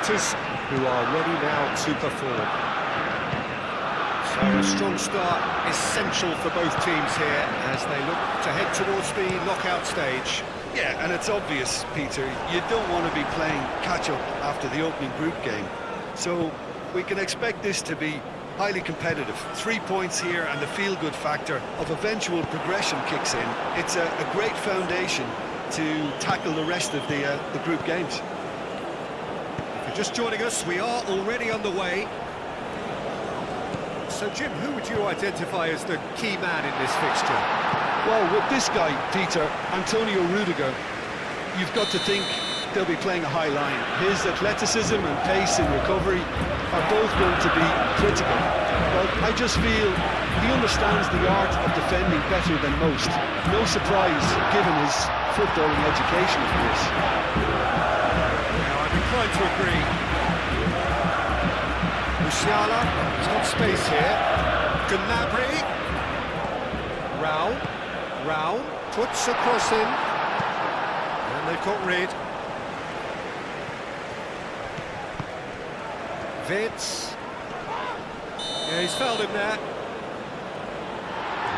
fighters who are ready now to perform. So a strong start, essential for both teams here as they look to head towards the knockout stage. Yeah, and it's obvious, Peter, you don't want to be playing catch-up after the opening group game. So we can expect this to be highly competitive. 3 points here and the feel-good factor of eventual progression kicks in. It's a great foundation to tackle the rest of the group games. If you're just joining us, we are already on the way. So, Jim, who would you identify as the key man in this fixture? Well, with this guy, Peter, Antonio Rudiger, you've got to think they'll be playing a high line. His athleticism and pace in recovery are both going to be critical. But I just feel he understands the art of defending better than most. No surprise, given his footballing education, of course. Now, I'm inclined to agree. Musiala, he's got space here. Gnabry. Raul puts a cross in. And they've got rid. Vitz. Yeah, he's fouled him there.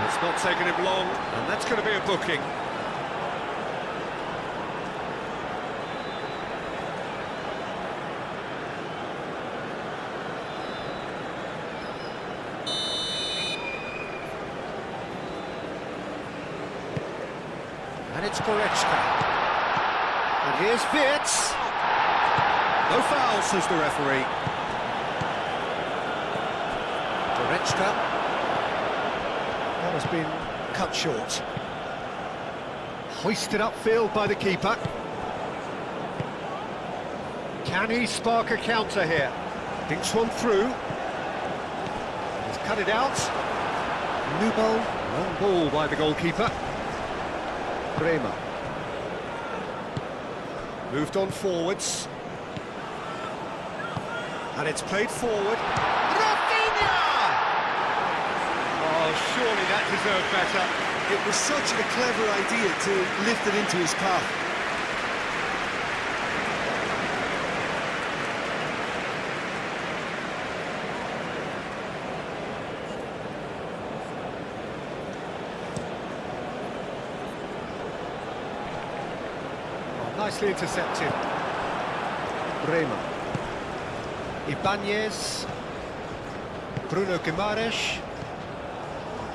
It's not taken him long, and that's going to be a booking. And it's Goretzka. And here's Vitz. No foul, says the referee. Goretzka. That has been cut short. Hoisted upfield by the keeper. Can he spark a counter here? Dinks one through. He's cut it out. Nubel, long ball by the goalkeeper. Bremer. Moved on forwards. And it's played forward. Rafinha! Oh, surely that deserved better. It was such a clever idea to lift it into his path. Nicely intercepted. Bremer. Ibanez. Bruno Guimaraes.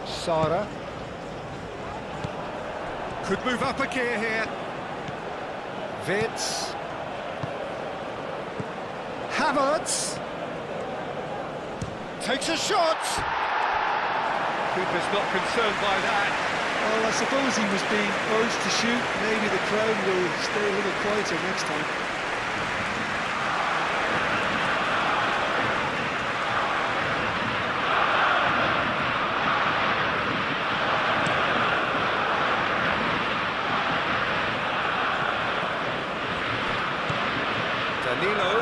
Sara. Could move up a gear here. Vitz. Havertz. Takes a shot. Keeper's not concerned by that. Well, I suppose he was being urged to shoot. Maybe the crowd will stay a little quieter next time. Danilo.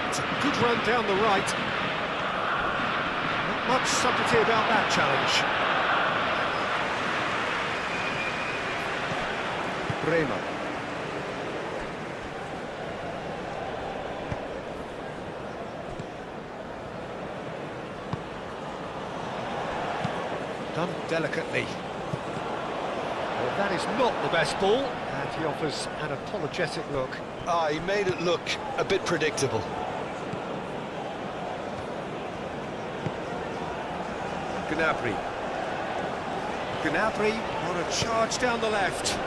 It's a good run down the right. Not much subtlety about that challenge. Bremer. Done delicately. Well, that is not the best ball, and he offers an apologetic look. Ah, he made it look a bit predictable. Gnabry. Gnabry on a charge down the left.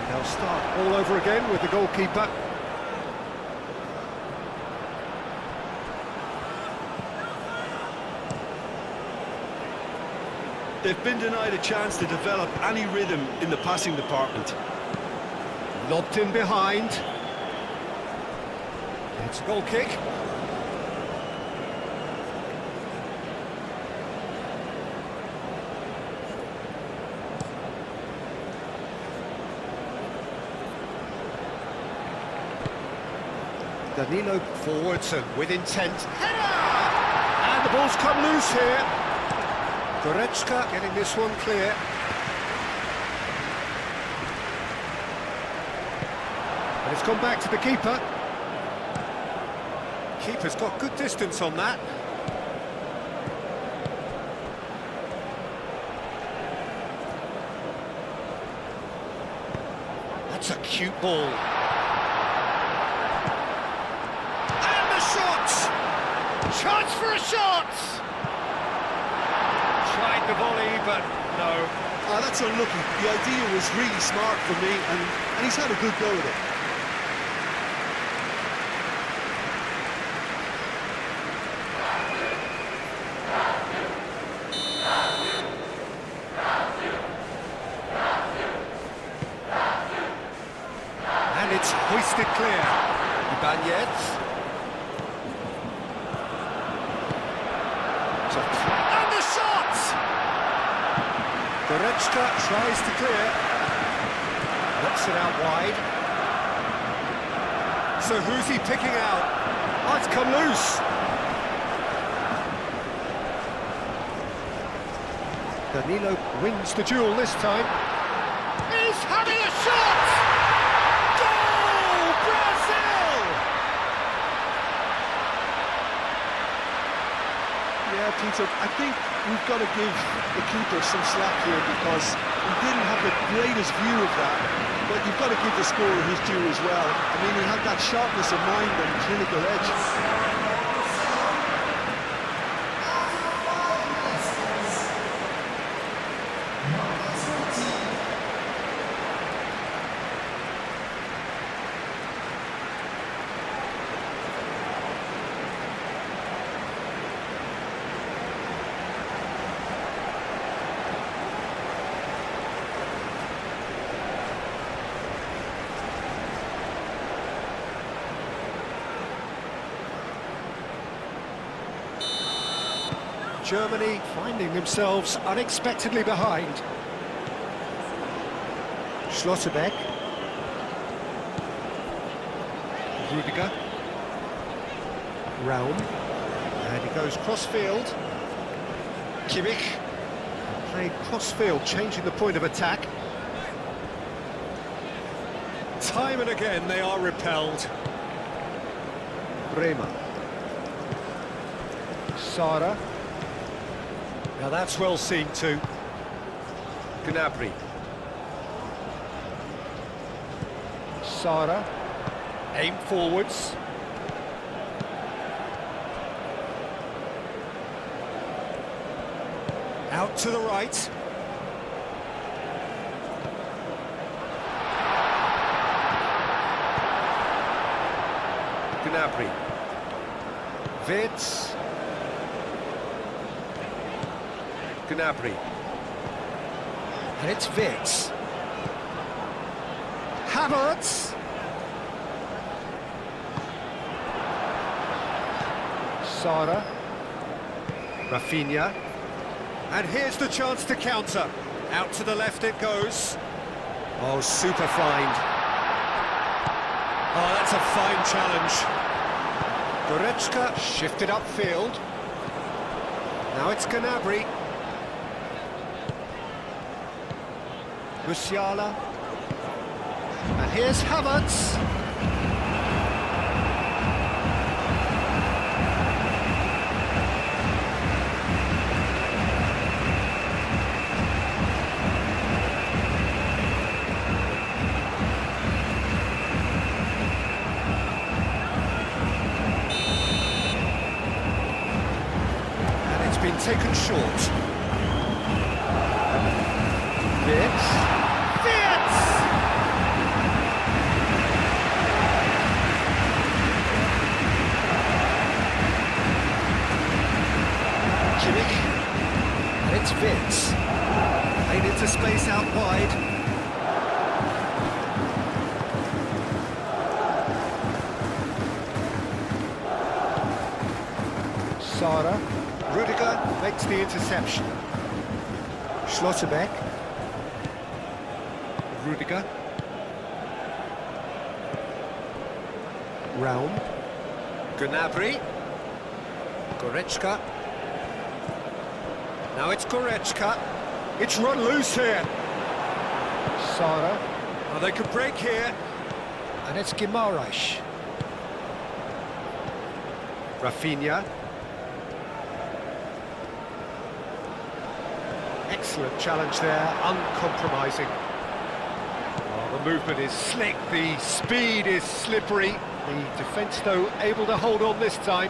They'll start all over again with the goalkeeper. They've been denied a chance to develop any rhythm in the passing department. Lobbed in behind. It's a goal kick. Danilo forwards and with intent. Header! And the ball's come loose here. Goretzka getting this one clear. And it's gone back to the keeper. Keeper's got good distance on that. That's a cute ball. And the shot! Chance for a shot! Tried the volley, but no. Oh, that's unlucky. The idea was really smart for me, and he's had a good go at it. And it's hoisted clear. Ibanez. And the shot! Goretzka tries to clear. Knocks it out wide. So who's he picking out? Oh, it's come loose. Danilo wins the duel this time. He's having a shot! Goal! Brazil! Yeah, Peter, I think we've got to give the keeper some slack here because he didn't have the greatest view of that, but you've got to give the scorer his due as well. I mean, he had that sharpness of mind and clinical edge. Germany finding themselves unexpectedly behind. Schlotterbeck. Rudiger. Raum. And he goes cross-field. Kimmich. Playing cross-field, changing the point of attack. Time and again they are repelled. Bremer. Sara. Now that's well seen too. Gnabry. Sara. Aim forwards. Out to the right. Gnabry. Wirtz. Gnabry. And it's Wirtz. Havertz. Sara. Rafinha. And here's the chance to counter. Out to the left it goes. Oh, super find. Oh, that's a fine challenge. Goretzka shifted upfield. Now it's Gnabry. Musiala. And here's Havertz. And it's been taken short. Wirtz. Kimmich, and it's Wirtz, played into space out wide. Sara, Rudiger makes the interception. Schlotterbeck, Rudiger, Raum, Gnabry, Goretzka. Now it's Goretzka. It's run loose here. Sara. Oh, they could break here. And it's Guimaraes. Rafinha. Excellent challenge there, uncompromising. Well, the movement is slick, the speed is slippery. The defence, though, able to hold on this time.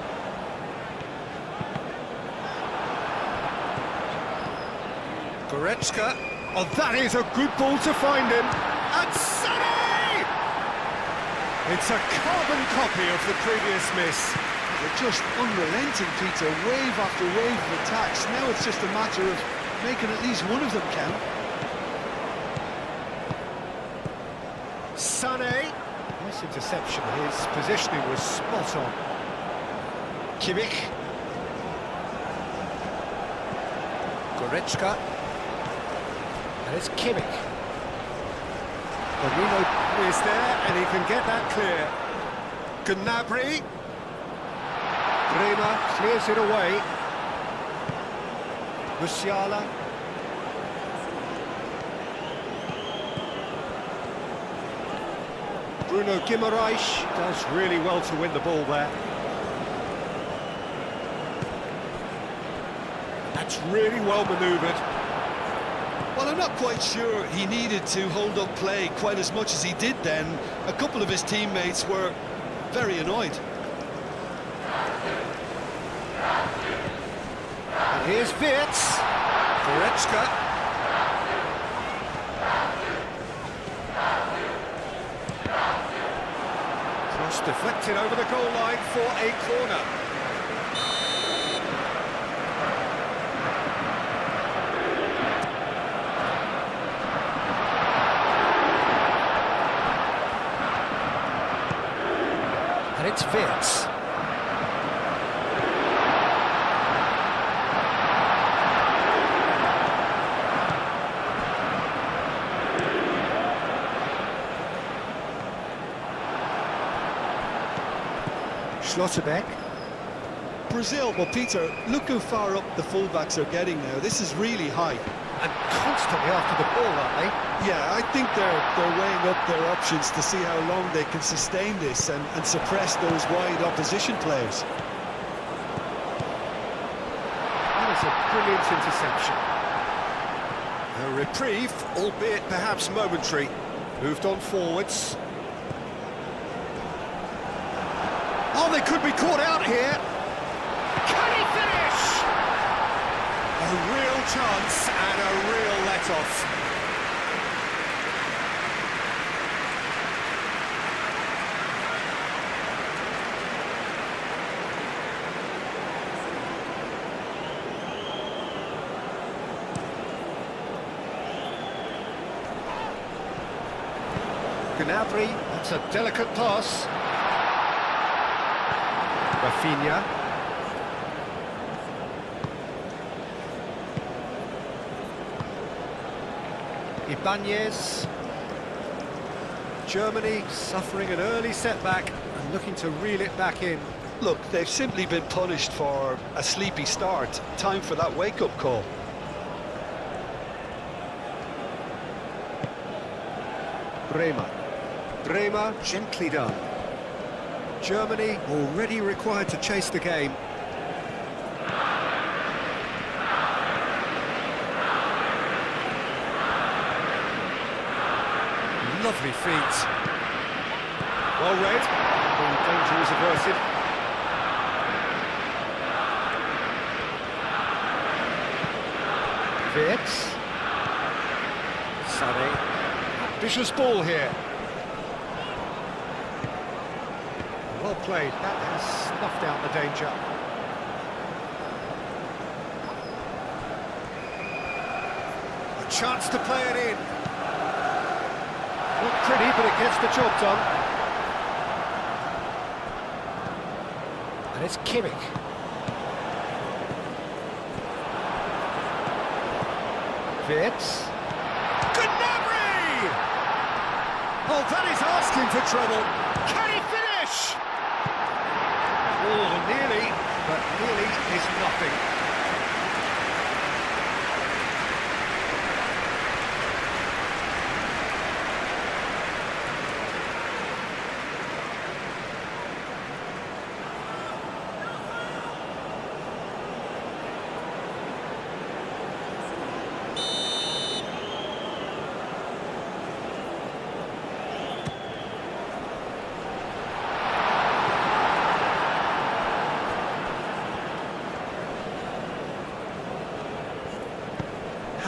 Goretzka. Oh, that is a good ball to find him. And Sané! It's a carbon copy of the previous miss. They're just unrelenting, Peter, wave after wave of attacks. Now it's just a matter of making at least one of them count. Sané. Nice interception. His positioning was spot on. Kimmich. Goretzka. And it's Kimmich. Bonino is there, and he can get that clear. Gnabry. Bremer clears it away. Musiala. Bruno Guimaraes does really well to win the ball there. That's really well manoeuvred. Well, I'm not quite sure he needed to hold up play quite as much as he did then. A couple of his teammates were very annoyed. And here's Wirtz. Goretzka. Cross deflected over the goal line for a corner. And it's Wirtz. Schlotterbeck. Brazil, well, Peter, look how far up the fullbacks are getting now. This is really high. And constantly after the ball, aren't they? Yeah, I think they're weighing up their options to see how long they can sustain this and suppress those wide opposition players. That is a brilliant interception. A reprieve, albeit perhaps momentary. Moved on forwards. Oh, they could be caught out here. Can he finish? A real chance and a real let-off. Gnabry, that's a delicate pass. Rafinha. Ibanez. Germany suffering an early setback and looking to reel it back in. Look, they've simply been punished for a sleepy start. Time for that wake-up call. Bremer. Bremer, gently done. Germany already required to chase the game. Lovely feet. Well read. The danger is averted. Wirtz. Sané. Ambitious ball here. Well played, that has snuffed out the danger. A chance to play it in. Not pretty, but it gets the job done. And it's Kimmich. Wirtz. Gnabry! Oh, that is asking for trouble. Can he finish? Oh, nearly, but nearly is nothing.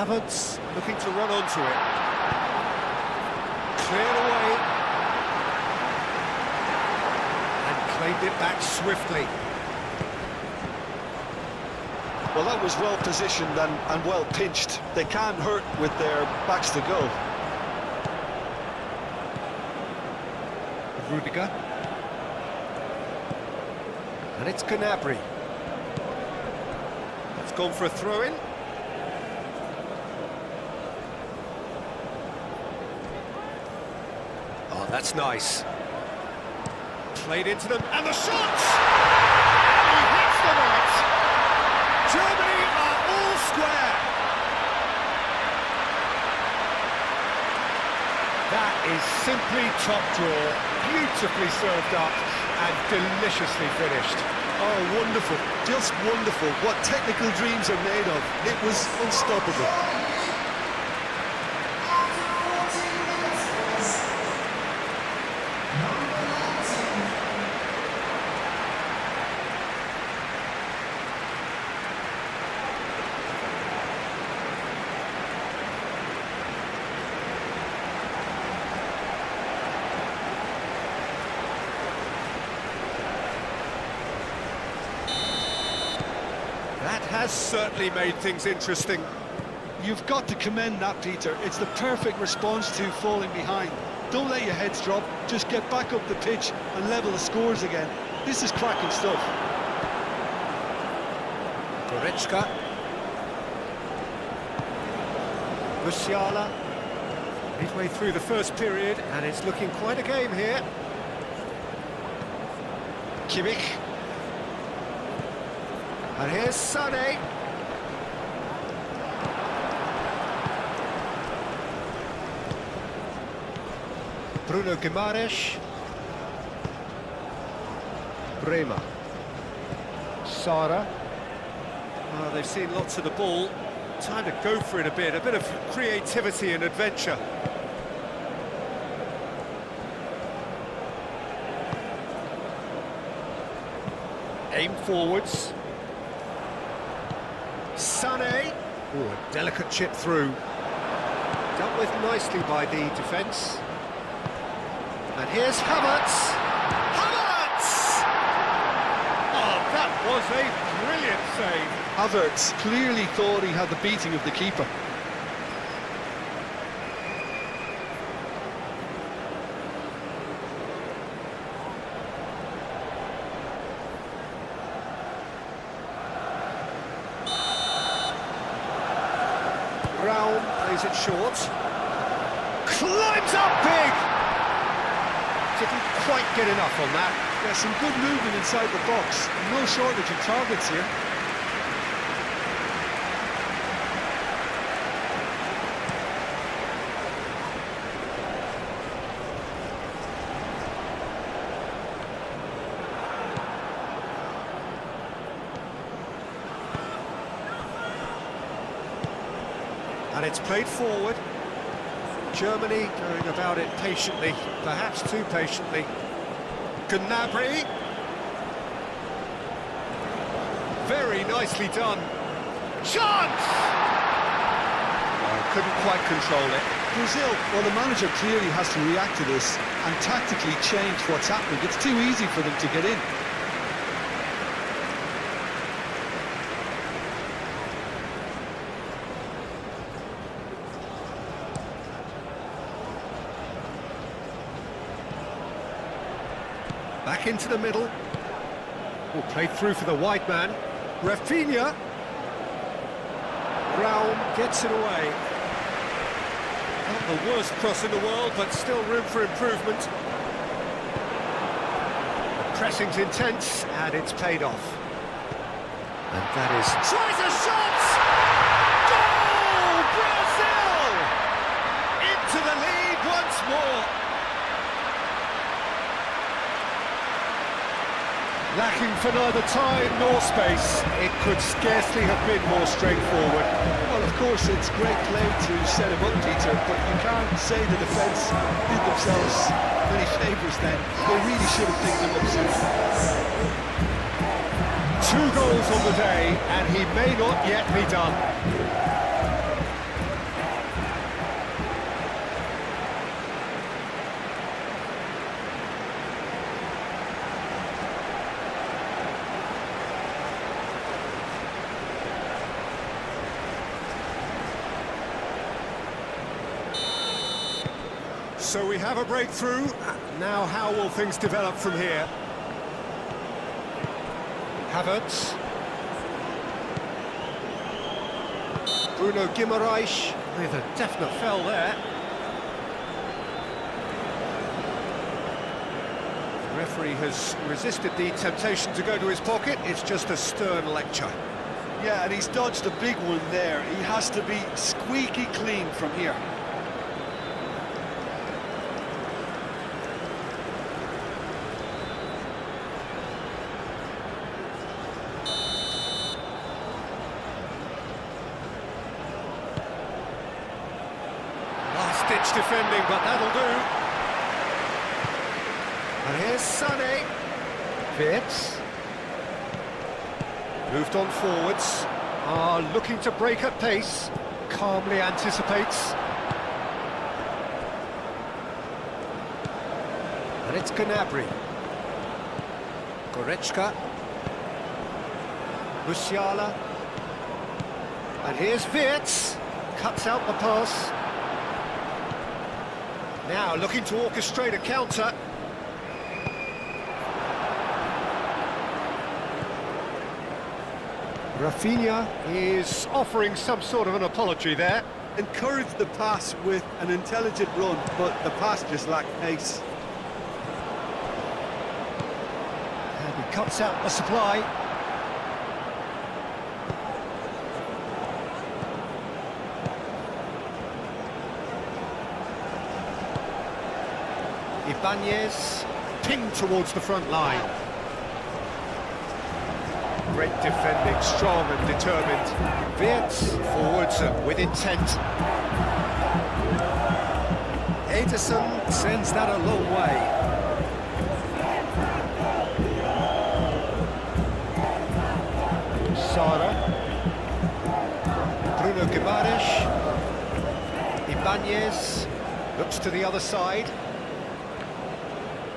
Havertz looking to run onto it. Cleared away. And claimed it back swiftly. Well, that was well positioned and well pinched. They can't hurt with their backs to goal. Rudiger. And it's Gnabry. It's gone for a throw-in. Oh, that's nice. Played into them, and the shot! He hits the net! Germany are all square! That is simply top draw, beautifully served up, and deliciously finished. Oh, wonderful, just wonderful. What technical dreams are made of. It was unstoppable. That has certainly made things interesting. You've got to commend that, Peter. It's the perfect response to falling behind. Don't let your heads drop, just get back up the pitch and level the scores again. This is cracking stuff. Goretzka. Musiala. Midway through the first period, and it's looking quite a game here. Kimmich. And here's Sané. Bruno Guimaraes. Bremer. Sara. Oh, they've seen lots of the ball. Time to go for it a bit of creativity and adventure. Aim forwards. Sané. Oh, a delicate chip through. Dealt with nicely by the defence. And here's Havertz. Havertz! Oh, that was a brilliant save. Havertz clearly thought he had the beating of the keeper. Brown plays it short. Climbs up big! Didn't quite get enough on that. Yeah, some good movement inside the box. No shortage of targets here. And it's played forward. Germany going about it patiently, perhaps too patiently. Gnabry. Very nicely done. Chance! Oh, couldn't quite control it. Brazil, well, the manager clearly has to react to this and tactically change what's happening. It's too easy for them to get in. Back into the middle. Oh, played through for the wide man. Rafinha. Brown gets it away. Not the worst cross in the world, but still room for improvement. The pressing's intense, and it's paid off. And that is... Tries a shot! Goal! Brazil! Into the lead once more. Lacking for neither time nor space, it could scarcely have been more straightforward. Well, of course, it's great play to set him up, Peter, but you can't say the defence did themselves many favours then. They really should have picked them up soon. 2 goals on the day, and he may not yet be done. So we have a breakthrough. Now how will things develop from here? Havertz. Bruno Guimaraes with a definite foul there. The referee has resisted the temptation to go to his pocket. It's just a stern lecture. Yeah, and he's dodged a big one there. He has to be squeaky clean from here. Last-ditch defending, but that'll do. And here's Sané. Fitz. Moved on forwards. Looking to break at pace. Calmly anticipates. And it's Gnabry. Goretzka. Musiala. And here's Wirtz. Cuts out the pass. Now looking to orchestrate a counter. Rafinha is offering some sort of an apology there. Encouraged the pass with an intelligent run, but the pass just lacked pace. And he cuts out the supply. Ibanez pinged towards the front line. Great defending, strong and determined. Wirtz forwards and with intent. Ederson sends that a long way. Sara. Bruno Guimaraes. Ibanez looks to the other side.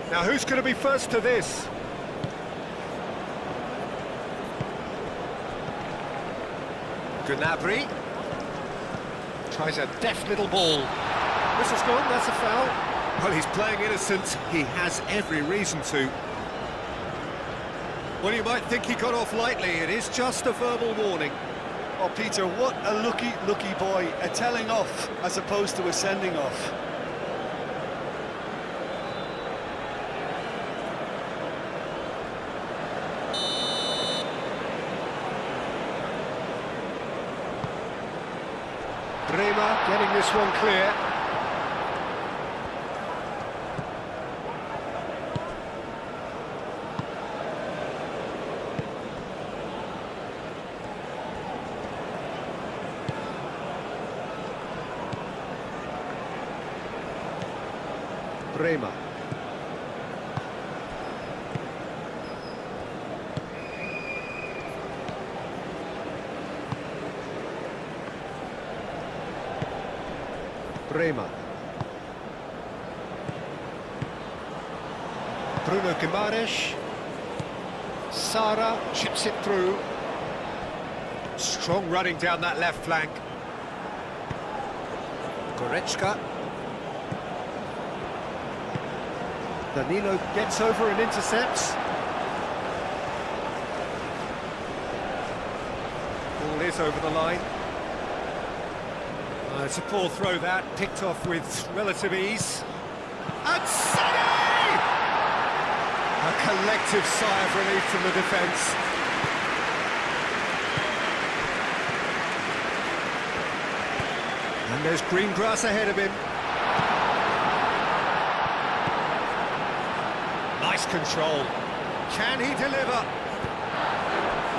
Now who's going to be first to this? Gnabry tries a deft little ball. Whistle's gone, that's a foul. Well, he's playing innocent. He has every reason to. Well, you might think he got off lightly. It is just a verbal warning. Oh, Peter, what a lucky boy. A telling off as opposed to a sending off. Bremer getting this one clear. Bremer. Bremer. Bruno Guimaraes. Sara chips it through. Strong running down that left flank. Goretzka. Danilo gets over and intercepts. Ball is over the line. It's a poor throw that, picked off with relative ease. And Sané! A collective sigh of relief from the defence. And there's green grass ahead of him. Nice control. Can he deliver?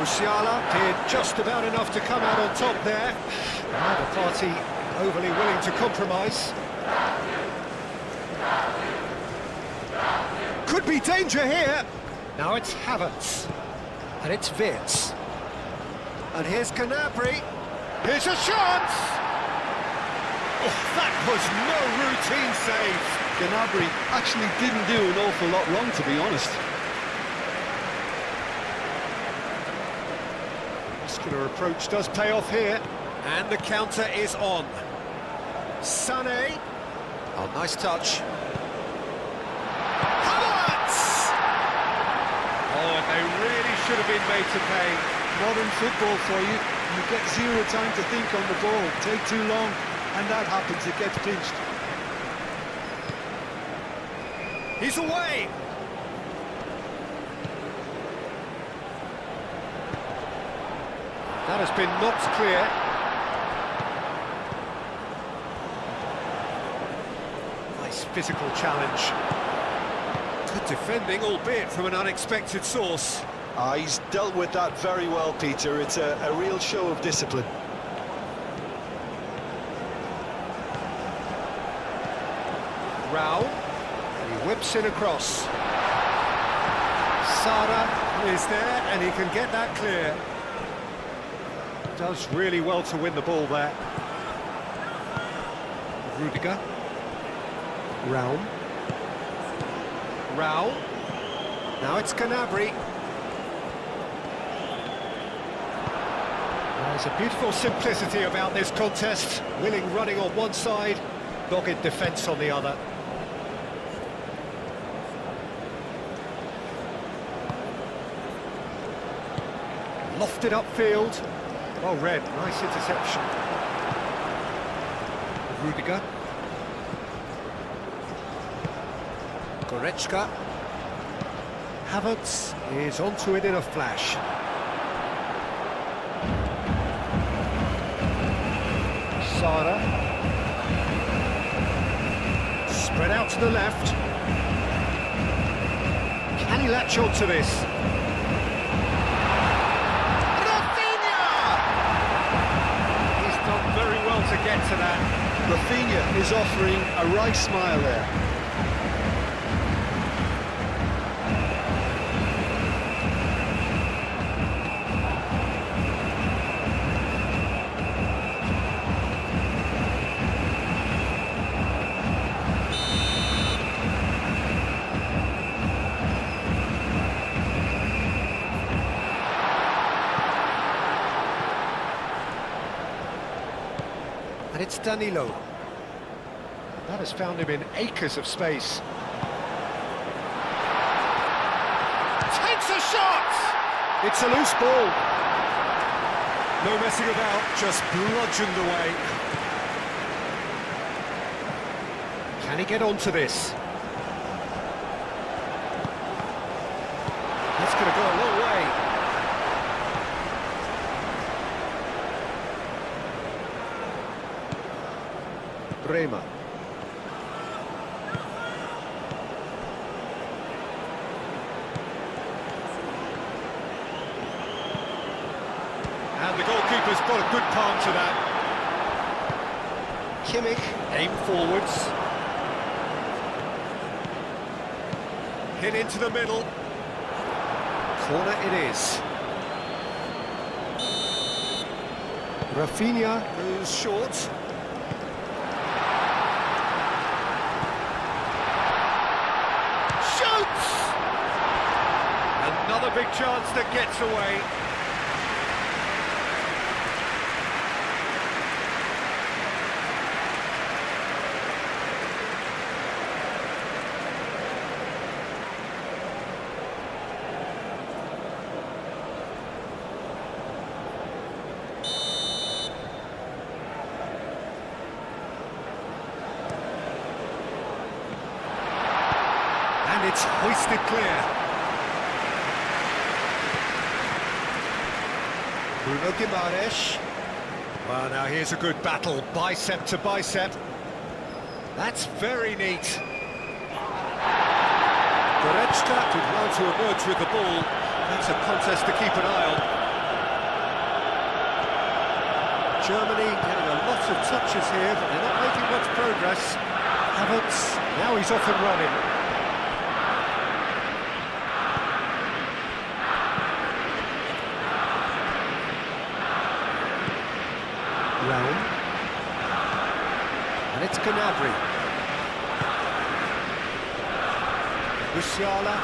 Musiala did just about enough to come out on top there. Now the party overly willing to compromise. Could be danger here. Now it's Havertz. And it's Wirtz. And here's Gnabry. Here's a chance! Oh, that was no routine save. Gnabry actually didn't do an awful lot wrong, to be honest. Muscular approach does pay off here. And the counter is on. Sané. Oh, nice touch. Havertz! Oh, they really should have been made to pay. Modern football for you. You get zero time to think on the ball. Take too long, and that happens. It gets pinched. He's away! That has been knocked clear. Nice physical challenge. Good defending, albeit from an unexpected source. He's dealt with that very well, Peter. It's a real show of discipline. Rao, and he whips it across. Sada is there, and he can get that clear. Does really well to win the ball there. Rudiger. Rao. Rao. Now it's Gnabry. There's a beautiful simplicity about this contest. Willing running on one side, dogged defence on the other. Lofted upfield. Well read, nice interception. Rudiger. Goretzka. Havertz is onto it in a flash. Sada. Spread out to the left. Can he latch on to this? He's done very well to get to that. Rafinha is offering a right smile there. And it's Danilo. That has found him in acres of space. Takes a shot! It's a loose ball. No messing about, just bludgeoned away. Can he get onto this? That's going to go a long way. Bremer. And the goalkeeper's got a good palm to that. Kimmich, aim forwards. Hit into the middle. Corner it is. Rafinha goes short. Another big chance that gets away. And it's hoisted clear. Bruno Guimaraes. Well, now here's a good battle, bicep to bicep. That's very neat. Goretzka did well to emerge with the ball. That's a contest to keep an eye on. Germany getting a lot of touches here, but they're not making much progress. Havertz, now he's off and running. Round. And it's Gnabry. Musiala.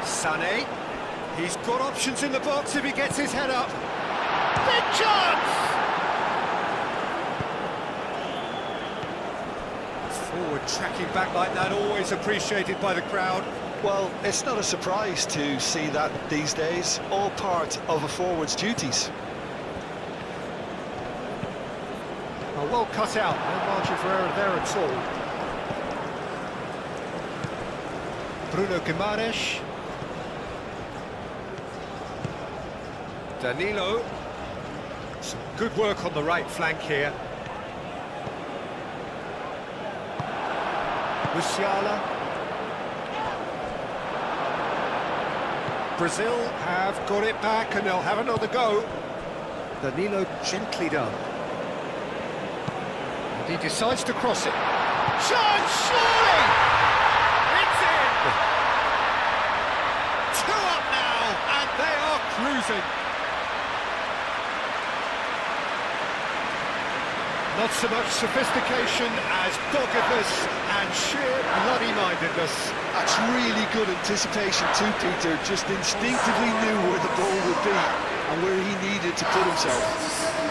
Sané. He's got options in the box if he gets his head up. Big chance! Forward tracking back like that, always appreciated by the crowd. Well, it's not a surprise to see that these days, all part of a forward's duties. Oh, well cut out, no margin for error there at all. Bruno Guimaraes. Danilo. Some good work on the right flank here. Musiala. Brazil have got it back and they'll have another go. Danilo gently done. And he decides to cross it. Chance, surely! It's in! 2 up now, and they are cruising. Not so much sophistication as doggedness and sheer bloody-mindedness. That's really good anticipation too, Peter. Just instinctively knew where the ball would be and where he needed to put himself.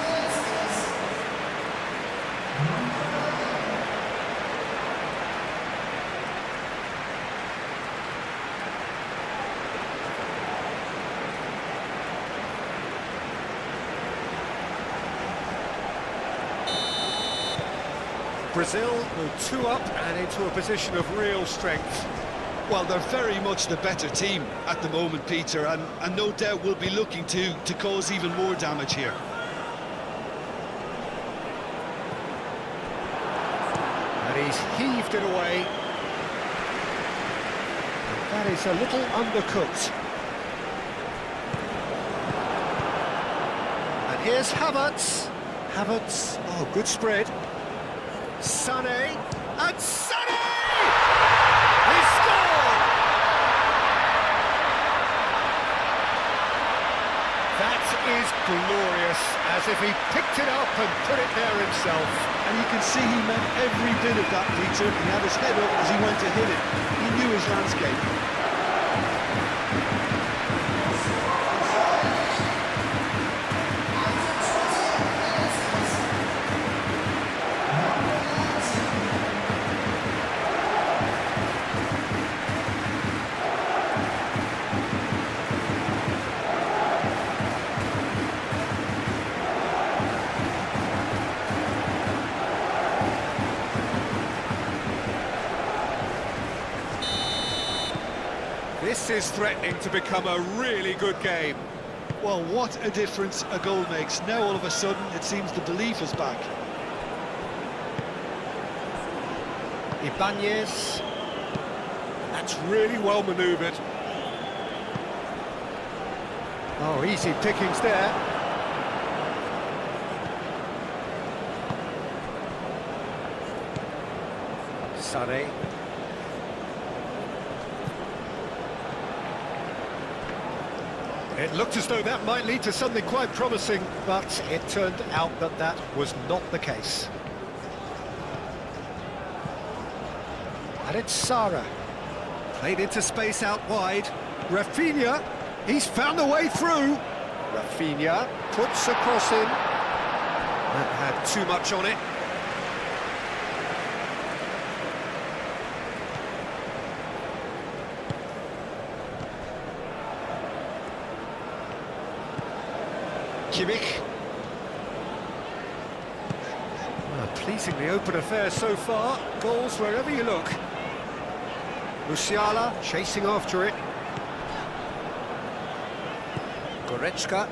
Brazil will 2 up and into a position of real strength. Well, they're very much the better team at the moment, Peter, and no doubt will be looking to cause even more damage here. And he's heaved it away. And that is a little undercooked. And here's Havertz. Havertz, oh, good spread. Sané, and Sané! He scored! That is glorious, as if he picked it up and put it there himself. And you can see he meant every bit of that, Peter. He had his head up as he went to hit it. He knew his landscape. This is threatening to become a really good game. Well, what a difference a goal makes. Now all of a sudden it seems the belief is back. Ibanez. That's really well manoeuvred. Oh, easy pickings there. Sané. It looked as though that might lead to something quite promising, but it turned out that that was not the case. And it's Sara. Played into space out wide. Rafinha, he's found a way through. Rafinha puts a cross in. That had too much on it. Kimmich. Pleasingly open affair so far. Goals wherever you look. Musiala chasing after it. Goretzka.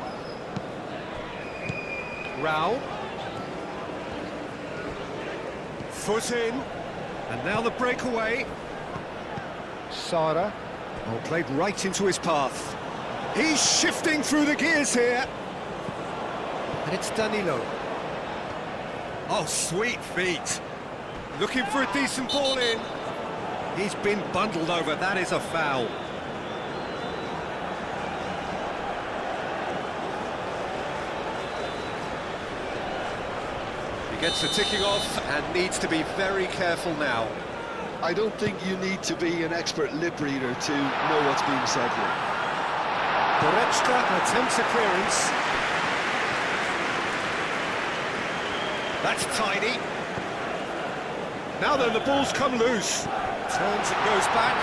Rao. Foot in. And now the breakaway. Sara. Oh, played right into his path. He's shifting through the gears here. And it's Danilo. Oh, sweet feet. Looking for a decent ball in. He's been bundled over. That is a foul. He gets the ticking off and needs to be very careful now. I don't think you need to be an expert lip reader to know what's being said here. Goretzka attempts a clearance. That's tidy. Now then, the ball's come loose. Turns and goes back.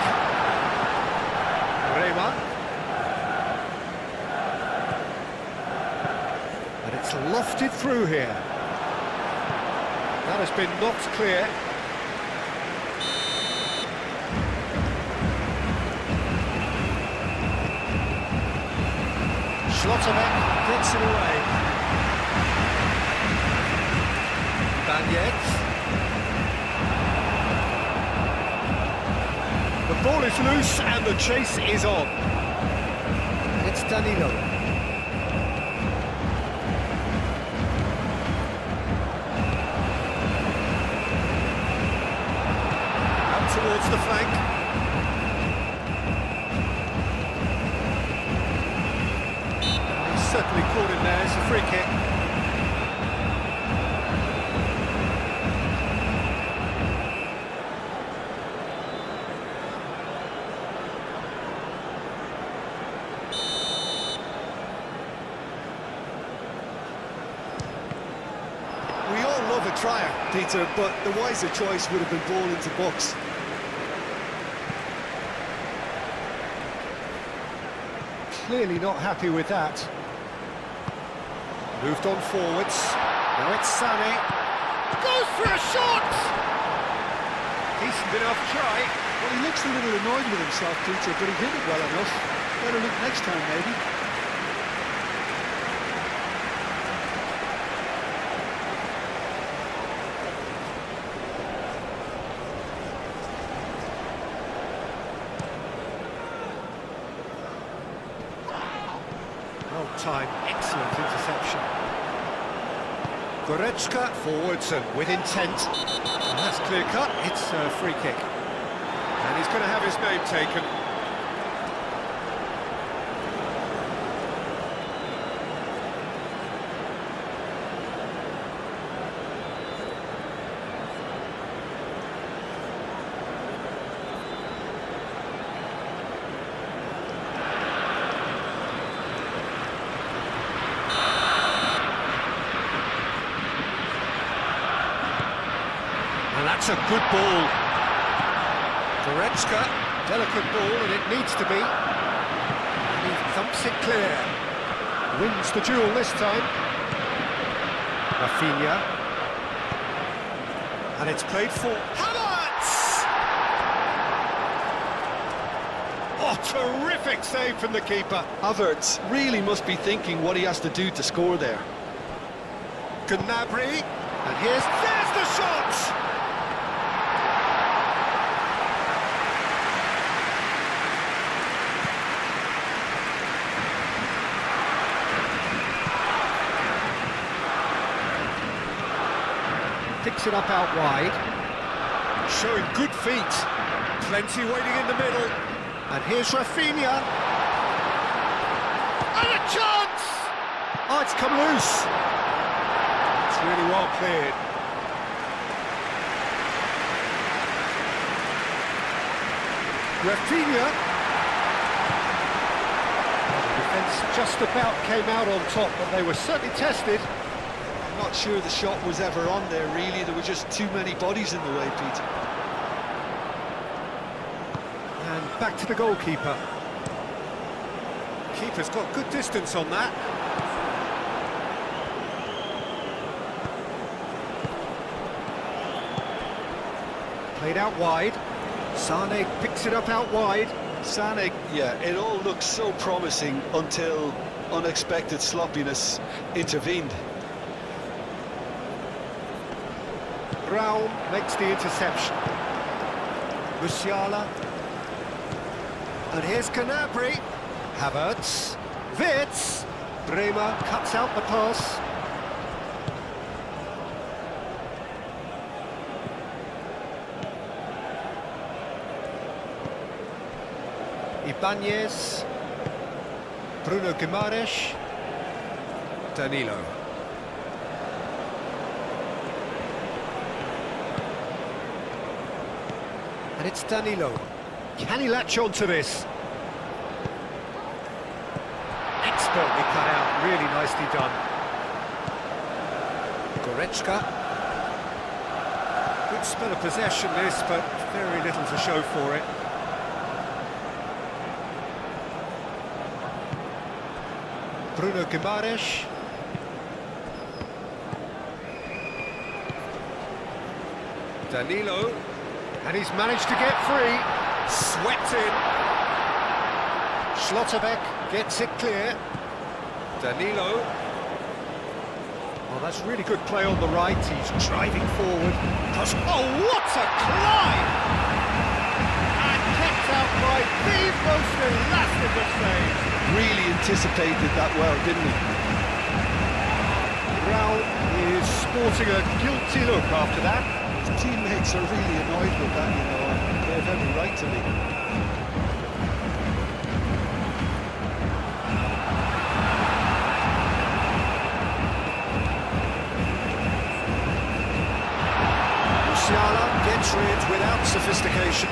Rema. And it's lofted through here. That has been knocked clear. Schlotterbeck gets it away. Banyet. The ball is loose and the chase is on. It's Danilo. Out towards the flank. He's certainly caught him there. It's a free kick. A trier, Peter, but the wiser choice would have been ball into box. Clearly not happy with that. Moved on forwards. Now it's Sané. Goes for a shot! Decent enough try. Well, he looks a little annoyed with himself, Peter, but he hit it well enough. Better look next time, maybe. Time, excellent interception. Goretzka forwards and with intent. And that's clear cut, it's a free kick. And he's going to have his name taken. And that's a good ball. Goretzka, delicate ball, and it needs to be. And he thumps it clear. Wins the duel this time. Rafinha. And it's played for Havertz! Oh, terrific save from the keeper. Havertz really must be thinking what he has to do to score there. Gnabry. And there's the shot! Picks it up out wide, showing good feet, plenty waiting in the middle, and here's Rafinha, and a chance! Oh, it's come loose. It's really well cleared. Rafinha. The defence just about came out on top, but they were certainly tested. Not sure the shot was ever on there, really. There were just too many bodies in the way, Peter. And back to the goalkeeper. Keeper's got good distance on that. Played out wide. Sané picks it up out wide. Sané, yeah, it all looked so promising until unexpected sloppiness intervened. Brown makes the interception. Musiala. And here's Gnabry. Havertz. Wirtz. Bremer cuts out the pass. Ibanez. Bruno Guimaraes. Danilo. And it's Danilo. Can he latch on to this? really nicely done. Goretzka. Good spell of possession this, but very little to show for it. Bruno Guimaraes. Danilo, and he's managed to get free. Swept in. Schlotterbeck gets it clear. Danilo. Well, that's really good play on the right. He's driving forward. Oh, what a climb! And kept out by the most elastic of saves. Really anticipated that well, didn't he? Raul is sporting a guilty look after that. His teammates are really annoyed with that, you know, and they have every right to be. Musiala gets rid without sophistication.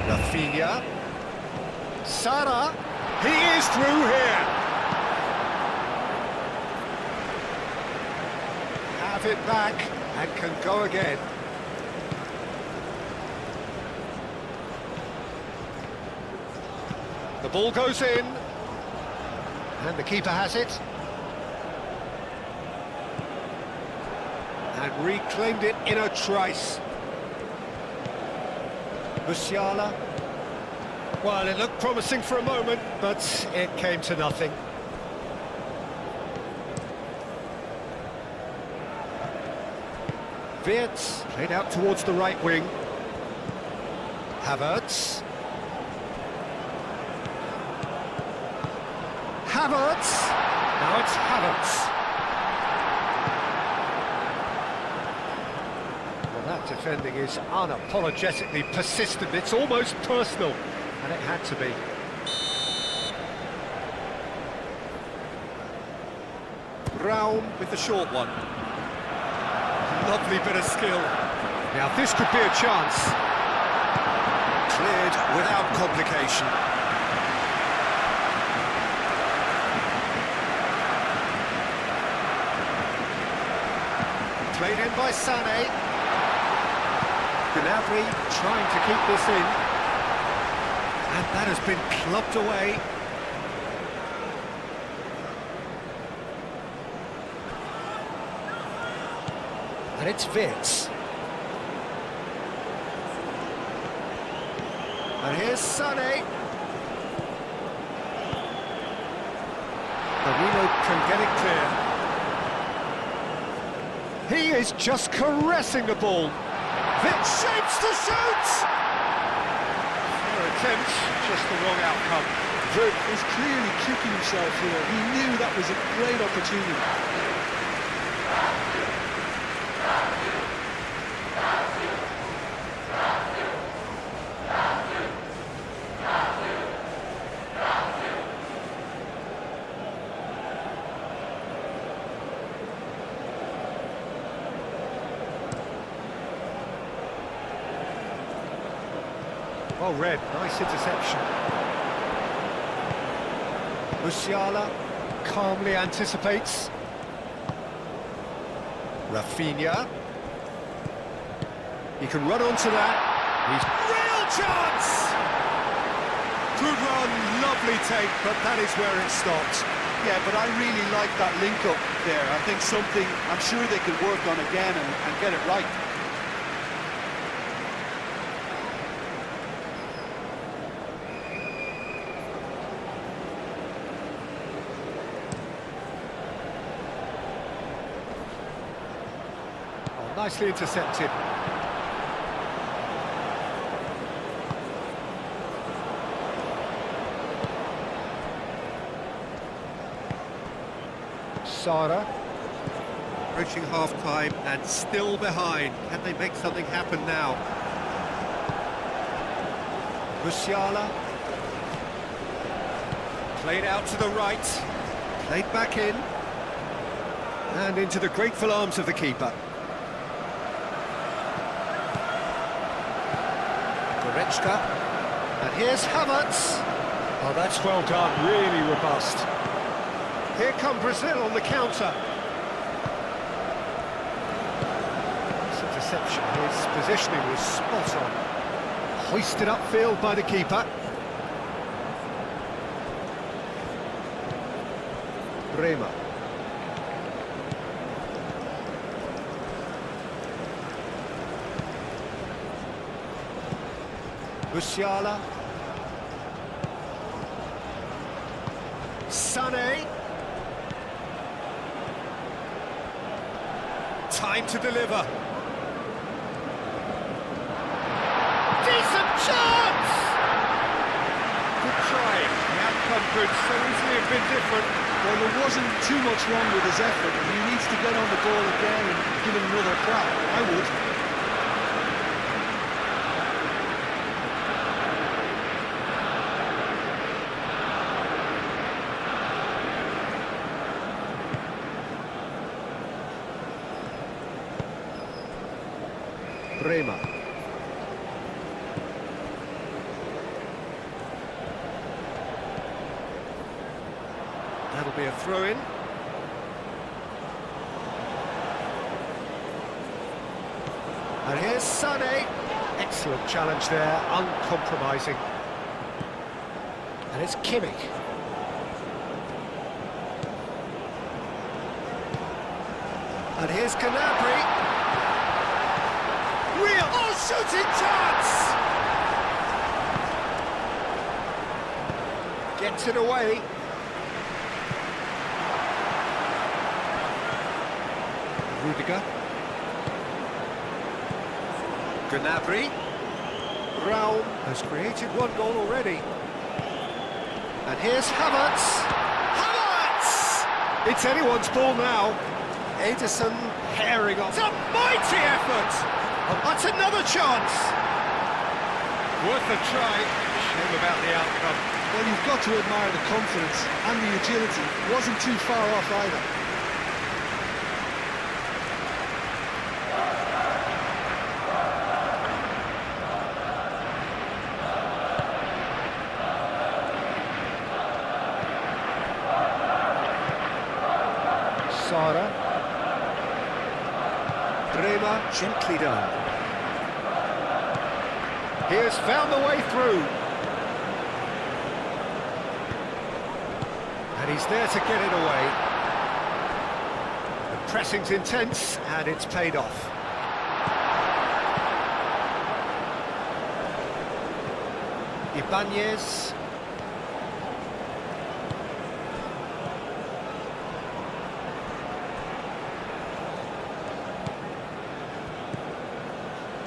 Rafinha. Sara. He is through here. Have it back and can go again. The ball goes in. And the keeper has it. And reclaimed it in a trice. Musiala. Well, it looked promising for a moment, but it came to nothing. Wirtz played out towards the right wing. Havertz. Havertz! Now it's Havertz. Well, that defending is unapologetically persistent. It's almost personal, and it had to be. Raul with the short one. Lovely bit of skill. Now this could be a chance. Cleared without complication. Played in by Sané. Gnabry trying to keep this in. And that has been clubbed away. And it's Wirtz. And here's Sané. Danilo can get it clear. He is just caressing the ball. Wirtz shapes to shoot! Fair attempt, just the wrong outcome. Wirtz is clearly kicking himself here. He knew that was a great opportunity. Well read, nice interception. Musiala calmly anticipates. Rafinha. He can run onto that. He's real chance! Good run, lovely take, but that is where it stopped. Yeah, but I really like that link-up there. I think something I'm sure they could work on again and get it right. Nicely intercepted. Sara. Approaching half-time and still behind. Can they make something happen now? Musiala. Played out to the right. Played back in. And into the grateful arms of the keeper. Goretzka. And here's Havertz. Oh, that's well done, really robust. Here come Brazil on the counter. It's a deception, his positioning was spot on. Hoisted upfield by the keeper. Bremer. Musiala. Sané. Time to deliver. Decent chance! Good try. The outcome could so easily have been different. Well, there wasn't too much wrong with his effort. He needs to get on the ball again and give it another crack. I would. Bremer. That'll be a throw-in. And here's Sané. Excellent challenge there, uncompromising. And it's Kimmich. And here's Gnabry. Real, shooting chance! Gets it away. Rudiger. Gnabry. Raum has created one goal already. And here's Havertz. Havertz! It's anyone's ball now. Ederson herring off. It's a mighty effort! That's another chance! Worth a try. Shame about the outcome. Well, you've got to admire the confidence and the agility. Wasn't too far off either. Sara. Bremer, gently done. He has found the way through. And he's there to get it away. The pressing's intense, and it's paid off. Ibanez.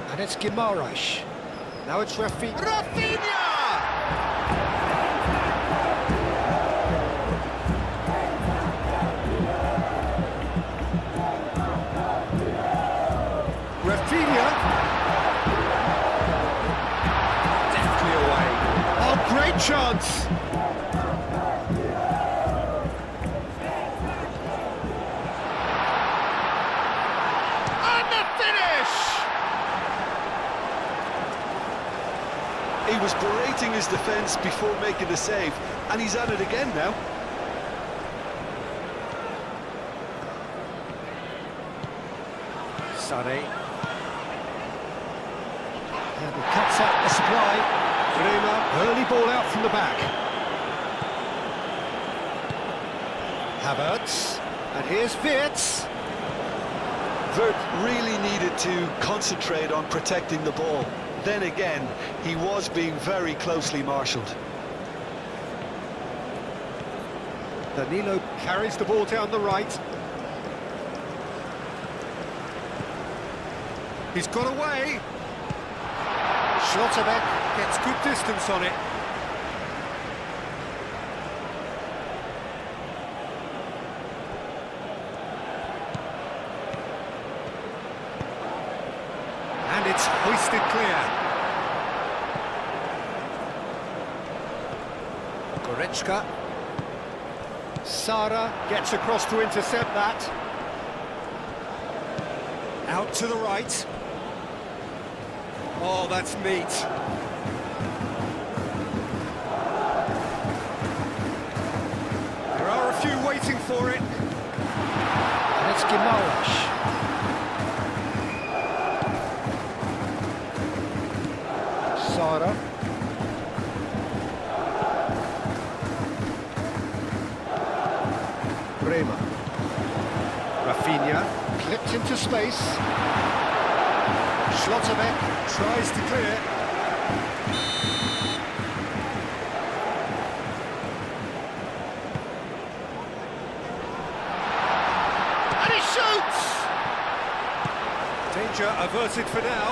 And it's Guimaraes. Now it's Rafinha! Rafinha! Deftly away. Oh, great chance! And the finish! He was berating his defence before making the save, and he's at it again now. Sané. And he cuts out the supply. Bremer, early ball out from the back. Havertz, and here's Wirtz. Wirtz really needed to concentrate on protecting the ball. Then again, he was being very closely marshalled. Danilo carries the ball down the right. He's got away. Schlotterbeck gets good distance on it. And it's hoisted clear. Goretzka. Sara gets across to intercept that. Out to the right. Oh, that's neat. waiting for it. And it's Guimaraes. Sara. Bremer. Rafinha, clipped into space. Schlotterbeck tries to clear. And he shoots! Danger averted for now.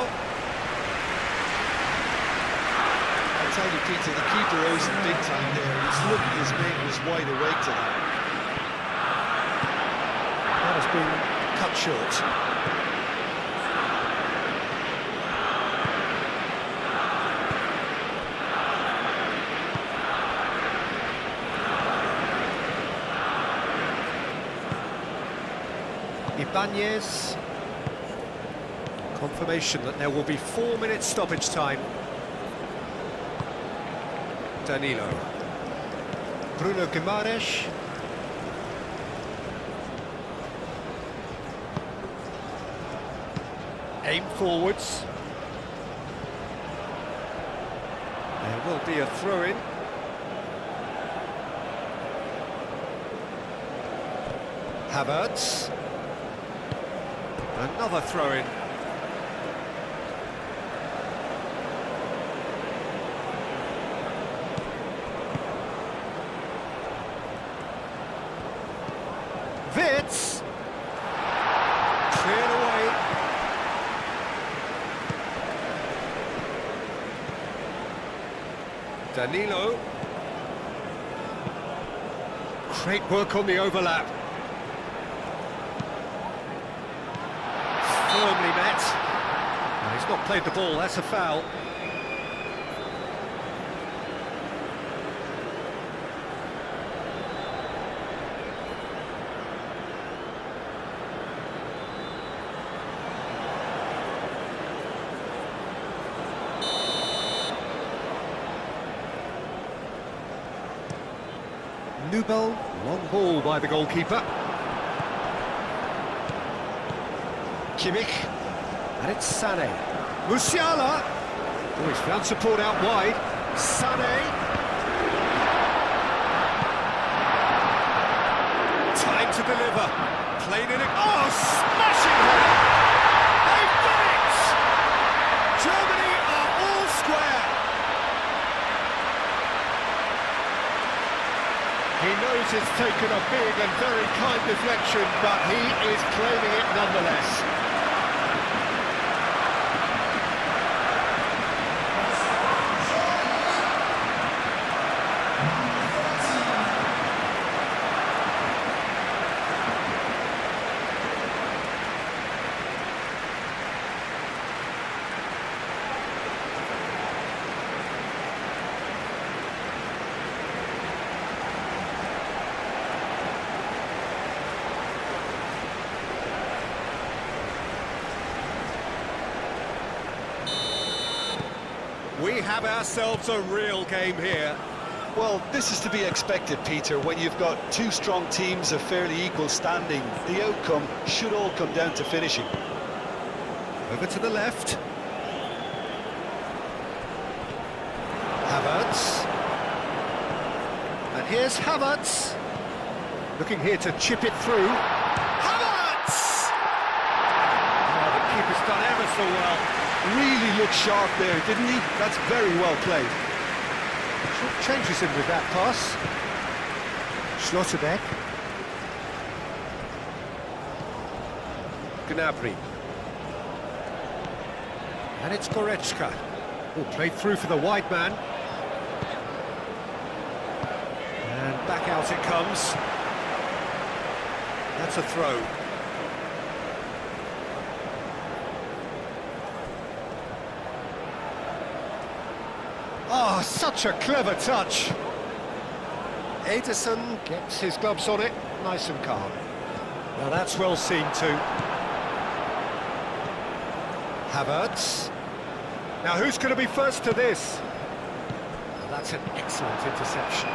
I tell you, Peter, the keeper owes him big time there. He's lucky his mate was wide awake to that. That has been cut short. Ibanez. Confirmation that there will be 4 minutes stoppage time. Danilo. Bruno Guimaraes. Aim forwards. There will be a throw-in. Havertz. Another throw-in. Wits. Cleared away. Danilo. Great work on the overlap. Firmly met. No, he's not played the ball, that's a foul. Nubel, long ball by the goalkeeper. Kimmich, and it's Sané. Musiala! Oh, he's found support out wide. Sané. Time to deliver. Played in it. Oh, smashing header! They've done it! Germany are all square. He knows it's taken a big and very kind deflection, but he is claiming it nonetheless. We have ourselves a real game here. Well, this is to be expected, Peter. When you've got two strong teams of fairly equal standing, the outcome should all come down to finishing. Over to the left. Havertz. And here's Havertz. Looking here to chip it through. Havertz! Oh, the keeper's done ever so well. Really looked sharp there, didn't he? That's very well played. Changes him with that pass. Schlotterbeck. Gnabry. And it's Goretzka. Oh, played through for the wide man. And back out it comes. That's a throw. Oh, such a clever touch. Ederson gets his gloves on it, nice and calm. Now that's well seen too. Havertz. Now who's going to be first to this? Well, that's an excellent interception.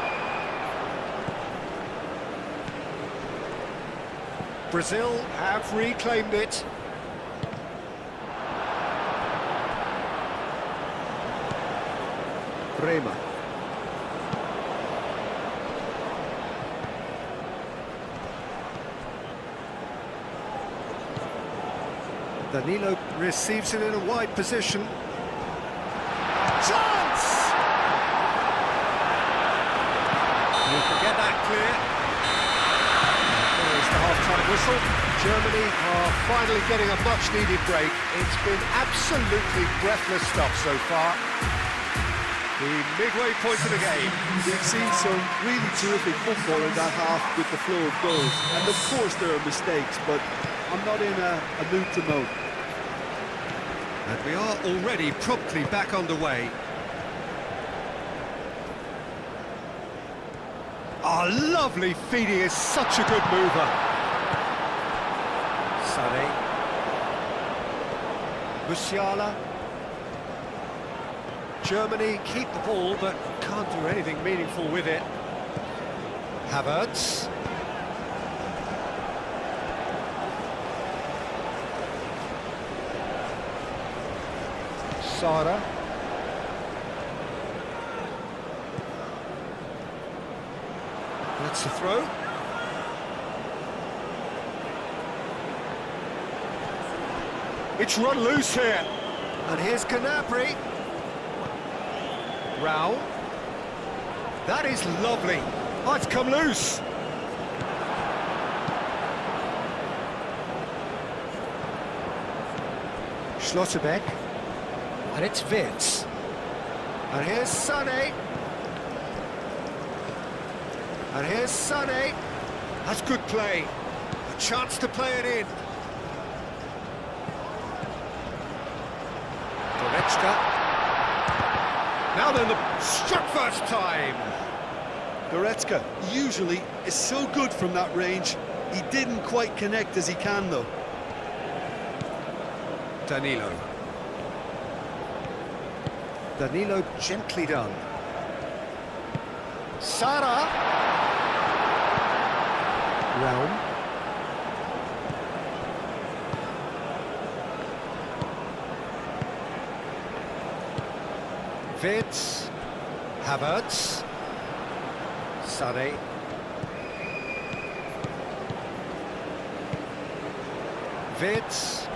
Brazil have reclaimed it. Bremer. Danilo receives it in a wide position. Chance! You can get that clear. There's the half-time whistle. Germany are finally getting a much-needed break. It's been absolutely breathless stuff so far. The midway point of the game. We've seen some really terrific football in that half with the flow of goals. And of course there are mistakes, but I'm not in a mood to moan. And we are already promptly back underway. Oh, lovely feeding is such a good mover. Sané. Musiala. Germany keep the ball, but can't do anything meaningful with it. Havertz. Sara. That's the throw. It's run loose here. And here's Gnabry. Rao. That is lovely. Oh, it's come loose. Schlotterbeck. And it's Wirtz. And here's Sané. And here's Sané. That's good play. A chance to play it in. Goretzka. Now then, the struck first time. Goretzka usually is so good from that range. He didn't quite connect as he can, though. Danilo. Danilo gently done. Sara. Realm. Wirtz. Havertz. Sané. Wirtz.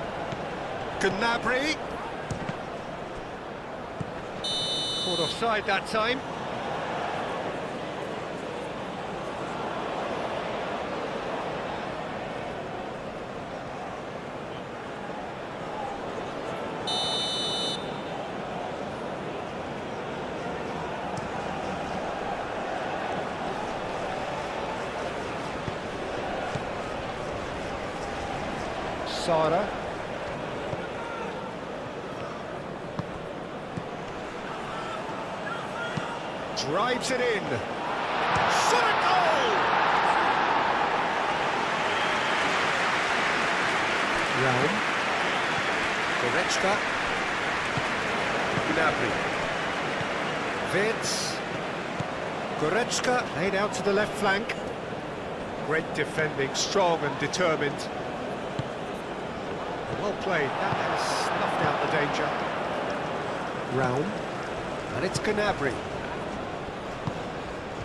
Gnabry. Caught offside that time. Sara. Drives it in. Shot a goal! Realm. Goretzka. Gnabry. Wirtz. Goretzka laid out to the left flank. Great defending, strong and determined. Well played, that has snuffed out the danger. Realm. And it's Gnabry.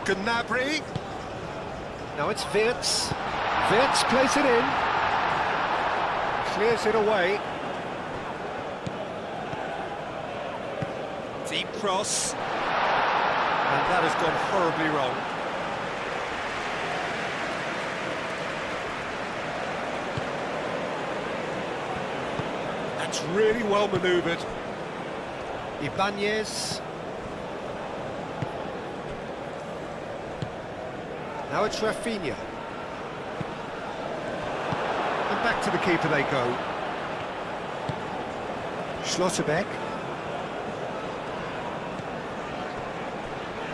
Gnabry. Now it's Wirtz. Wirtz plays it in. Clears it away. Deep cross. And that has gone horribly wrong. That's really well manoeuvred. Ibanez. Now it's Rafinha. And back to the keeper they go. Schlotterbeck.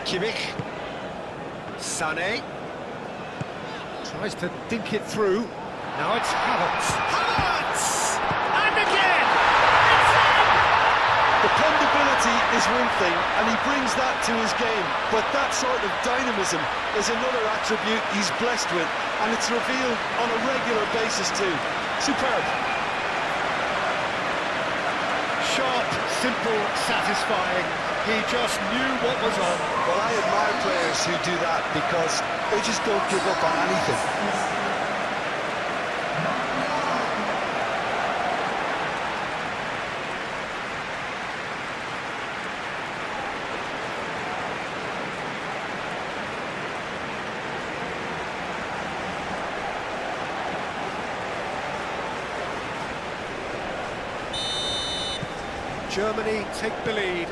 Kimmich. Sané. Tries to dink it through. Now it's Havertz. Havertz! And again! It's in! Dependability quality is one thing, and he brings that to his game, but that sort of dynamism is another attribute he's blessed with, and it's revealed on a regular basis too. Superb. Sharp, simple, satisfying. He just knew what was on. Well, I admire players who do that because they just don't give up on anything. Germany take the lead.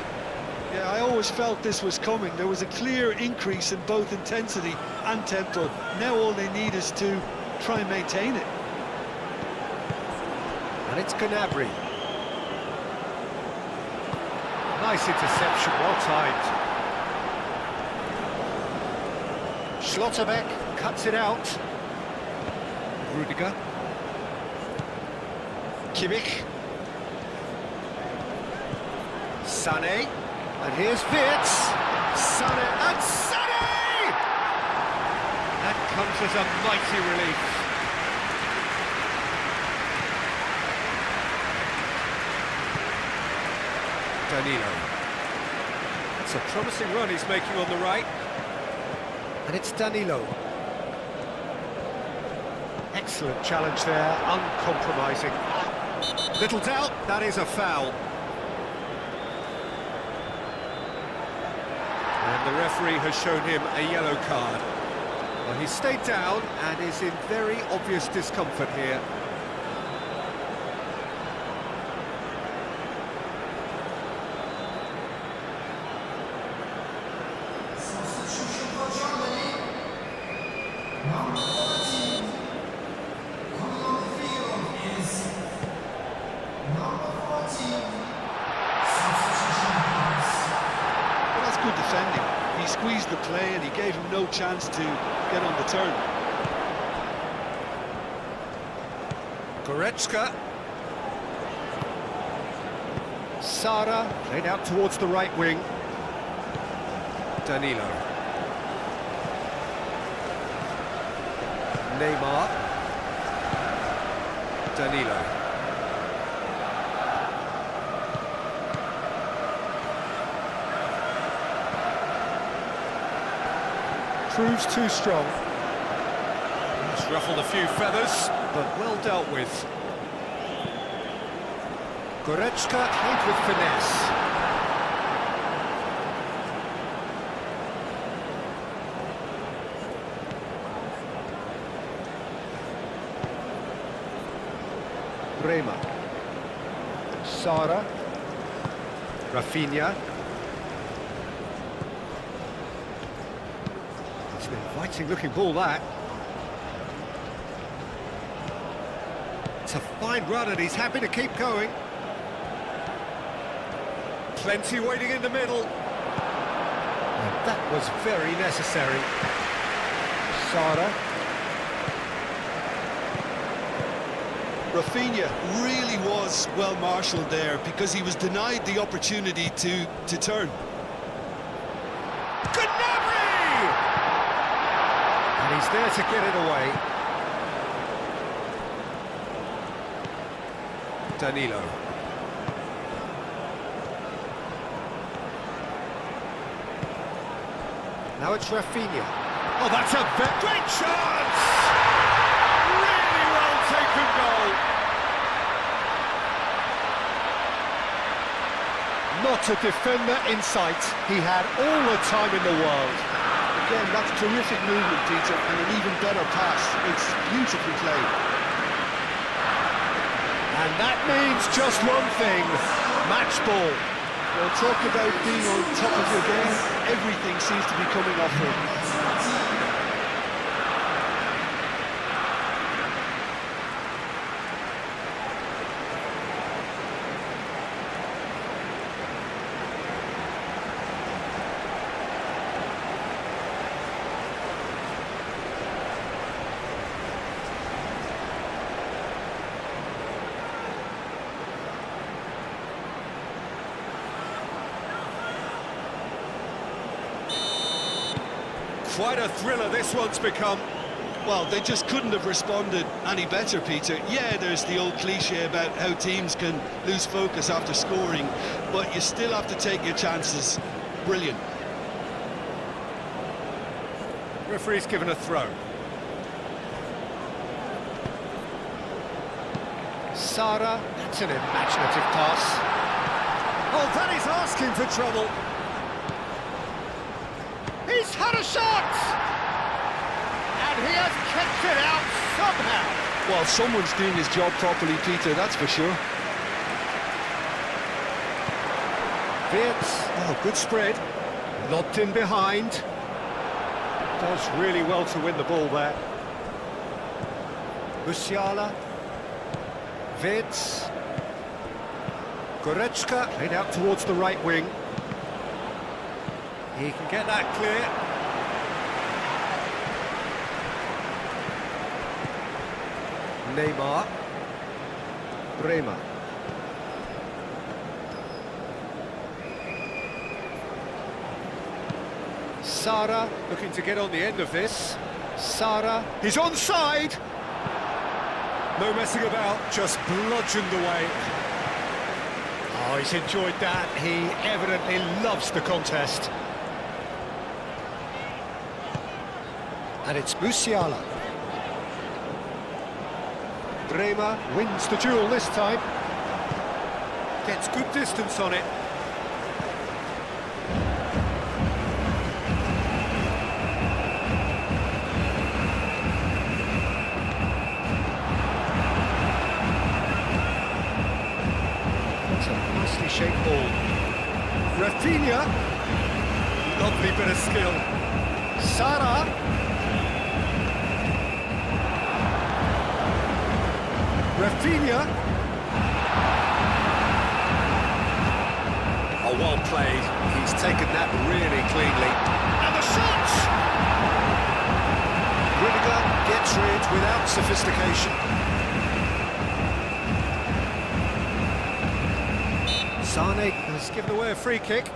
Yeah, I always felt this was coming. There was a clear increase in both intensity and tempo. Now all they need is to try and maintain it. And it's Gnabry. Nice interception, well timed. Schlotterbeck cuts it out. Rudiger. Kimmich. Sané. And here's Wirtz. Sané and Sané! That comes as a mighty relief. Danilo. That's a promising run he's making on the right. And it's Danilo. Excellent challenge there, uncompromising. Little doubt, that is a foul. And the referee has shown him a yellow card. Well, he stayed down and is in very obvious discomfort here. Good defending. He squeezed the play and he gave him no chance to get on the turn. Goretzka. Sara played out towards the right wing. Danilo. Neymar. Danilo. Proves too strong. He's ruffled a few feathers, but well dealt with. Goretzka played with finesse. Bremer. Sara. Rafinha. Inviting-looking ball, that. It's a fine run, and he's happy to keep going. Plenty waiting in the middle. And that was very necessary. Sara. Rafinha really was well marshalled there because he was denied the opportunity to turn. He's there to get it away. Danilo. Now it's Rafinha. Oh, that's a great chance! Really well taken goal. Not a defender in sight. He had all the time in the world. Again, that's terrific movement, Peter, and an even better pass. It's beautifully played. And that means just one thing, match ball. Well, talk about being on top of your game. Everything seems to be coming off him. Quite a thriller this one's become. Well, they just couldn't have responded any better, Peter. Yeah, there's the old cliche about how teams can lose focus after scoring, but you still have to take your chances. Brilliant. Referee's given a throw. Sara, that's an imaginative pass. Oh, that is asking for trouble. He's had a shot! And he has kept it out somehow. Well, someone's doing his job properly, Peter, that's for sure. Wirtz, oh, good spread. Lobbed in behind. Does really well to win the ball there. Musiala. Wirtz. Goretzka played out towards the right wing. He can get that clear. Neymar. Bremer. Sara, Looking to get on the end of this. Sara, He's onside! No messing about, just bludgeoned away. Oh, he's enjoyed that. He evidently loves the contest. and it's Musiala. Bremer wins the duel this time. Gets good distance on it. It's a nicely shaped ball. Rafinha. Lovely bit of skill. Sara. Rafinha. Oh, well played. He's taken that really cleanly. And the shot! Rudiger gets rid without sophistication. Sane has given away a free kick.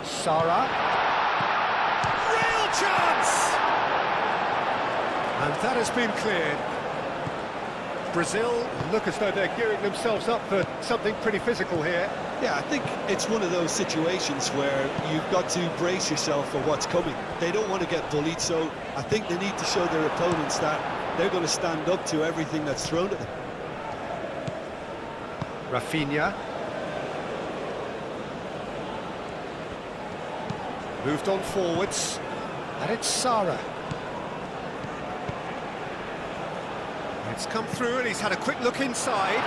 Sara. Real chance! And that has been cleared. Brazil look as though they're gearing themselves up for something pretty physical here. Yeah, I think it's one of those situations where you've got to brace yourself for what's coming. They don't want to get bullied, so I think they need to show their opponents that they're going to stand up to everything that's thrown at them. Rafinha. Moved on forwards. And it's Sara. It's come through and he's had a quick look inside.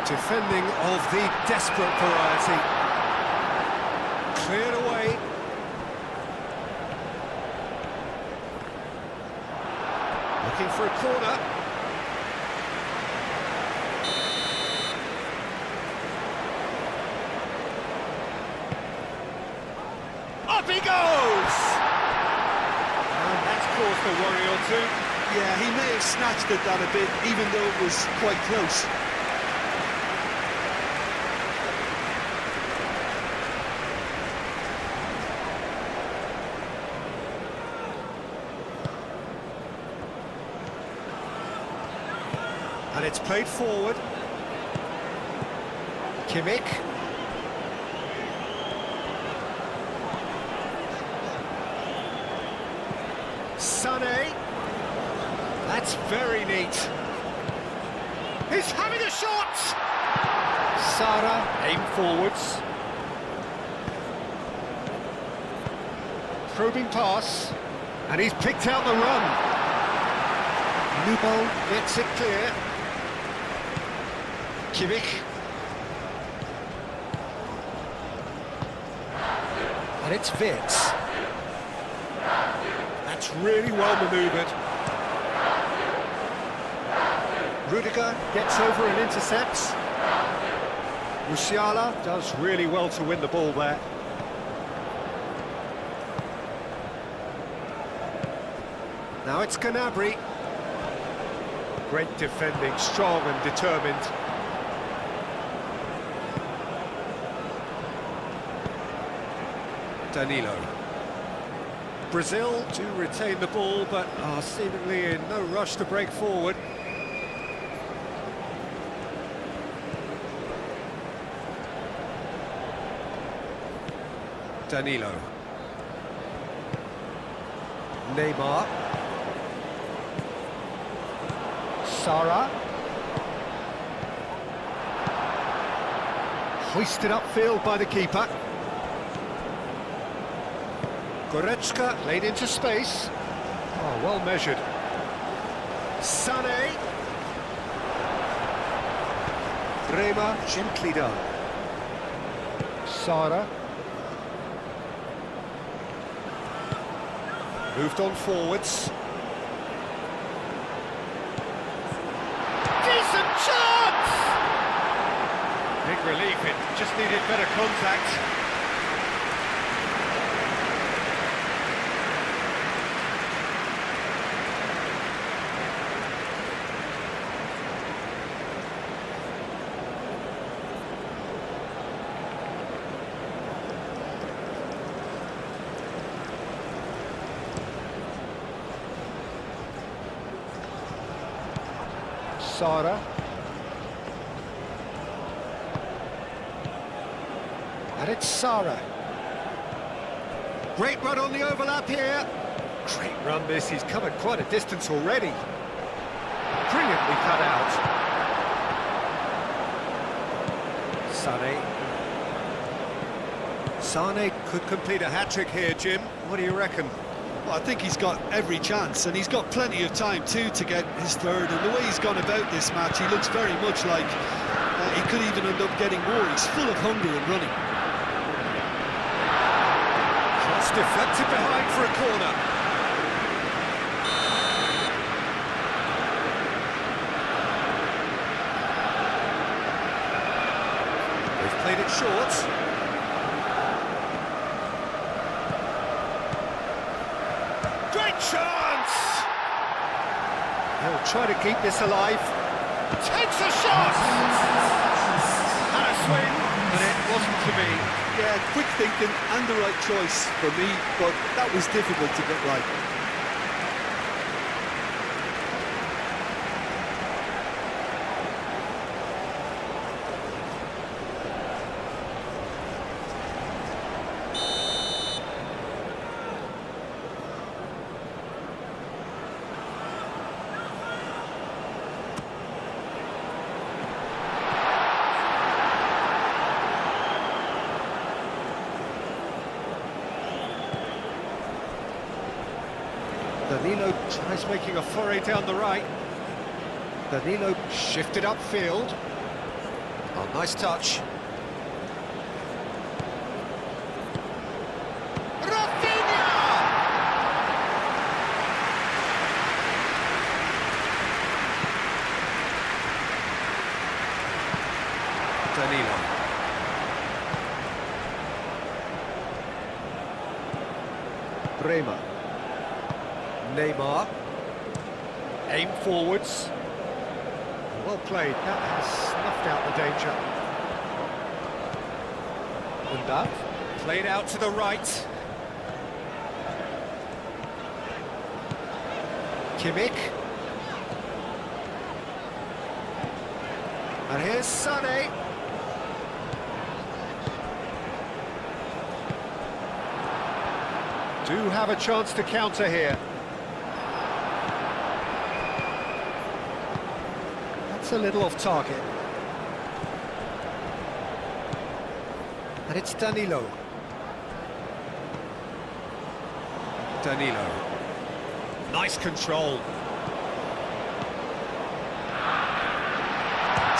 Defending of the desperate variety. Cleared away. Looking for a corner. Up he goes! And that's caused a worry or two. Yeah, he may have snatched at that a bit, even though it was quite close. And it's played forward. Kimmich. Sané. That's very neat. He's having a shot! Sara. Aim forwards. Probing pass. And he's picked out the run. Nubel gets it clear. Kimmich. And it's Wirtz. That's really well manoeuvred. Rudiger gets over and intercepts. Musiala does really well to win the ball there. Now it's Gnabry. Great defending, strong and determined. Danilo. Brazil do retain the ball, but are seemingly in no rush to break forward. Danilo. Neymar. Sara. Hoisted upfield by the keeper. Goretzka laid into space. Oh, well measured. Sané. Bremer, gently done. Sara. Moved on forwards. Decent chance! Big relief, it just needed better contact. Sara. And it's Sara. Great run on the overlap here. Great run this, he's covered quite a distance already. Brilliantly cut out. Sané. Sané could complete a hat-trick here, Jim. What do you reckon? Well, I think he's got every chance, and he's got plenty of time too to get his third. And the way he's gone about this match, he looks very much like he could even end up getting more. He's full of hunger and running. Cross deflected behind for a corner. They've played it short. Chance! He'll try to keep this alive. Takes a shot! And a swing, but it wasn't to be. Yeah, quick thinking and the right choice for me, but that was difficult to get right. Danilo tries making a foray down the right. Danilo shifted upfield. Oh, nice touch. Rafinha! Danilo. Bremer. Neymar. Aim forwards. Well played. That has snuffed out the danger. And that played out to the right. Kimmich. And here's Sané. Do have a chance to counter here. That's a little off target. And it's Danilo. Danilo. Nice control.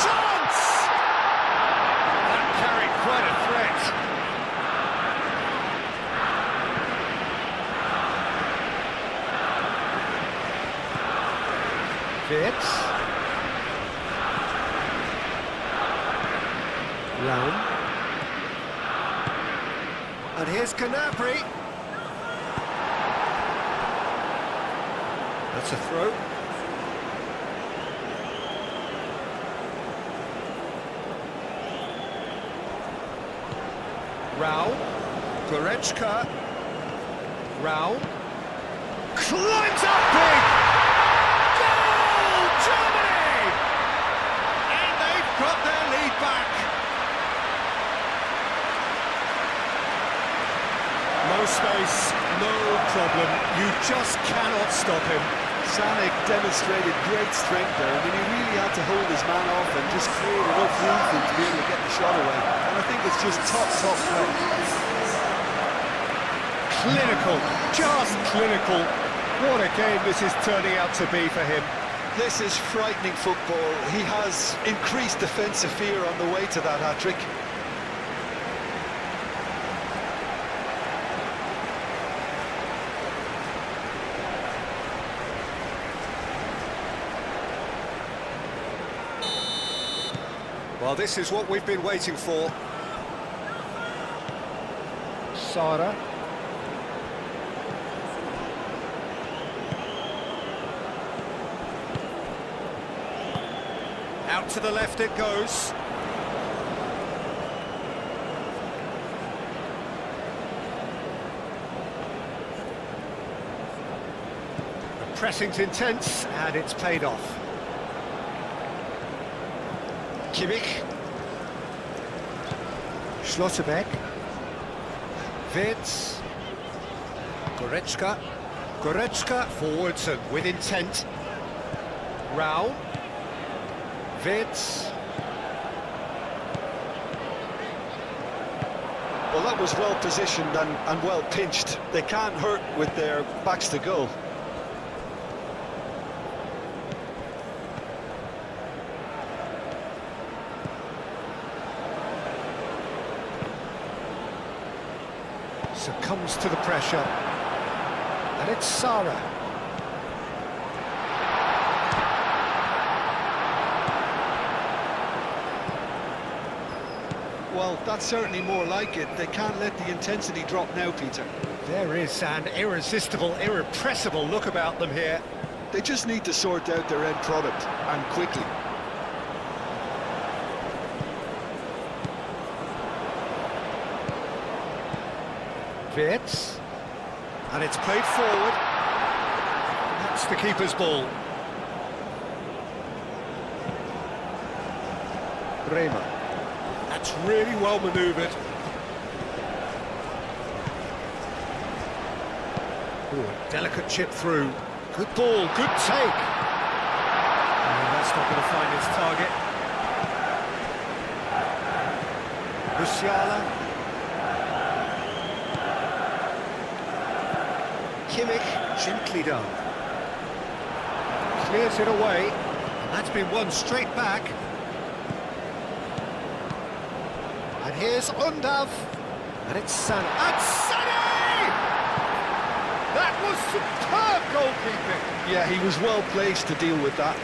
Chance! That carried quite a threat. Fitz. Round. And here's Canapri. That's a throw. Rao. Goretzka. Rao. Climbs up big! Goal! Germany! And they've got their lead back. No space, no problem. You just cannot stop him. Sanek demonstrated great strength there. I mean, he really had to hold his man off and just create enough room for him to be able to get the shot away. And I think it's just top play. Clinical, just clinical. What a game this is turning out to be for him. This is frightening football. He has increased defensive fear on the way to that hat-trick. Well, this is what we've been waiting for. Sara. Out to the left it goes. The pressing's intense, and it's paid off. Kimmich. Schlotterbeck. Wirtz. Goretzka. Goretzka forwards and with intent. Rao. Wirtz. Well, that was well positioned and well pinched. They can't hurt with their backs to goal. Succumbs to the pressure. And it's Sara. Well, that's certainly more like it. They can't let the intensity drop now, Peter. There is an irresistible, irrepressible look about them here. They just need to sort out their end product, and quickly. Wirtz. And it's played forward. That's the keeper's ball. Bremer. That's really well manoeuvred. Ooh, a delicate chip through. Good ball, good take. And that's not going to find its target. Musiala. Kimmich, gently done. Clears it away. And that's been won straight back. And here's Undav. And it's Sané. And Sané! That was superb goalkeeping. Yeah, he was well placed to deal with that.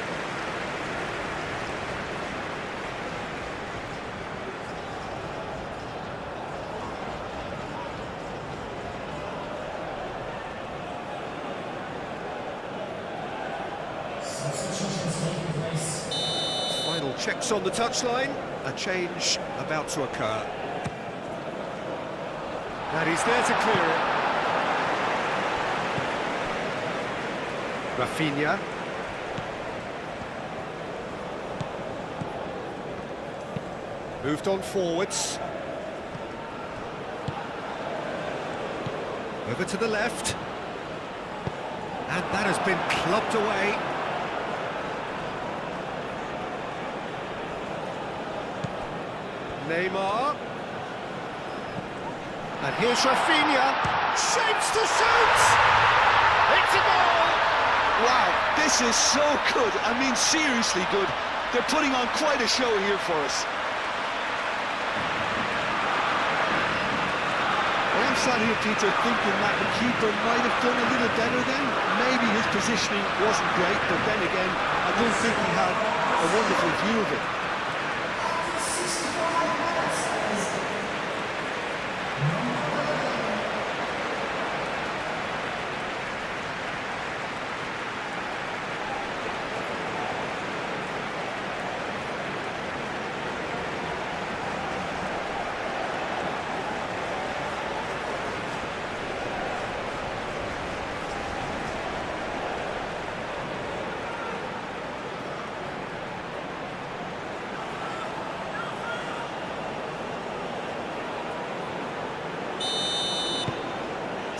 Final checks on the touchline. A change about to occur. And he's there to clear it. Rafinha. Moved on forwards. Over to the left. And that has been clubbed away. Neymar. And here's Rafinha. Shapes to shoot! It's a goal! Wow, this is so good. I mean, seriously good. They're putting on quite a show here for us. I am sat here, Peter, thinking that the keeper might have done a little better then. Maybe his positioning wasn't great, but then again, I don't think he had a wonderful view of it.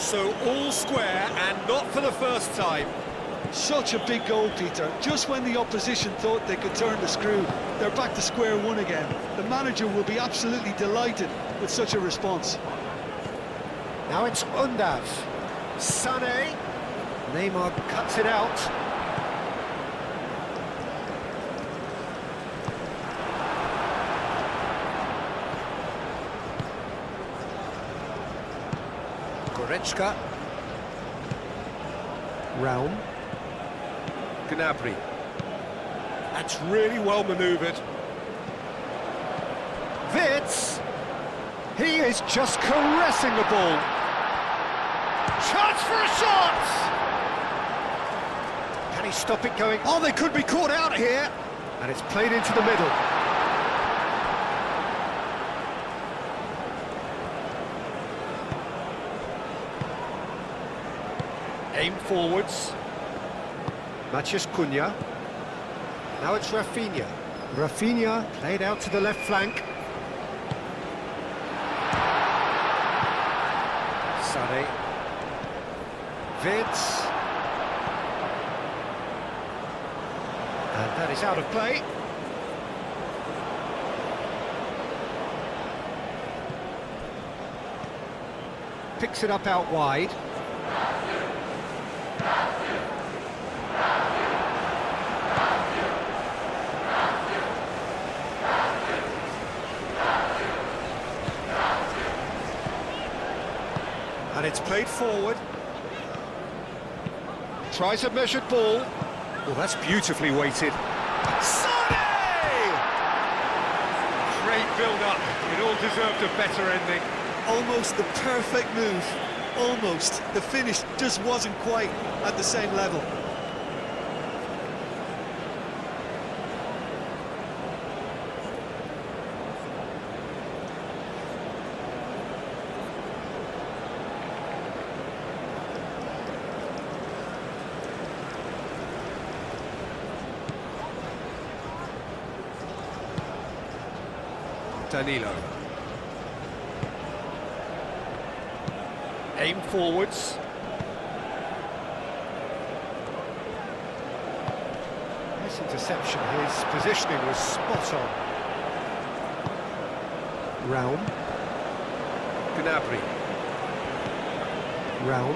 So all square and not for the first time. Such a big goal, Peter. Just when the opposition thought they could turn the screw, they're back to square one again. The manager will be absolutely delighted with such a response. Now it's Undav. Sané. Neymar cuts it out. Goretzka. Raum. Gnabry. That's really well manoeuvred. Wits. He is just caressing the ball. Chance for a shot! Can he stop it going? Oh, they could be caught out here. And it's played into the middle. Aim forwards. Matheus Cunha. Now it's Rafinha. Rafinha played out to the left flank. Sané. Wits. And that is out of play. Picks it up out wide. And it's played forward. Tries a measured ball. Well, that's beautifully weighted. Sané! Great build-up. It all deserved a better ending. Almost the perfect move. Almost. The finish just wasn't quite at the same level. Danilo. Aim forwards. Nice interception. His positioning was spot on. Raum. Gnabry. Raum.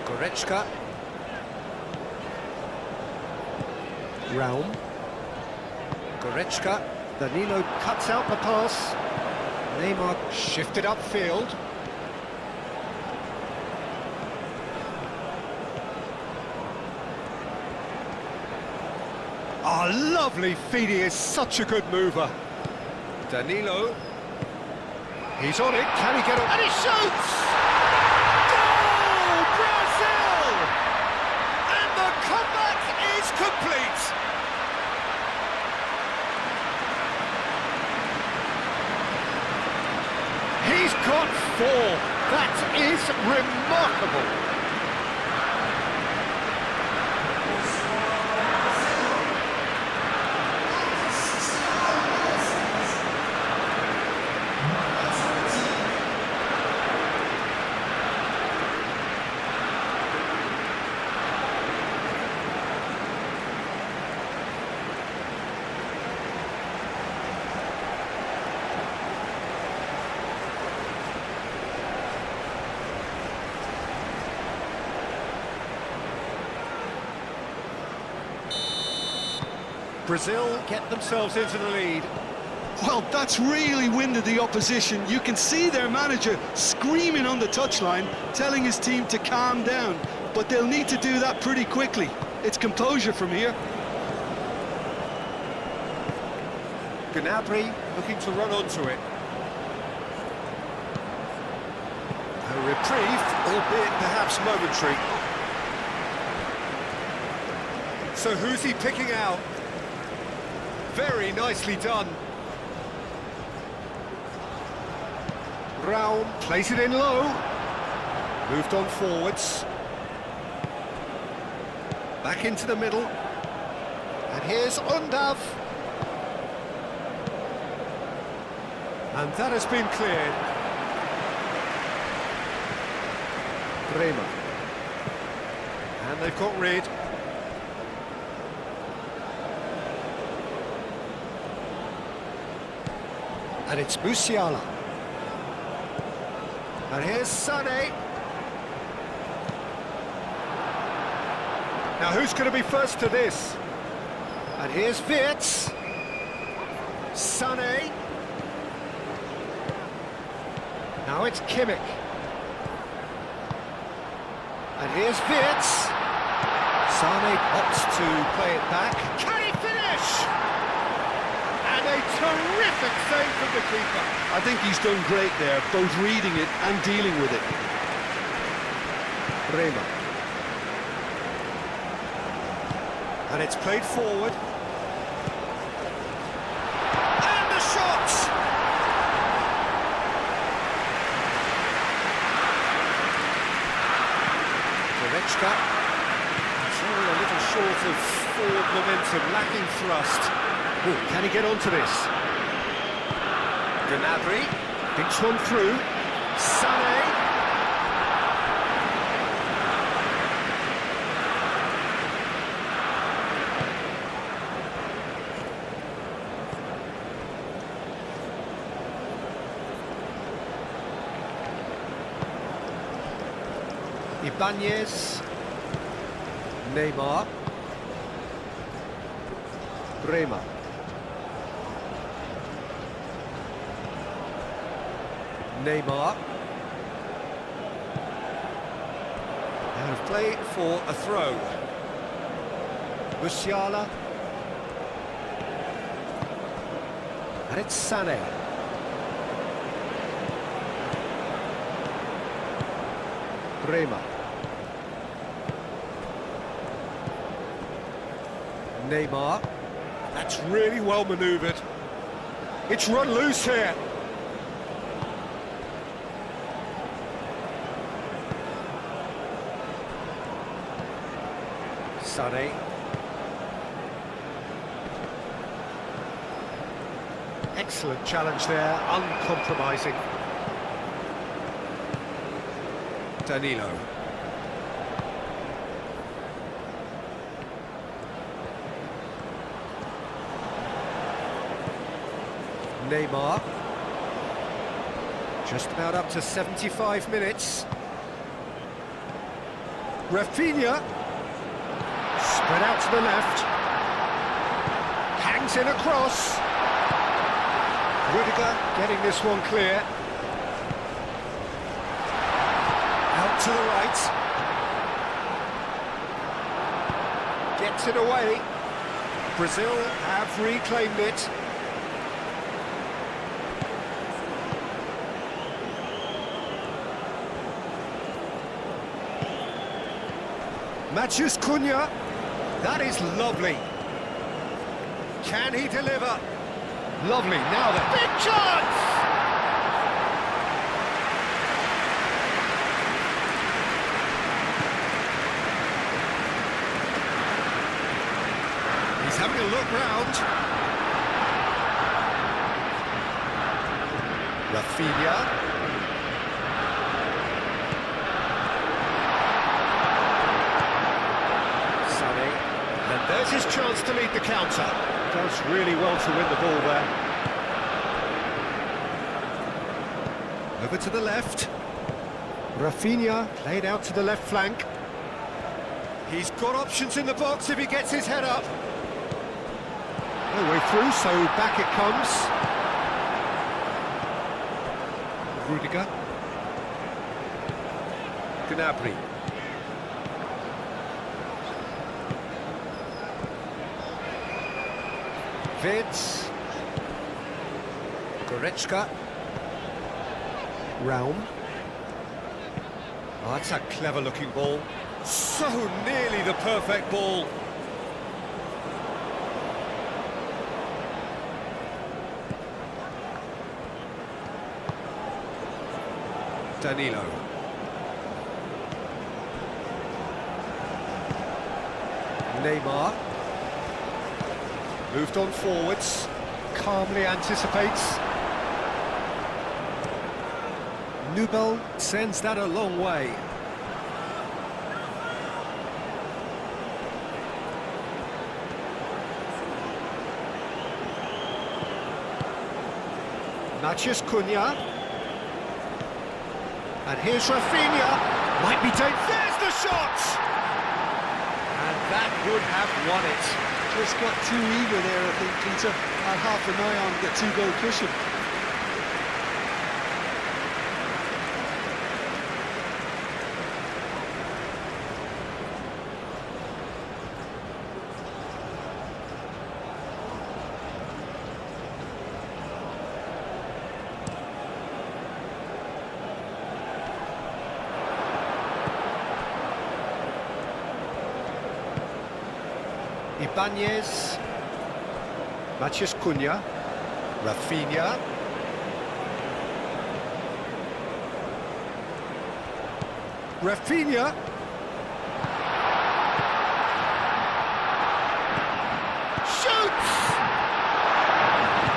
Goretzka. Raum. Goretzka. Danilo cuts out the pass. Neymar shifted upfield. Oh, lovely feed. He is such a good mover. Danilo. He's on it. Can he get up? And he shoots! Goal! Brazil! And the comeback is complete. He's got 4. That is remarkable. Brazil get themselves into the lead. Well, that's really winded the opposition. You can see their manager screaming on the touchline, telling his team to calm down. But they'll need to do that pretty quickly. It's composure from here. Gnabry looking to run onto it. A reprieve, albeit perhaps momentary. So who's he picking out? Very nicely done. Raum plays it in low. Moved on forwards. Back into the middle. And here's Undav. And that has been cleared. Bremer. And they've got rid. And it's Musiala. And here's Sané. Now who's going to be first to this? And here's Wirtz. Sané. Now it's Kimmich. And here's Wirtz. Sané opts to play it back. Can he finish? And a terrific save from the keeper. I think he's done great there, both reading it and dealing with it. Bremer. And it's played forward. And the shot! Goretzka. It's all a little short of forward momentum, lacking thrust. Ooh, can he get onto this? Gnabry. Thinks one through. Sané. Ibanez, Neymar, Bremer, Neymar, and play for a throw. Musiala, and it's Sané. Bremer. Neymar. That's really well manoeuvred. It's run loose here. Sané. Excellent challenge there, uncompromising. Danilo. Neymar. Just about up to 75 minutes. Rafinha. Spread out to the left. Hangs in across. Rudiger getting this one clear. Out to the right. Gets it away. Brazil have reclaimed it. Matheus Cunha, that is lovely. Can he deliver? Lovely, now the big chance! He's having a look round. Rafinha. And there's his chance to lead the counter. Does really well to win the ball there. Over to the left. Rafinha played out to the left flank. He's got options in the box if he gets his head up. No way through, so back it comes. Rudiger. Gnabry. Wirtz, Goretzka, Raum. Oh, that's a clever-looking ball. So nearly the perfect ball. Danilo. Neymar. Moved on forwards, calmly anticipates. Nubel sends that a long way. Matheus Cunha. And here's Rafinha. Might be taken. There's the shot! And that would have won it. Just got too eager there, I think, Peter. Had half an eye on the two-goal cushion. Ibanez, Matheus Cunha, Rafinha, Rafinha, shoots!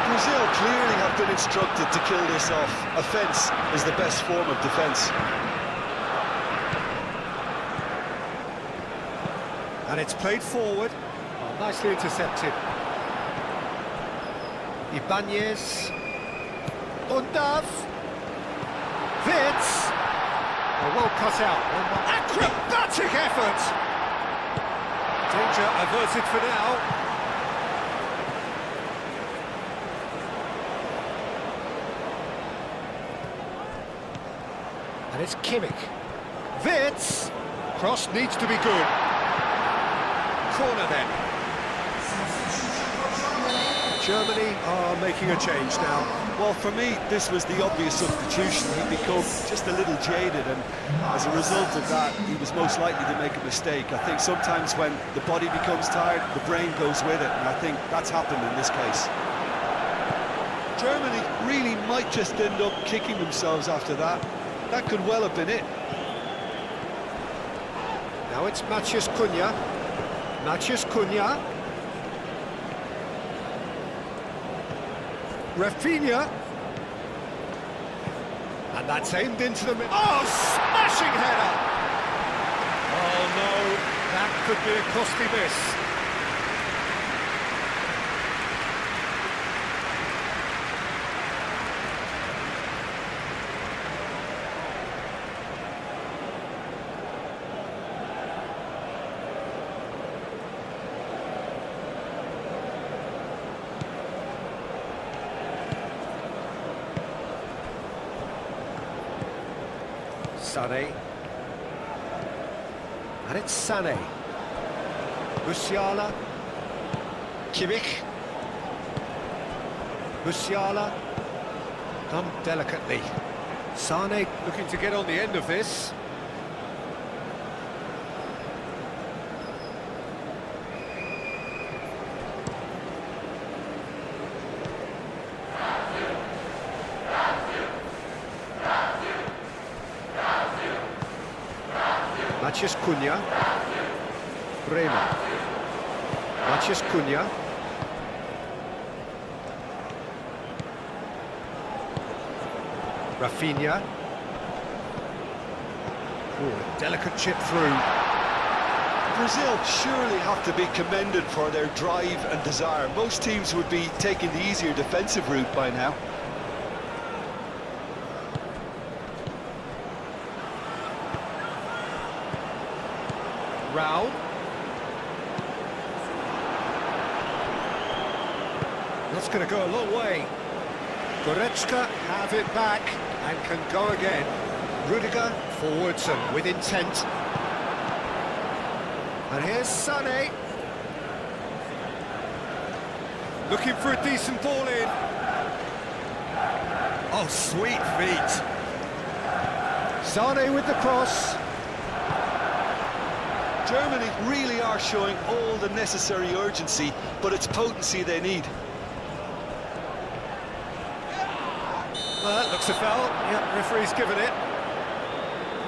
Brazil clearly have been instructed to kill this off. Offence is the best form of defence. And it's played forward. Oh, nicely intercepted. Ibanez. Undav. Vitz. Oh, well cut out. Acrobatic effort. Danger averted for now. And it's Kimmich. Vitz. Cross needs to be good. Corner then. Germany are making a change now. Well, for me, this was the obvious substitution. He'd become just a little jaded, and as a result of that, he was most likely to make a mistake. I think sometimes when the body becomes tired, the brain goes with it, and I think that's happened in this case. Germany really might just end up kicking themselves after that. That could well have been it. Now it's Matheus Cunha. Matheus Cunha. Rafinha. And that's aimed into the middle. Oh, smashing header! Oh no, that could be a costly miss. Sané. And it's Sané. Musiala. Kimmich. Musiala. Done delicately. Sané looking to get on the end of this. Matheus Cunha. Bremer. Matheus Cunha. Rafinha. Oh, a delicate chip through. Brazil surely have to be commended for their drive and desire. Most teams would be taking the easier defensive route by now. Raul. That's going to go a long way. Goretzka have it back and can go again. Rudiger forwards and with intent. And here's Sané. Looking for a decent ball in. Oh, sweet feet. Sané with the cross. Germany really are showing all the necessary urgency, but it's potency they need. Well, that looks a foul. Yeah, referee's given it.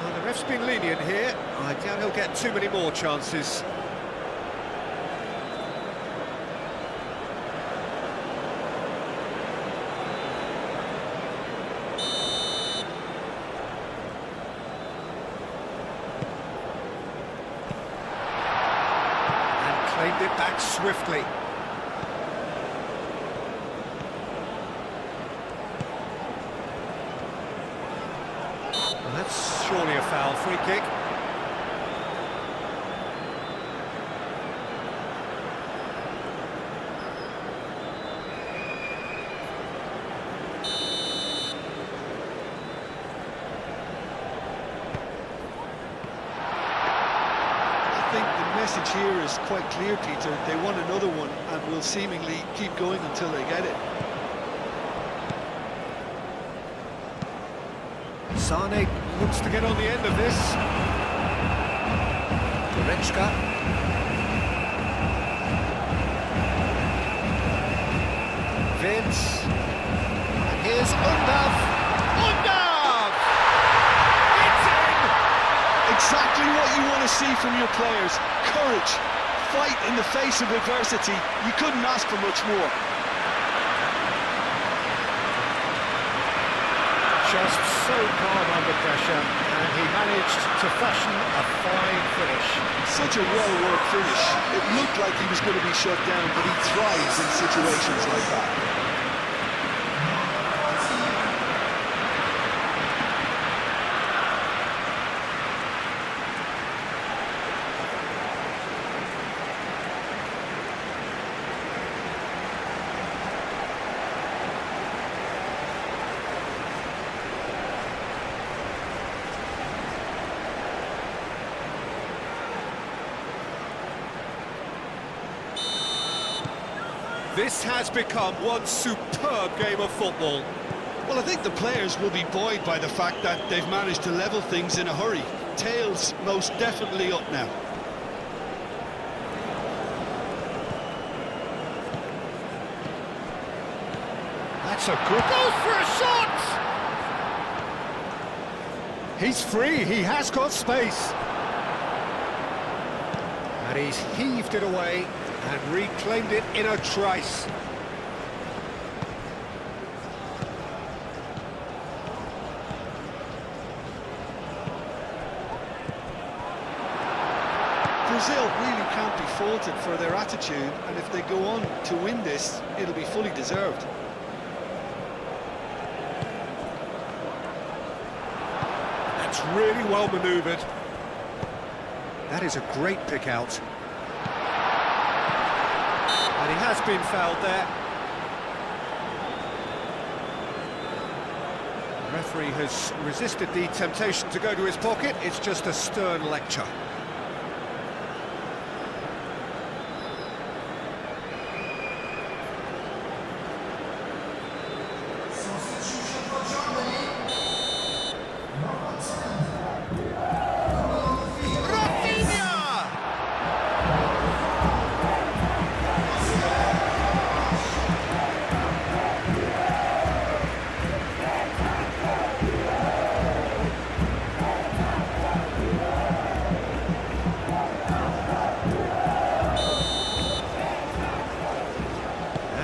Well, the ref's been lenient here. I doubt he'll get too many more chances. And claimed it back swiftly. foul, free kick. I think the message here is quite clear, Peter. They want another one and will seemingly keep going until they get it. Sane looks to get on the end of this. Goretzka. Vince. And here's Undav. Undav! It's in! Exactly what you want to see from your players. Courage, fight in the face of adversity. You couldn't ask for much more. Just so calm under pressure, and he managed to fashion a fine finish. Such a well-worked finish. It looked like he was going to be shut down, but he thrives in situations like that. This has become one superb game of football. Well, I think the players will be buoyed by the fact that they've managed to level things in a hurry. Tails most definitely up now. That's a good goal for a shot! He's free, he has got space. And he's heaved it away and reclaimed it in a trice. Brazil really can't be faulted for their attitude, and if they go on to win this, it'll be fully deserved. That's really well manoeuvred. That is a great pick out. And he has been fouled there. The referee has resisted the temptation to go to his pocket. It's just a stern lecture.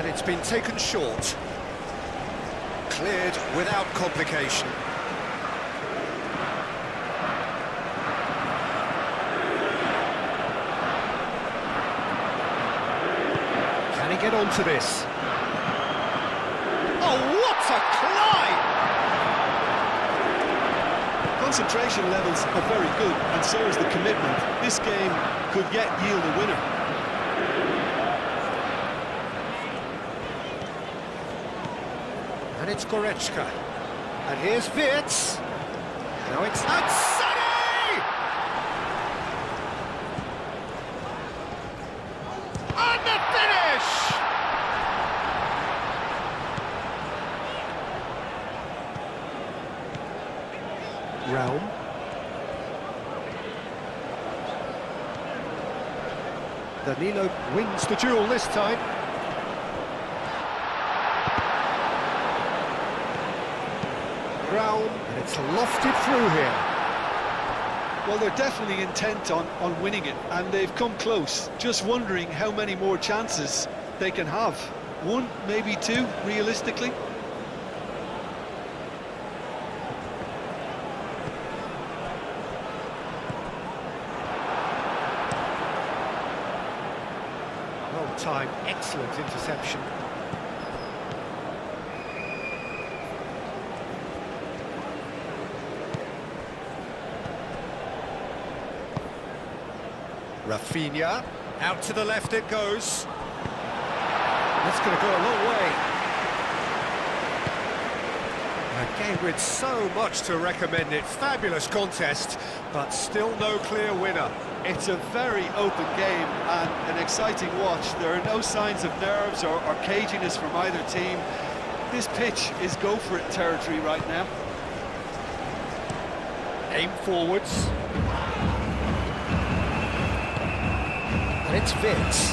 It's been taken short. Cleared without complication. Can he get onto this? Oh, what a climb! Concentration levels are very good, and so is the commitment. This game could yet yield a winner. And it's Goretzka. And here's Wirtz. Now it's Sane! And the finish! Realm. Danilo wins the duel this time. And it's lofted through here. Well, they're definitely intent on winning it, and they've come close. Just wondering how many more chances they can have. One, maybe two, realistically. Well timed, excellent interception. Rafinha, out to the left it goes. That's going to go a long way. A game with so much to recommend it. Fabulous contest, but still no clear winner. It's a very open game and an exciting watch. There are no signs of nerves or caginess from either team. This pitch is go-for-it territory right now. Aim forwards. And it's Vitz.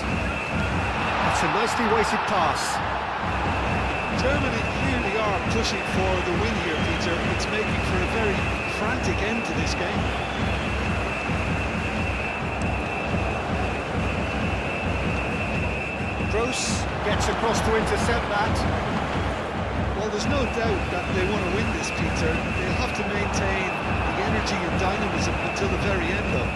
It's a nicely weighted pass. Germany clearly are pushing for the win here, Peter. It's making for a very frantic end to this game. Gross gets across to intercept that. Well, there's no doubt that they want to win this, Peter. They'll have to maintain the energy and dynamism until the very end, though.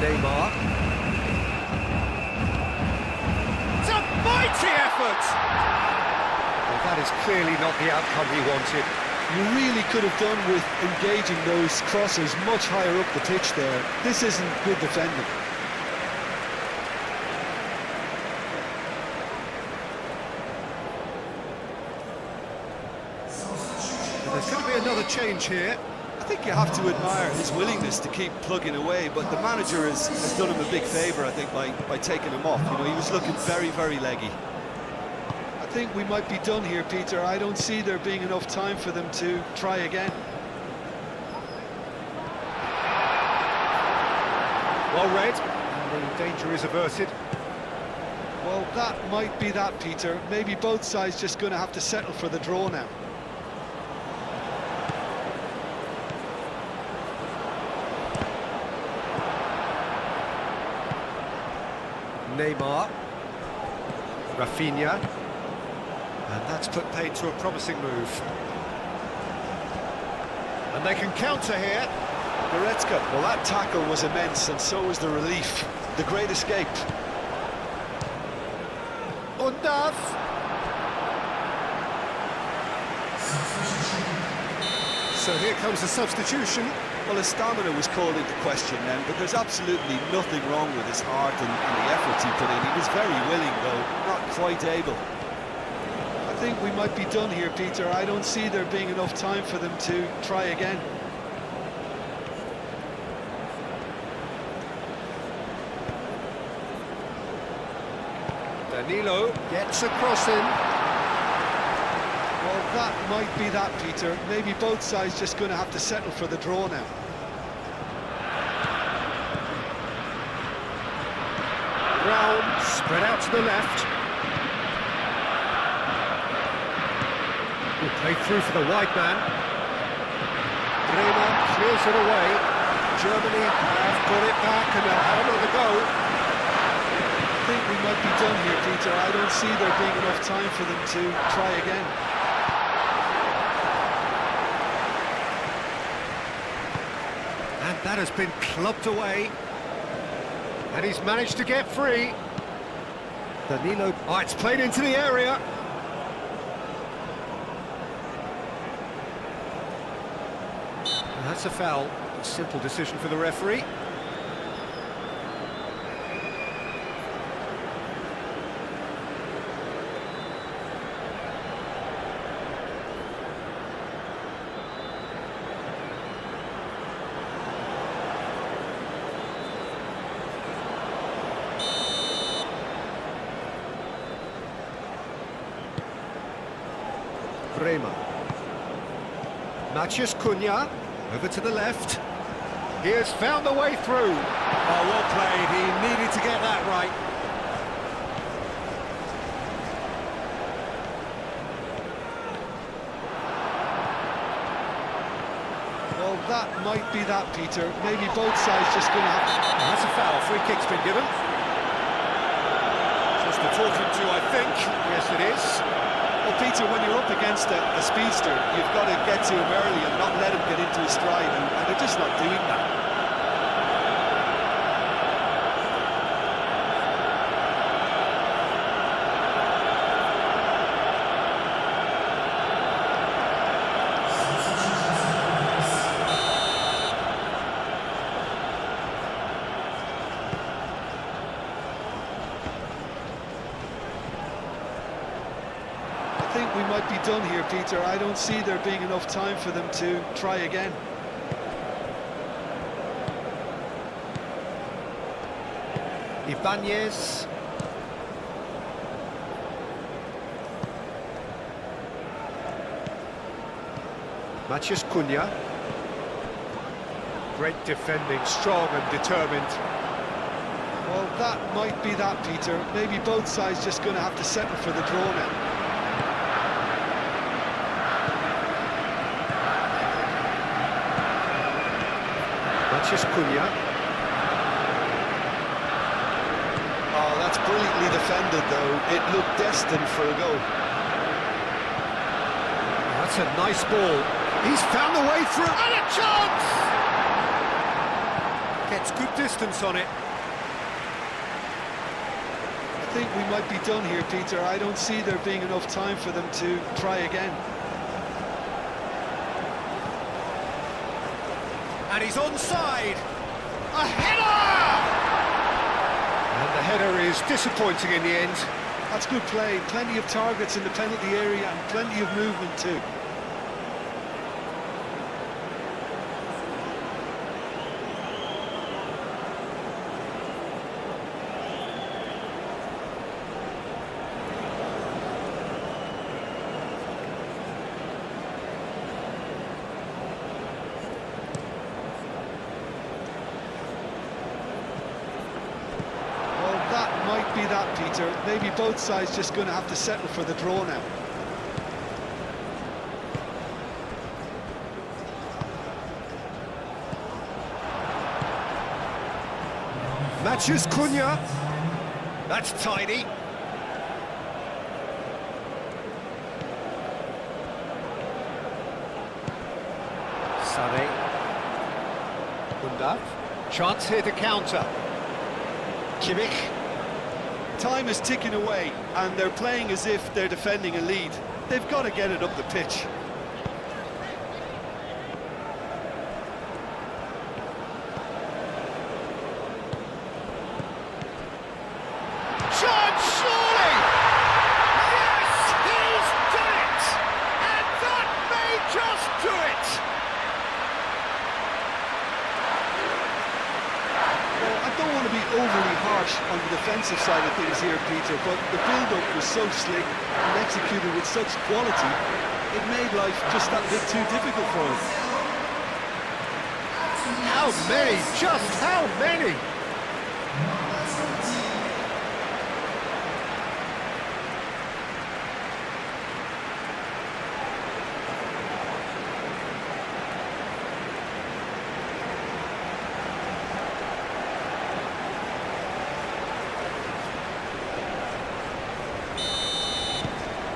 Neymar. It's a mighty effort! Well, that is clearly not the outcome he wanted. You really could have done with engaging those crosses much higher up the pitch there. This isn't good defending. There's going to be another change here. I think you have to admire his willingness to keep plugging away, but the manager has done him a big favour, I think, by taking him off. You know, he was looking very, very leggy. I think we might be done here, Peter. I don't see there being enough time for them to try again. Well read, and the danger is averted. Well, that might be that, Peter. Maybe both sides just going to have to settle for the draw now. Neymar, Rafinha, and that's put paid to a promising move. And they can counter here. Goretzka, well, that tackle was immense, and so was the relief. The great escape. Undav. So here comes a substitution. Well, his stamina was called into question then, but there's absolutely nothing wrong with his heart and the efforts he put in. He was very willing, though, not quite able. I think we might be done here, Peter. I don't see there being enough time for them to try again. Danilo gets a cross in. Well, that might be that, Peter. Maybe both sides just going to have to settle for the draw now. Brown spread out to the left. Good play through for the wide man. Bremer clears it away. Germany have got it back and they'll have another go. I think we might be done here, Peter. I don't see there being enough time for them to try again. And that has been clubbed away. And he's managed to get free. Danilo, oh, it's played into the area. And that's a foul. A simple decision for the referee. Bremer. Maciej Cunha, over to the left. He has found a way through. Oh, well played. He needed to get that right. Well, that might be that, Peter. Maybe both sides just going to have to... And that's a foul. Free kick's been given. Just a talking to, I think. Yes, it is. Well, Peter, when you're up against a speedster, you've got to get to him early and not let him get into his stride, and they're just not doing that. think we might be done here, Peter. I don't see there being enough time for them to try again. Ibanez. Matheus Cunha. Great defending, strong and determined. Well, that might be that, Peter. Maybe both sides just going to have to settle for the draw now. Matheus Cunha. Oh, that's brilliantly defended, though. It looked destined for a goal. That's a nice ball. He's found the way through. And a chance! Gets good distance on it. I think we might be done here, Peter. I don't see there being enough time for them to try again. And he's onside. A header! And the header is disappointing in the end. That's good play. Plenty of targets in the penalty area and plenty of movement too. Might be that, Peter. Maybe both sides just going to have to settle for the draw now. Matheus Cunha. That's tidy. Sané. Undav. Chance here to counter. Kimmich. Time is ticking away, and they're playing as if they're defending a lead. They've got to get it up the pitch. Chance, surely! Yes, he's done it! And that may just do it! Well, I don't want to be overly harsh on the defensive side of things here, Peter, but the build-up was so slick and executed with such quality, it made life just that bit too difficult for them. How many? Just how many?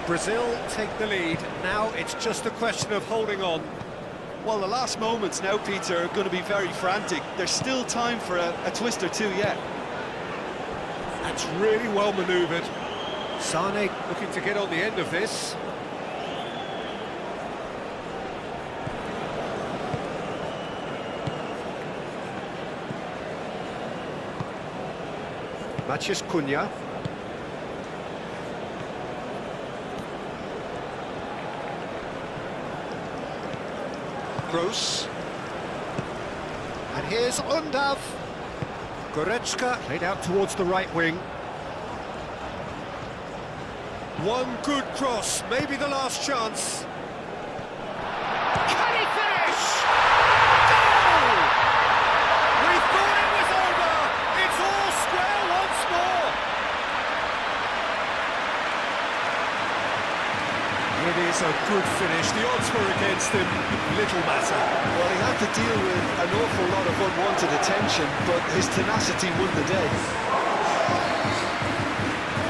Brazil take the lead. Now it's just a question of holding on. Well, the last moments now, Peter, are going to be very frantic. There's still time for a twist or two yet. That's really well manoeuvred. Sané looking to get on the end of this. Matheus Cunha. Gross. And here's Undav. Goretzka played out towards the right wing. One good cross, maybe the last chance. Can he finish? Goal! We thought it was over. It's all square once more. It is a good finish. The odds were against him. Little matter. Well, he had to deal with an awful lot of unwanted attention, but his tenacity won the day.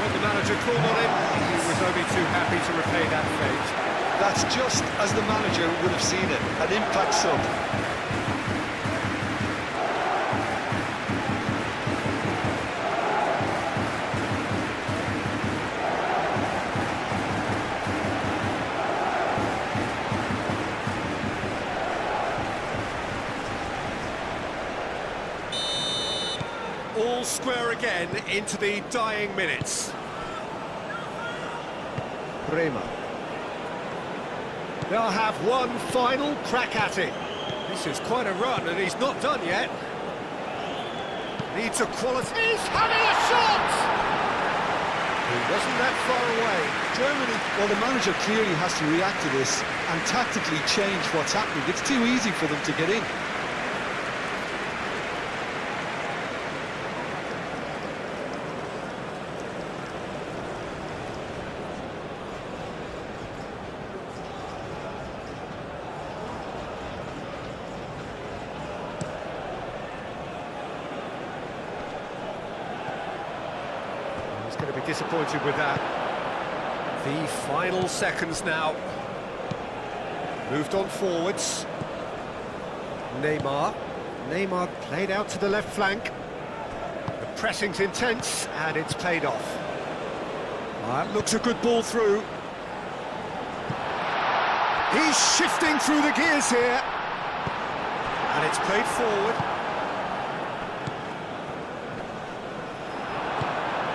When the manager called on him, he was only too happy to repay that fate. That's just as the manager would have seen it, an impact sub. All square again into the dying minutes. Bremer. They'll have one final crack at it. This is quite a run, and he's not done yet. Needs a quality... He's having a shot! He wasn't that far away. Germany, well, the manager clearly has to react to this and tactically change what's happening. It's too easy for them to get in. He's going to be disappointed with that. The final seconds now. Moved on forwards. Neymar. Neymar played out to the left flank. The pressing's intense, and it's paid off. That looks a good ball through. He's shifting through the gears here. And it's played forward.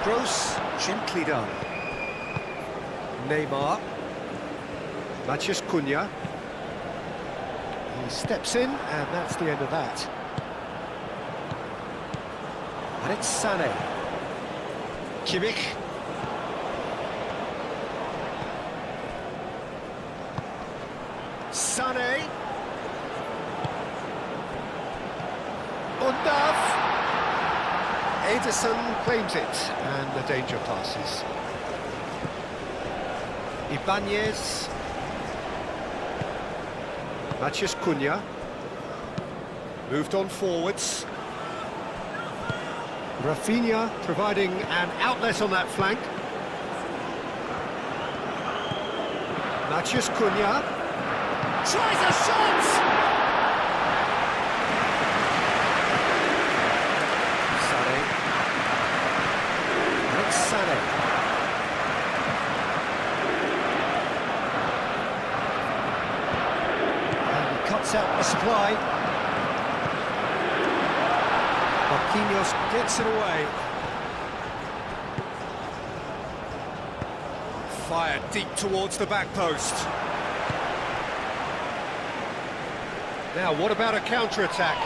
Gross, gently done. Neymar. Matheus Cunha. He steps in, and that's the end of that. And it's Sané. Kimmich. Sané. Undav. Ederson claims it, and the danger passes. Ibanez. Matheus Cunha. Moved on forwards. Rafinha providing an outlet on that flank. Matheus Cunha. Tries a shot! Sané. It's Sané. And he cuts out the supply. Marquinhos gets it away. Fired deep towards the back post. Now, what about a counter-attack?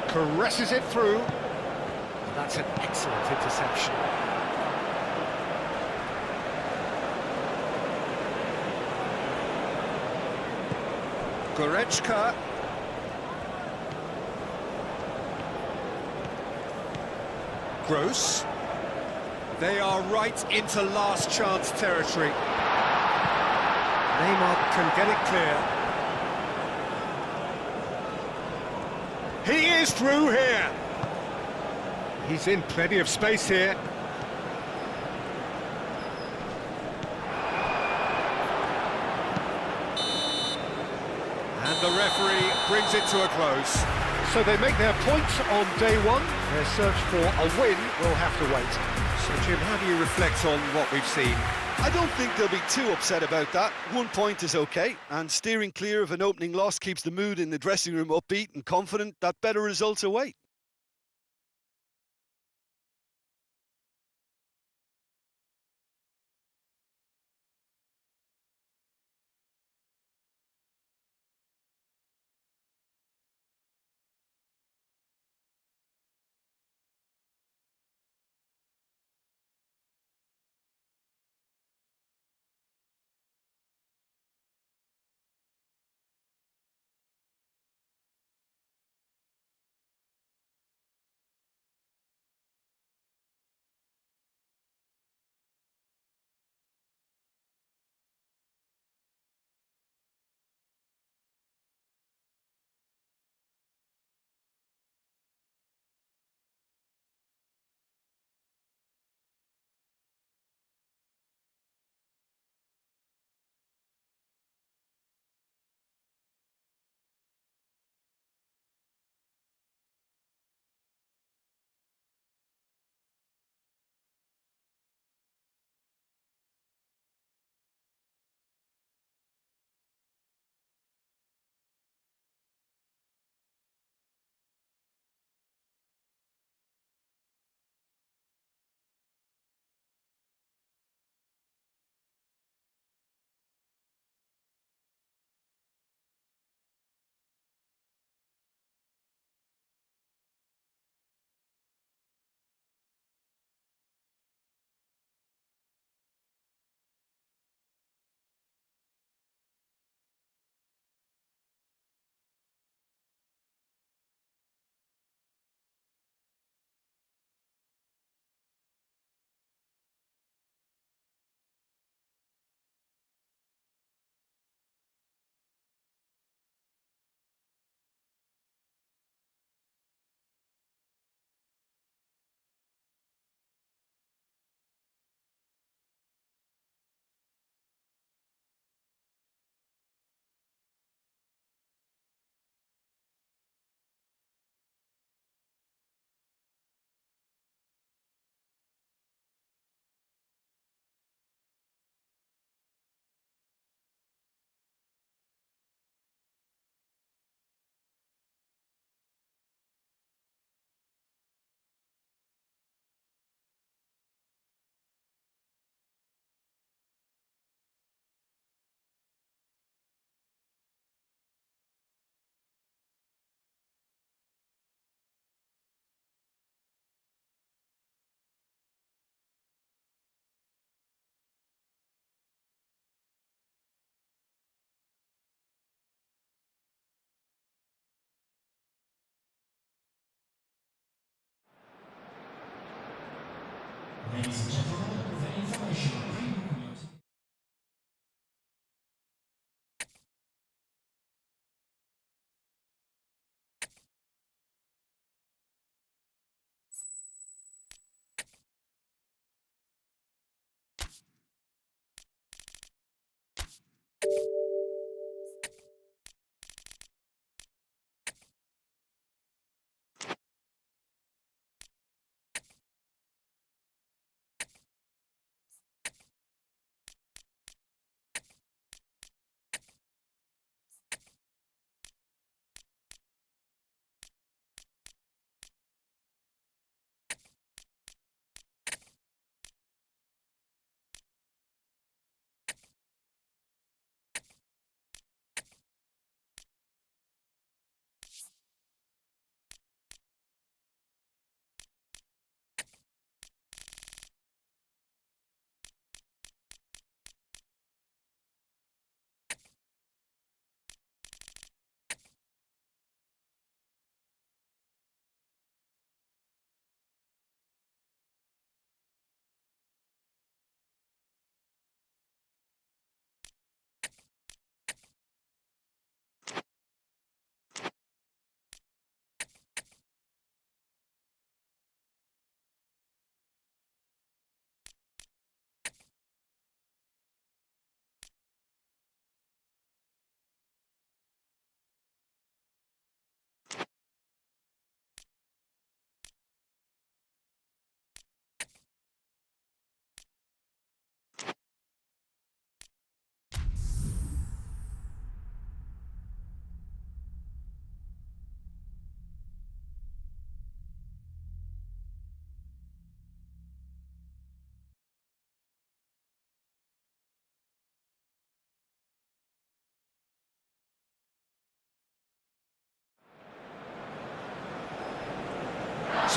Caresses it through. That's an excellent interception. Goretzka. Gross. They are right into last chance territory. Neymar can get it clear. He is through here. He's in plenty of space here. And the referee brings it to a close. So they make their points on day one. Their search for a win will have to wait. So, Jim, how do you reflect on what we've seen? I don't think they'll be too upset about that. 1 point is okay, and steering clear of an opening loss keeps the mood in the dressing room upbeat and confident that better results await.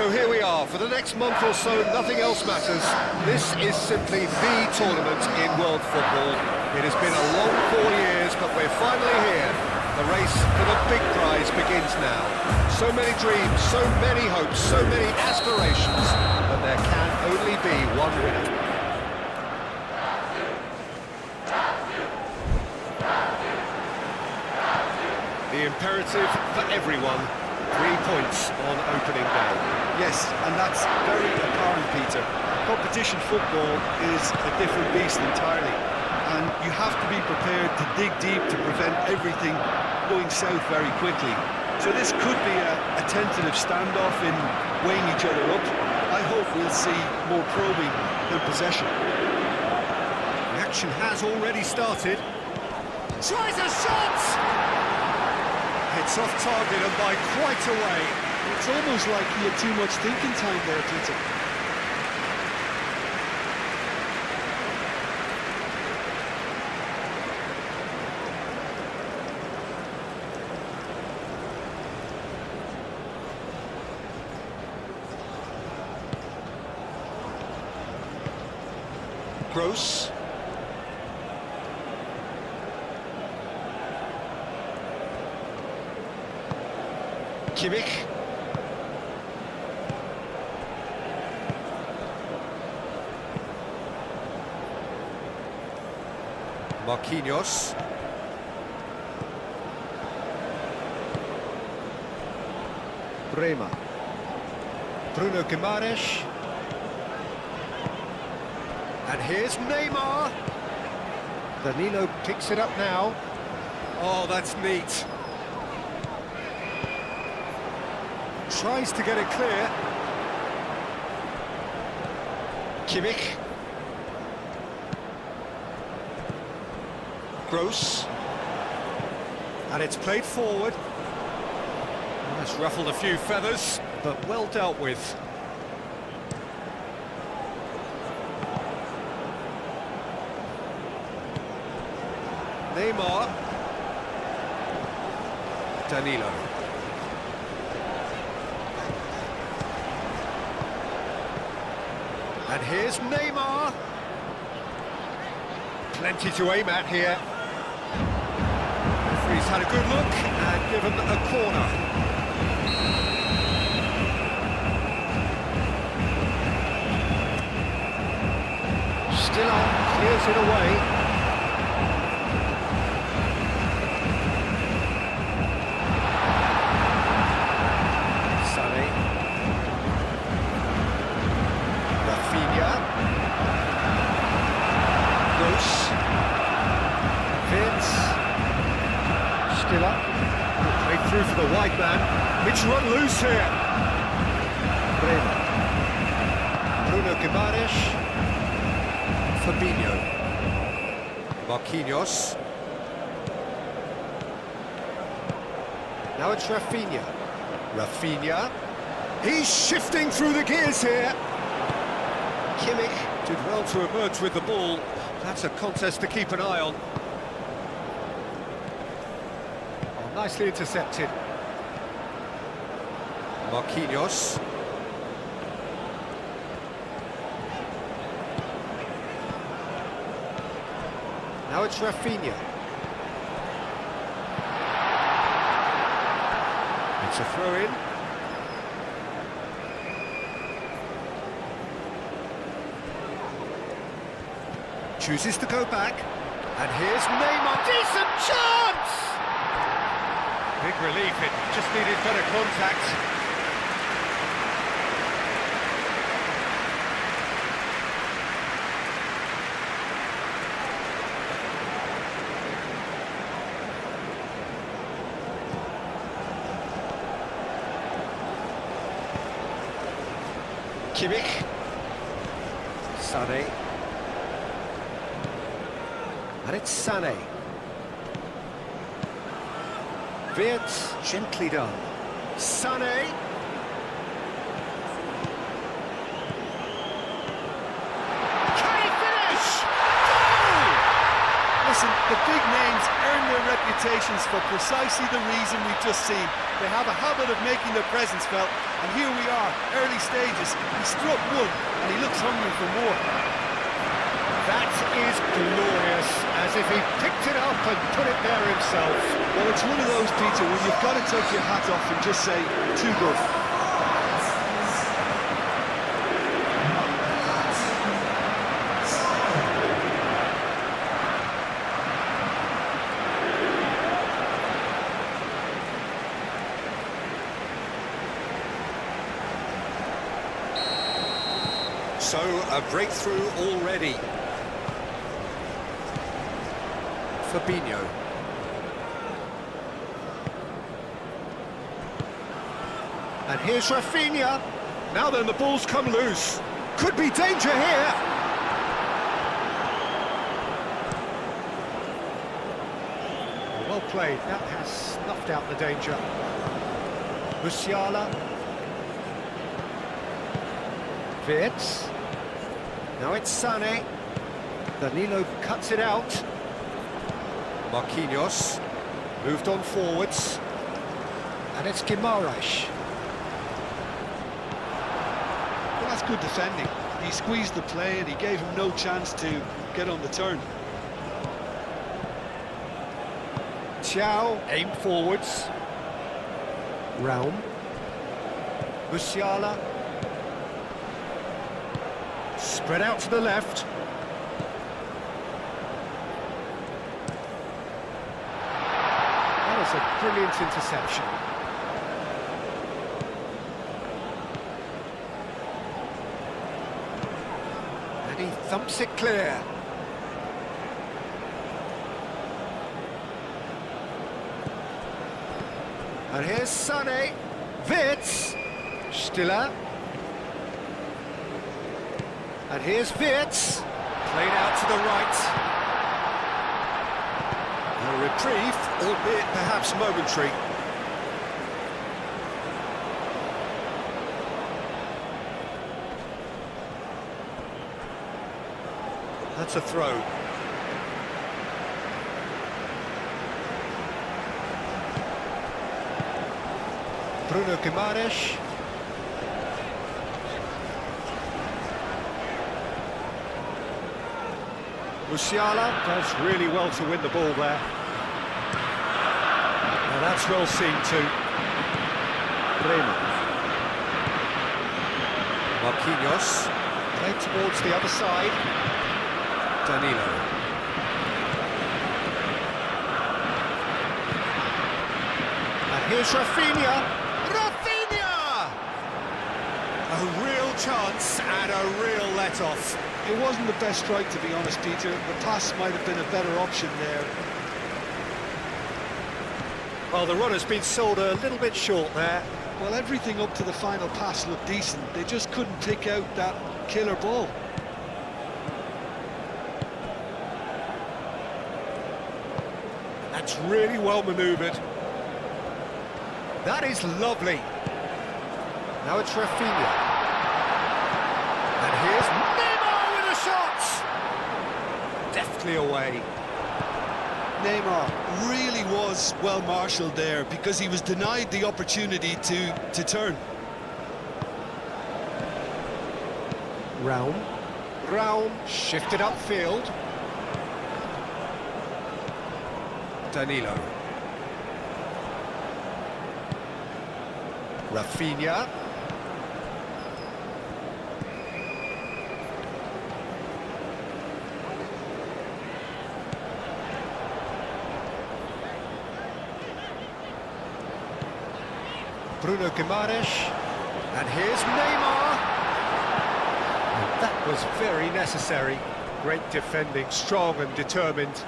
So here we are. For the next month or so, nothing else matters. This is simply the tournament in world football. It has been a long 4 years, but we're finally here. The race for the big prize begins now. So many dreams, so many hopes, so many aspirations, but there can only be one winner. The imperative for everyone, 3 points on opening day. Yes, and that's very apparent, Peter. Competition football is a different beast entirely, and you have to be prepared to dig deep to prevent everything going south very quickly. So this could be a tentative standoff in weighing each other up. I hope we'll see more probing than possession. The action has already started. Tries a shot! It's off target and by quite a way. It's almost like he had too much thinking time there, Peter. Gross. Kimmich. Marquinhos. Bremer. Bruno Guimaraes. And here's Neymar. Danilo picks it up now. Oh, that's neat. Tries to get it clear. Kimmich. Gross. And it's played forward. That's ruffled a few feathers, but well dealt with. Neymar. Danilo. And here's Neymar. Plenty to aim at here. Referee's had a good look and given a corner. Still on, clears it away. Still up. Played through for the wide man. It's run loose here. Bremer. Bruno Guimaraes. Fabinho. Marquinhos. Now it's Rafinha. Rafinha. He's shifting through the gears here. Kimmich did well to emerge with the ball. That's a contest to keep an eye on. Nicely intercepted. Marquinhos. Now it's Rafinha. It's a throw-in. Chooses to go back. And here's Neymar. Decent chance! Big relief, it just needed better contact. Kimmich. Sané. And it's Sané. Wirtz, gently done. Sané. Can he finish? Goal! Listen, the big names earn their reputations for precisely the reason we've just seen. They have a habit of making their presence felt, and here we are, early stages. He struck one, and he looks hungry for more. That is glorious, as if he picked it up and put it there himself. Well, it's one of those, Peter, when you've got to take your hat off and just say, too good. So, a breakthrough already. Fabinho. And here's Rafinha. Now then, the ball's come loose. Could be danger here. Well played. That has snuffed out the danger. Musiala. Wirtz. Now it's Sané. Danilo cuts it out. Marquinhos moved on forwards. And it's Guimaraes. Well, that's good defending. He squeezed the play and he gave him no chance to get on the turn. Thiaw aimed forwards. Raum. Musiala. Spread out to the left. That was a brilliant interception. And he thumps it clear. And here's Sané. Wirtz. Stiller. And here's Wirtz, played out to the right. A reprieve, albeit perhaps momentary. That's a throw. Bruno Guimaraes. Musiala does really well to win the ball there. Now that's well seen too. Bremo. Marquinhos. Played towards the other side. Danilo. And here's Rafinha. Rafinha! A real chance and a real let-off. It wasn't the best strike, to be honest, Peter. The pass might have been a better option there. Well, the runner's been sold a little bit short there. Well, everything up to the final pass looked decent. They just couldn't pick out that killer ball. That's really well manoeuvred. That is lovely. Now it's Rafinha. And here's Neymar with a shot! Deftly away. Neymar really was well marshalled there because he was denied the opportunity to turn. Raum shifted upfield. Danilo. Rafinha. Bruno Guimaraes. And here's Neymar. And that was very necessary. Great defending, strong and determined.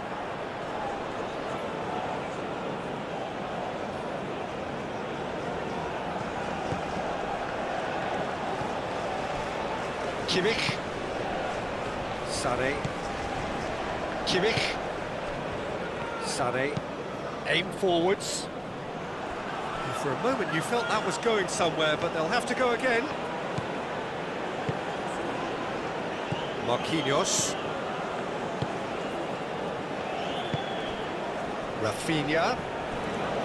Kimmich. Sané. Kimmich. Sané. Aim forwards. And for a moment you felt that was going somewhere, but they'll have to go again. Marquinhos. Rafinha.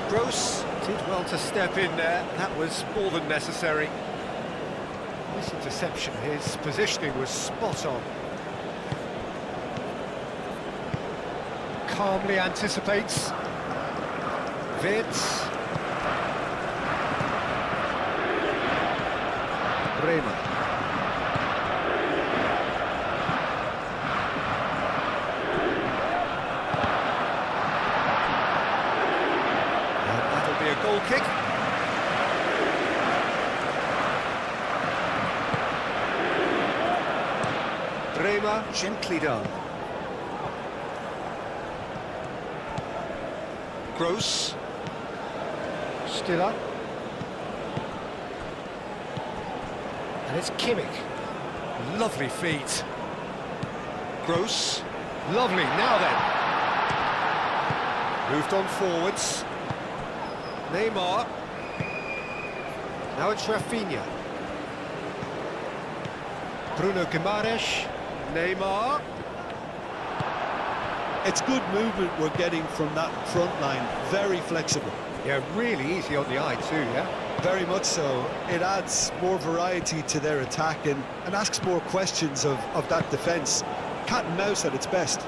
Gross did well to step in there. That was more than necessary. This interception, his positioning was spot on. Calmly anticipates. Wirtz. Bremer. And that'll be a goal kick. Bremer, gently done. Gross. Stiller. And it's Kimmich. Lovely feet. Gross. Lovely, now then. Moved on forwards. Neymar. Now it's Rafinha. Bruno Guimaraes. Neymar. It's good movement we're getting from that front line, very flexible. Yeah, really easy on the eye too, yeah? Very much so. It adds more variety to their attack and asks more questions of that defence. Cat and mouse at its best.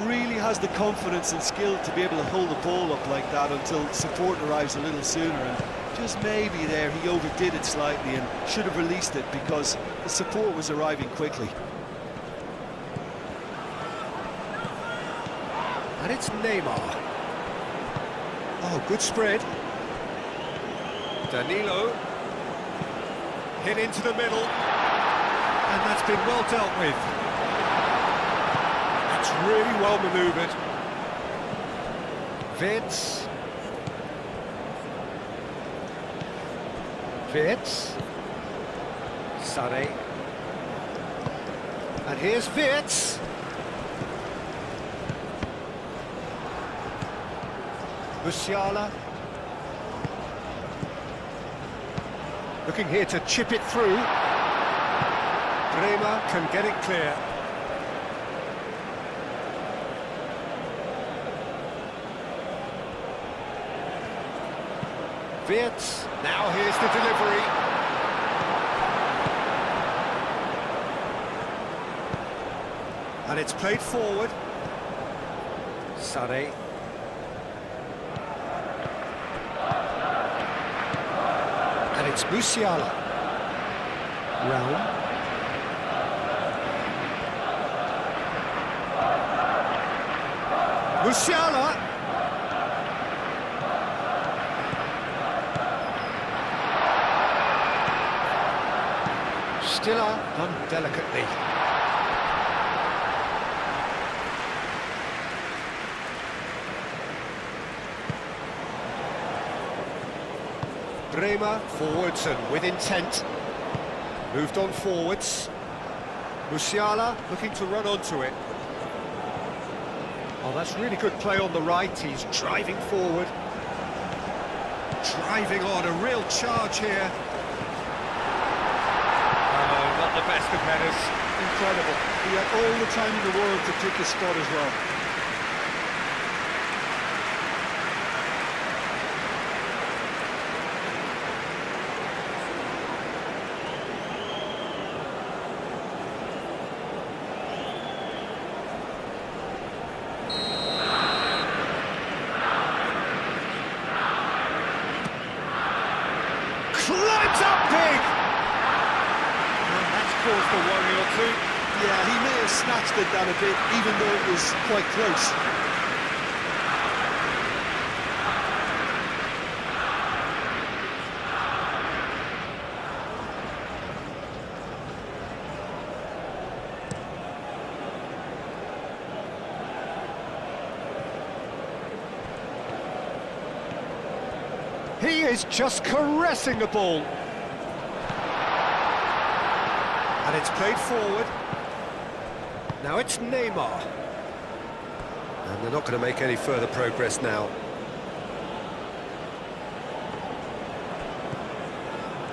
Really has the confidence and skill to be able to hold the ball up like that until support arrives a little sooner, and just maybe there he overdid it slightly and should have released it because the support was arriving quickly. And it's Neymar. Oh, good spread. Danilo. Hit into the middle. And that's been well dealt with. That's really well manoeuvred. Wirtz. Wirtz. Sané. And here's Wirtz. Musiala. Looking here to chip it through. Bremer can get it clear. Wirtz. Now here's the delivery. And it's played forward. Sané. And it's Musiala. Round. Musiala. Stiller done delicately. Bremer forwards and with intent. Moved on forwards. Musiala looking to run onto it. Oh, that's really good play on the right. He's driving forward. Driving on, a real charge here. Oh, not the best of headers. Incredible. He had all the time in the world to pick his spot as well. Climbs up big! And that's caused a worry or two. Yeah, he may have snatched at that a bit, even though it was quite close. He is just caressing the ball. And it's played forward. Now it's Neymar. And they're not going to make any further progress now.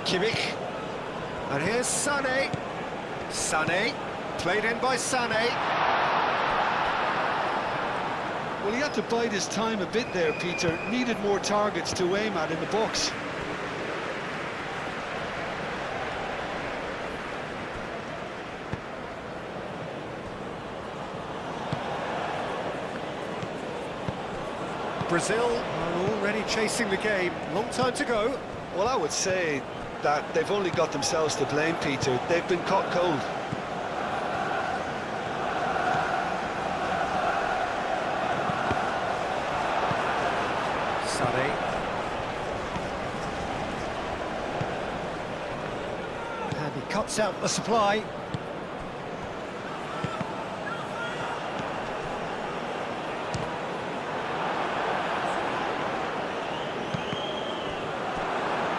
Kimmich. And here's Sané. Sané. Played in by Sané. Well, he had to bide his time a bit there, Peter. Needed more targets to aim at in the box. Brazil are already chasing the game. Long time to go. Well, I would say that they've only got themselves to blame, Peter. They've been caught cold. Sunny. And he cuts out the supply.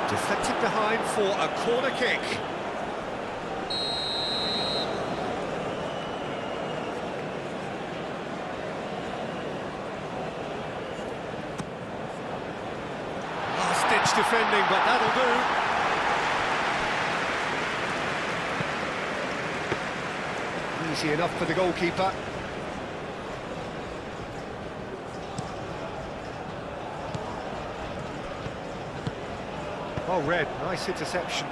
Deflected behind for a corner kick. Last-ditch defending, but that'll do. Easy enough for the goalkeeper. Oh, Red, nice interception.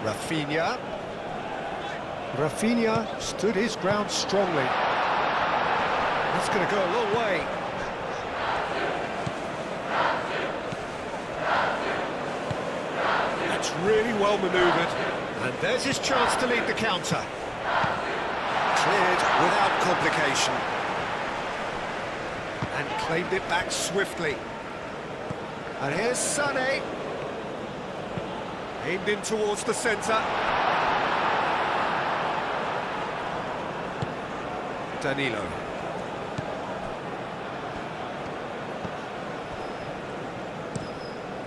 Rafinha. Rafinha stood his ground strongly. That's going to go a long way. That's really well manoeuvred. And there's his chance to lead the counter. Cleared without complication. And claimed it back swiftly. And here's Sané. Aimed in towards the centre. Danilo.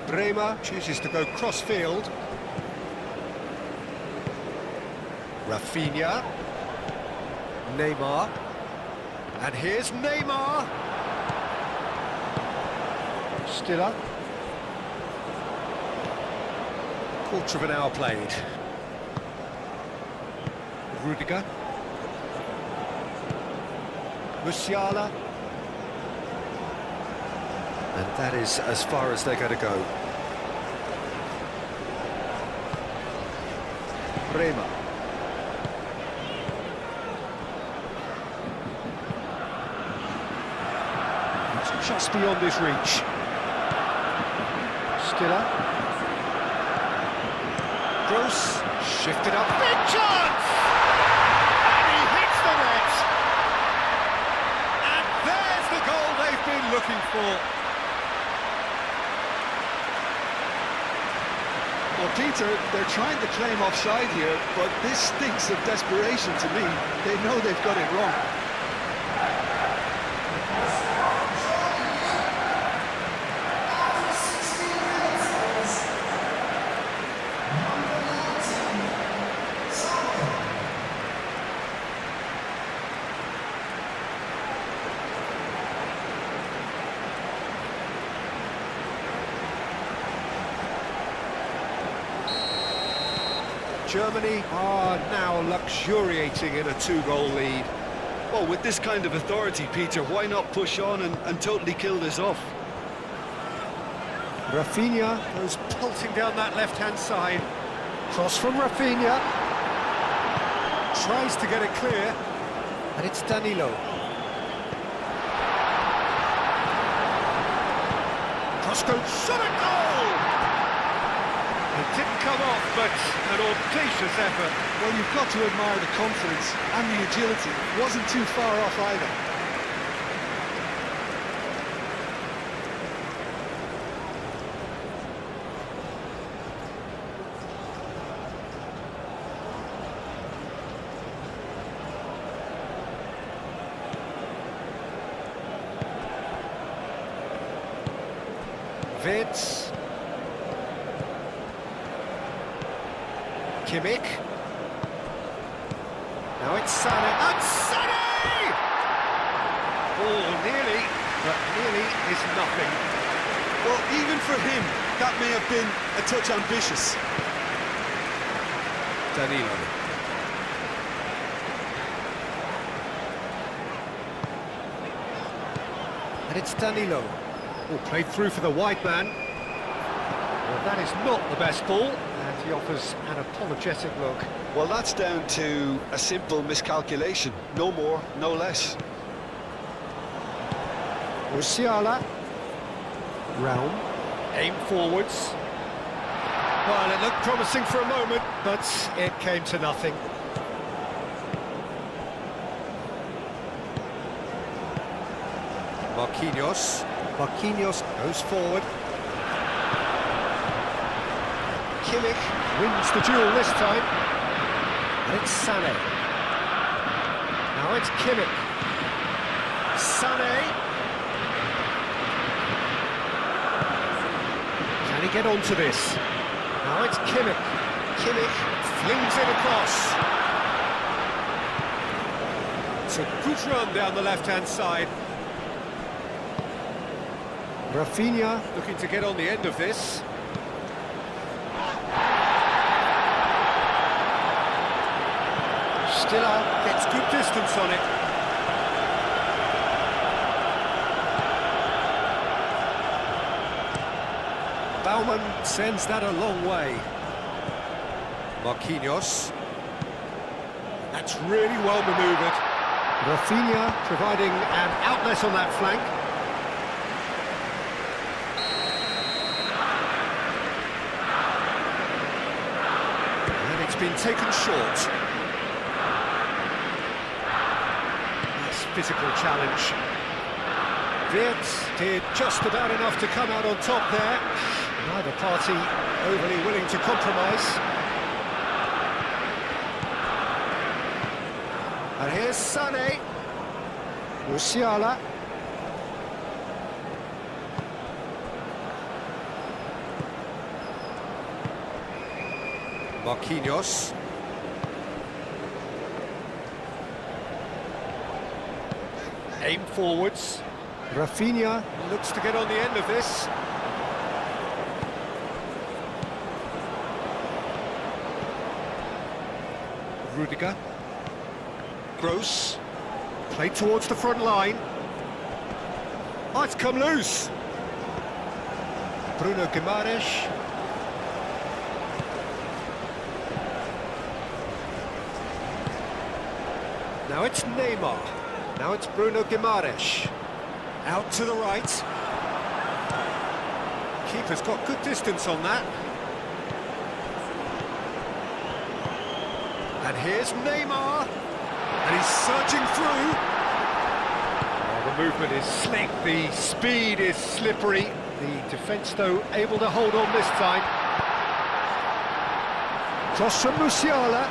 Bremer chooses to go cross-field. Rafinha. Neymar. And here's Neymar. Stiller. Quarter of an hour played. Rudiger. Musiala. And that is as far as they're going to go. Bremer. It's just beyond his reach. Stiller. Gross, shifted up, big chance! And he hits the net! And there's the goal they've been looking for. Well, Peter, they're trying to claim offside here, but this stinks of desperation to me. They know they've got it wrong. Germany are now luxuriating in a two-goal lead. Well, with this kind of authority, Peter, why not push on and totally kill this off? Rafinha goes pulsing down that left-hand side. Cross from Rafinha. Tries to get it clear. And it's Danilo. Cross-court shot at goal! It didn't come off, but an audacious effort. Well, you've got to admire the confidence and the agility. It wasn't too far off either. Vids. Kimmich. Now it's Sané. And Sané! Oh, nearly, but nearly is nothing. Well, even for him, that may have been a touch ambitious. Danilo. And it's Danilo. Oh, played through for the wide man. Well, that is not the best ball, and he offers an apologetic look. Well, that's down to a simple miscalculation. No more, no less. Musiala. Realm. Aim forwards. Well, it looked promising for a moment, but it came to nothing. Marquinhos. Marquinhos goes forward. Kimmich wins the duel this time. And it's Sané. Now it's Kimmich. Sané. Can he get onto this? Now it's Kimmich. Kimmich flings it across. It's a good run down the left-hand side. Rafinha looking to get on the end of this. Stiller gets good distance on it. Baumann sends that a long way. Marquinhos. That's really well manoeuvred. Rafinha providing an outlet on that flank. And it's been taken short. Nice physical challenge. Wirtz did just about enough to come out on top there. Neither party overly willing to compromise. And here's Sané. Musiala. Marquinhos. Aim forwards. Rafinha looks to get on the end of this. Rudiger. Gross. Played towards the front line. Oh, it's come loose. Bruno Guimaraes. Now it's Neymar. Now it's Bruno Guimaraes. Out to the right. Keeper's got good distance on that. And here's Neymar. And he's surging through. Oh, the movement is slick, the speed is slippery. The defence, though, able to hold on this time. Cross from Musiala.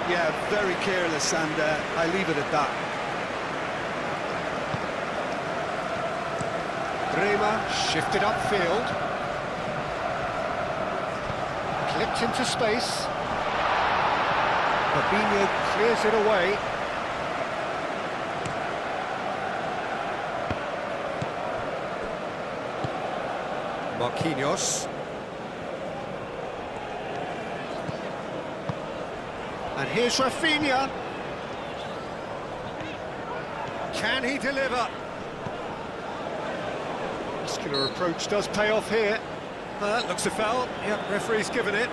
Yeah, very careless, and I leave it at that. Bremer shifted upfield. Clipped into space. Fabinho clears it away. Marquinhos. And here's Rafinha. Can he deliver? Muscular approach does pay off here. That looks a foul. Yep, referee's given it.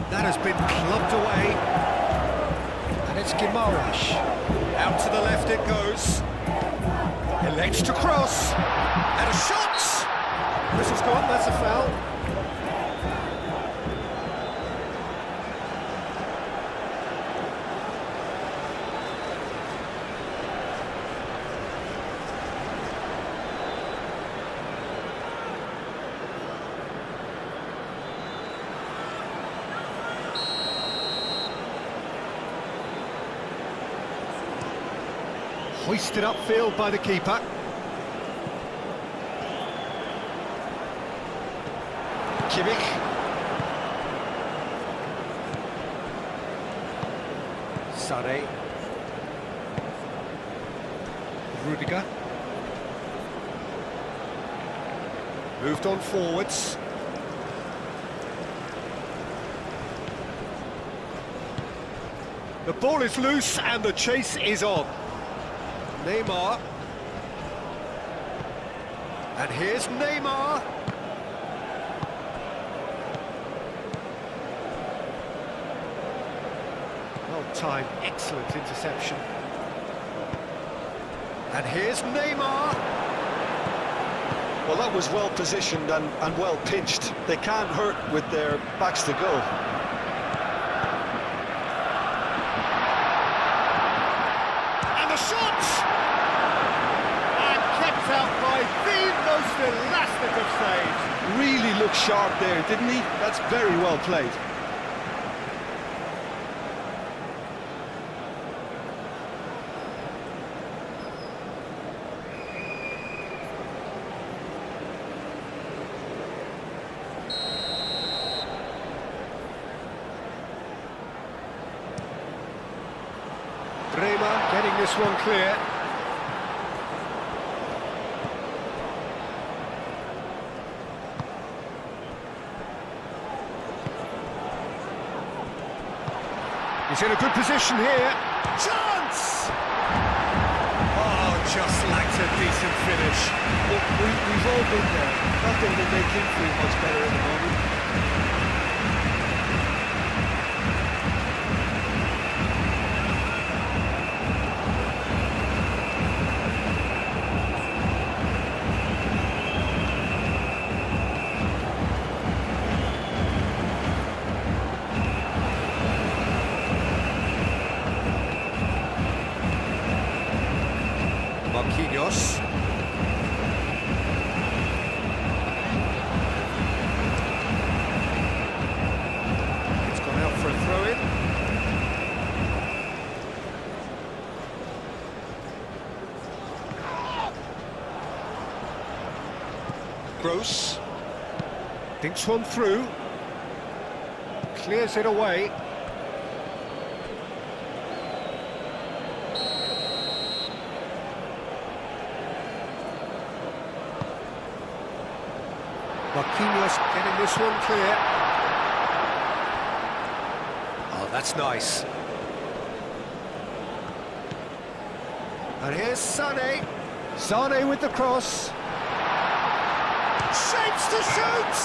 That has been clubbed away. And it's Guimaraes. Out to the left it goes. Elects to cross. And a shot! Whistle's gone, that's a foul. Hoisted upfield by the keeper. Kimmich. Sané. Rudiger. Moved on forwards. The ball is loose and the chase is on. Neymar. And here's Neymar. Well timed, excellent interception. And here's Neymar. Well, that was well positioned and well pitched. They can't hurt with their backs to goal. And the shot! And kept out by the most elastic of saves. Really looked sharp there, didn't he? That's very well played. Getting this one clear. He's in a good position here. Chance! Oh, just lacked a decent finish. Look, we've all been there. Not that they make him feel much better at the moment. Marquinhos. It's gone out for a throw-in. Gross. Thinks one through. Clears it away. Marquinhos getting this one clear. Oh, that's nice. And here's Sané. Sané with the cross. Shapes to shoot!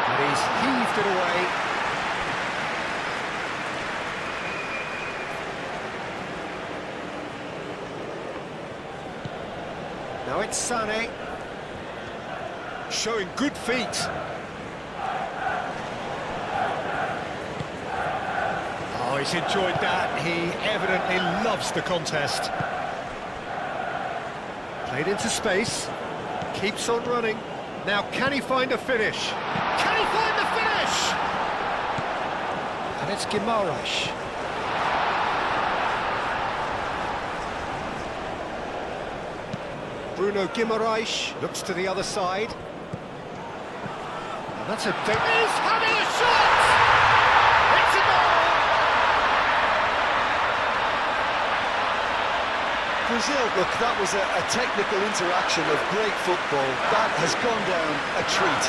And he's heaved it away. Now it's Sané. Showing good feet. Oh, he's enjoyed that. He evidently loves the contest. Played into space. Keeps on running. Now, can he find a finish? Can he find the finish? And it's Guimaraes. Bruno Guimaraes looks to the other side. And that's a... He's having a shot! It's a goal! Brazil, look, that was a technical interaction of great football. That has gone down a treat.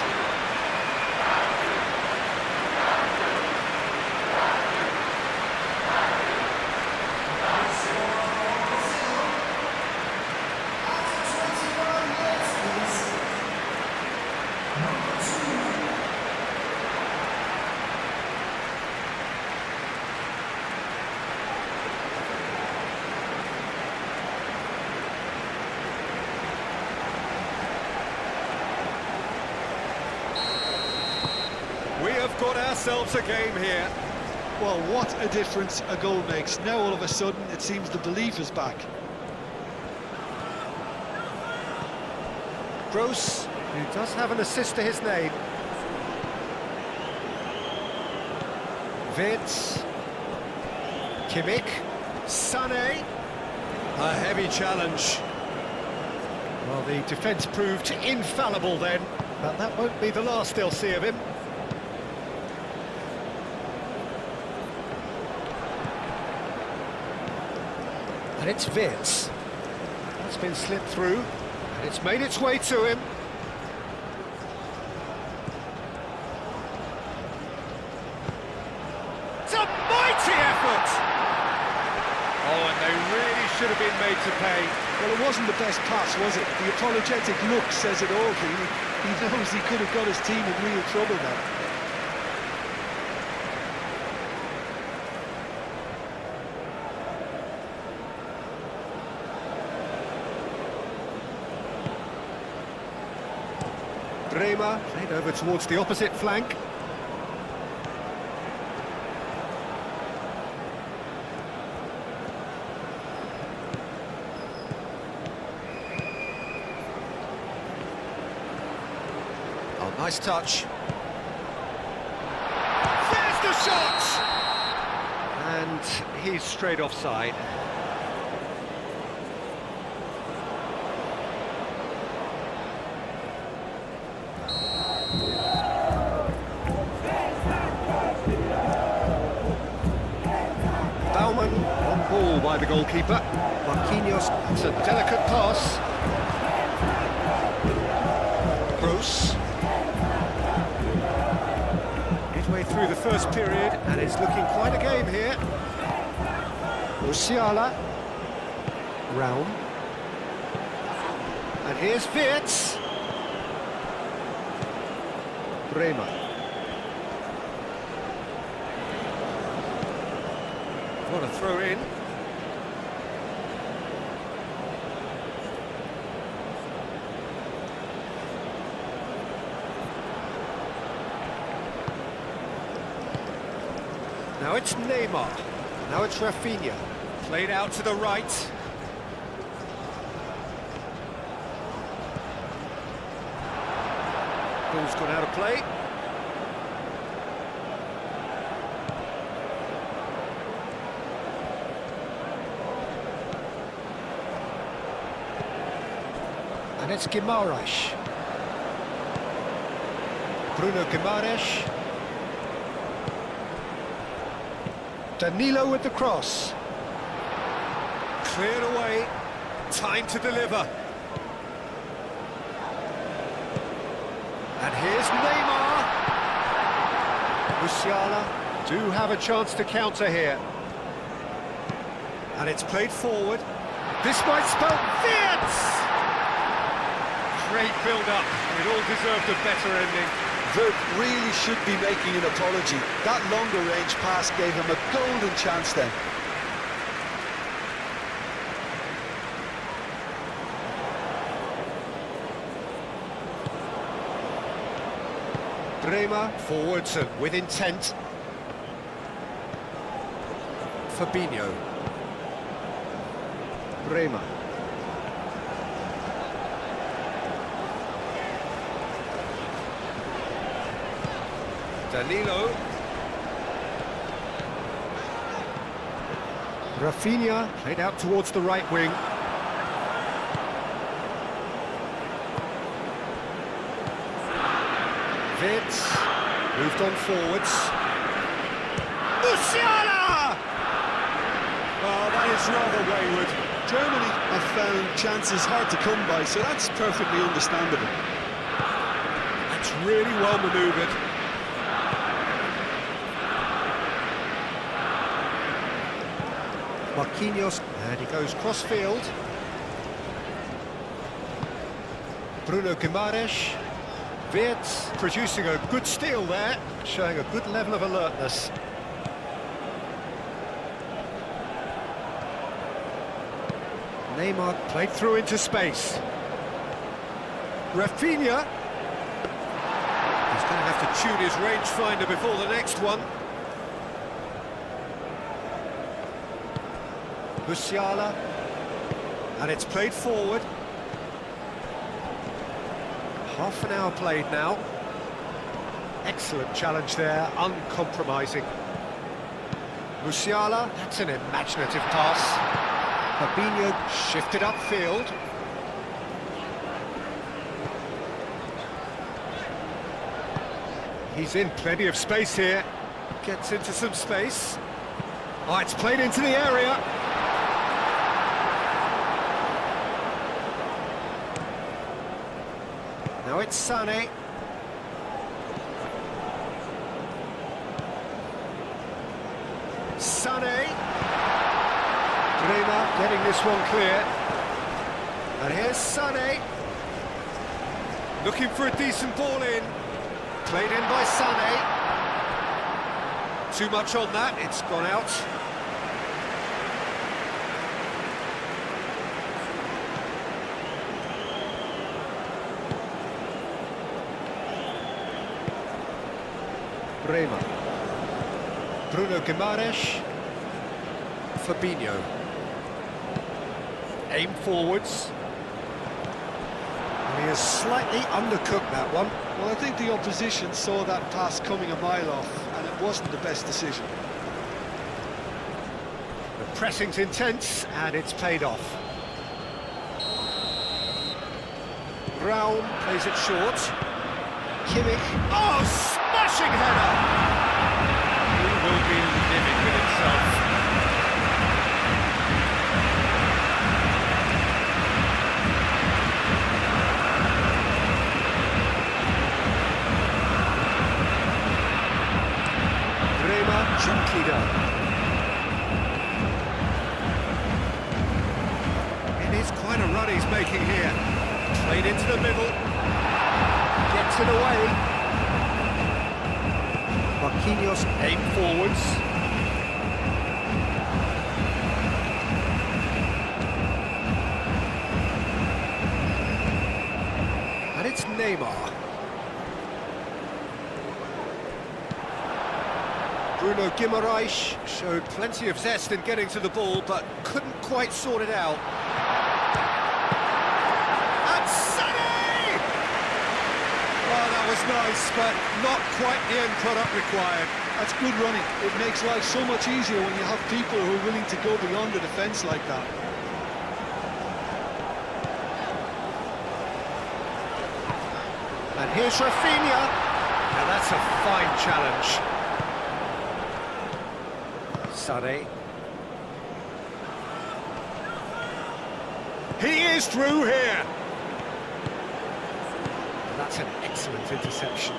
We have got ourselves a game here. Well, what a difference a goal makes. Now all of a sudden it seems the belief is back. Gross, who does have an assist to his name. Vids. Kimmich. Sané. A heavy challenge. Well, the defence proved infallible then, but that won't be the last they'll see of him. And it's Wirtz. That's been slipped through, and it's made its way to him. It's a mighty effort! Oh, and they really should have been made to pay. Well, it wasn't the best pass, was it? The apologetic look says it all, really. He knows he could have got his team in real trouble there. Bremer played over towards the opposite flank. Oh, nice touch. There's the shot! And he's straight offside. On ball by the goalkeeper. Marquinhos, it's a delicate pass. Gross. Midway through the first period, and it's looking quite a game here. Musiala. Raum. And here's Wirtz. Bremer. What a throw in. Now it's Neymar. Now it's Rafinha. Played out to the right. Ball's gone out of play. And it's Guimaraes. Bruno Guimaraes. Danilo with the cross. Cleared away. Time to deliver. And here's Neymar. Musiala do have a chance to counter here. And it's played forward. This might spell Wirtz! Great build-up, and it all deserved a better ending. Wirtz really should be making an apology. That longer range pass gave him a golden chance then. Bremer forwards and with intent. Fabinho. Bremer. Danilo. Rafinha played out towards the right wing. Wirtz moved on forwards. Musiala! Oh, that is rather wayward. Germany have found chances hard to come by, so that's perfectly understandable. That's really well manoeuvred. Marquinhos, and he goes cross-field. Bruno Guimaraes. Wirtz producing a good steal there, showing a good level of alertness. Neymar played through into space. Rafinha. He's going to have to tune his rangefinder before the next one. Musiala. And it's played forward. Half an hour played now. Excellent challenge there, uncompromising. Musiala, that's an imaginative pass. Fabinho shifted upfield. He's in plenty of space here. Gets into some space. Oh, it's played into the area. Now it's Sané. Sané. Bremer getting this one clear. And here's Sané. Looking for a decent ball in. Played in by Sané. Too much on that, it's gone out. Bremer. Bruno Guimaraes. Fabinho. Aim forwards. And he has slightly undercooked that one. Well, I think the opposition saw that pass coming a mile off, and it wasn't the best decision. The pressing's intense, and it's paid off. Brown plays it short. Kimmich. Oh, smashing header! He will be livid with himself. Junqueira. It is quite a run he's making here. Played into the middle. Gets it away. Marquinhos aim forwards. And it's Neymar. Bruno Guimaraes showed plenty of zest in getting to the ball, but couldn't quite sort it out. And Sané! Oh, that was nice, but not quite the end product required. That's good running. It makes life so much easier when you have people who are willing to go beyond the defence like that. And here's Rafinha. Now that's a fine challenge. Sané. He is through here. And that's an excellent interception.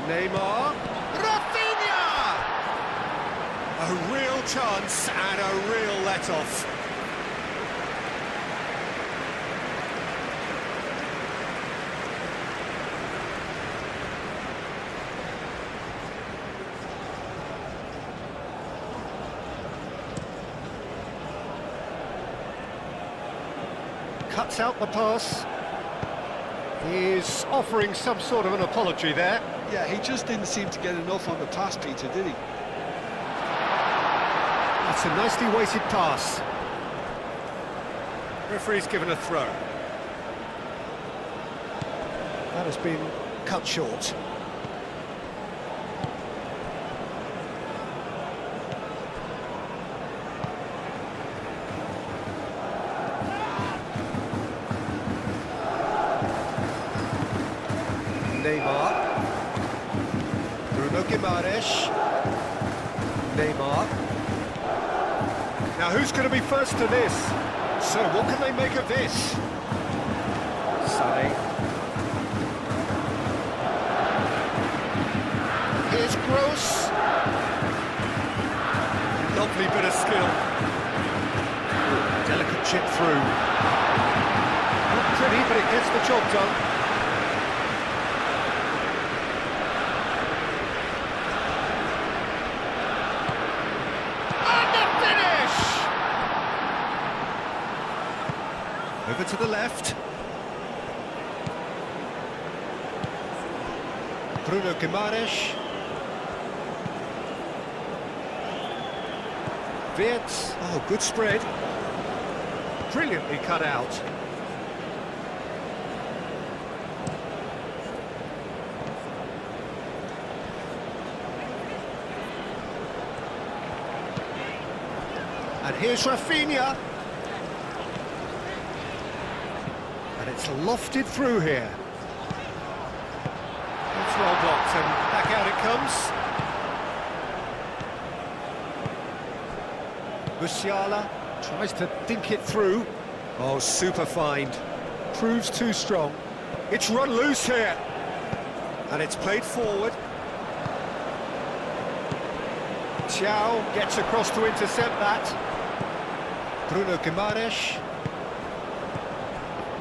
Neymar. Rafinha! A real chance and a real let-off. Cuts out the pass. He's offering some sort of an apology there. Yeah, he just didn't seem to get enough on the pass, Peter, did he? That's a nicely weighted pass. Referee's given a throw. That has been cut short. Neymar. Bruno Guimaraes. Neymar. Now who's going to be first to this? So what can they make of this? Sané. Here's Gross. Lovely bit of skill. Ooh, delicate chip through. Not pretty, but it gets the job done. Over to the left. Bruno Guimaraes. Wirtz. Oh, good spread. Brilliantly cut out. And here's Rafinha. And it's lofted through here. It's well blocked, and back out it comes. Musiala tries to dink it through. Oh, super find. Proves too strong. It's run loose here. And it's played forward. Thiaw gets across to intercept that. Bruno Guimaraes.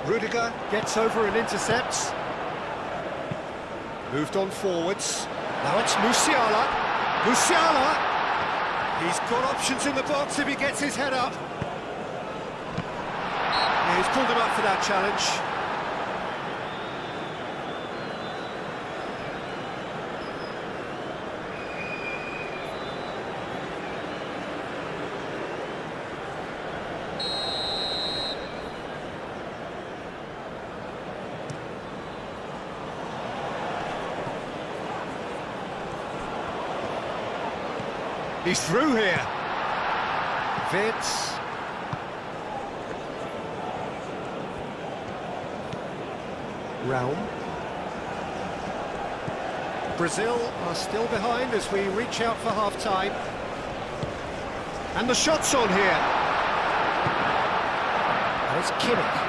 Rudiger gets over and intercepts. Moved on forwards. Now it's Musiala. Musiala! He's got options in the box if he gets his head up. Yeah, he's pulled him up for that challenge. He's through here. Vitz. Realm. Brazil are still behind as we reach out for half-time. And the shot's on here. And it's Kimmich.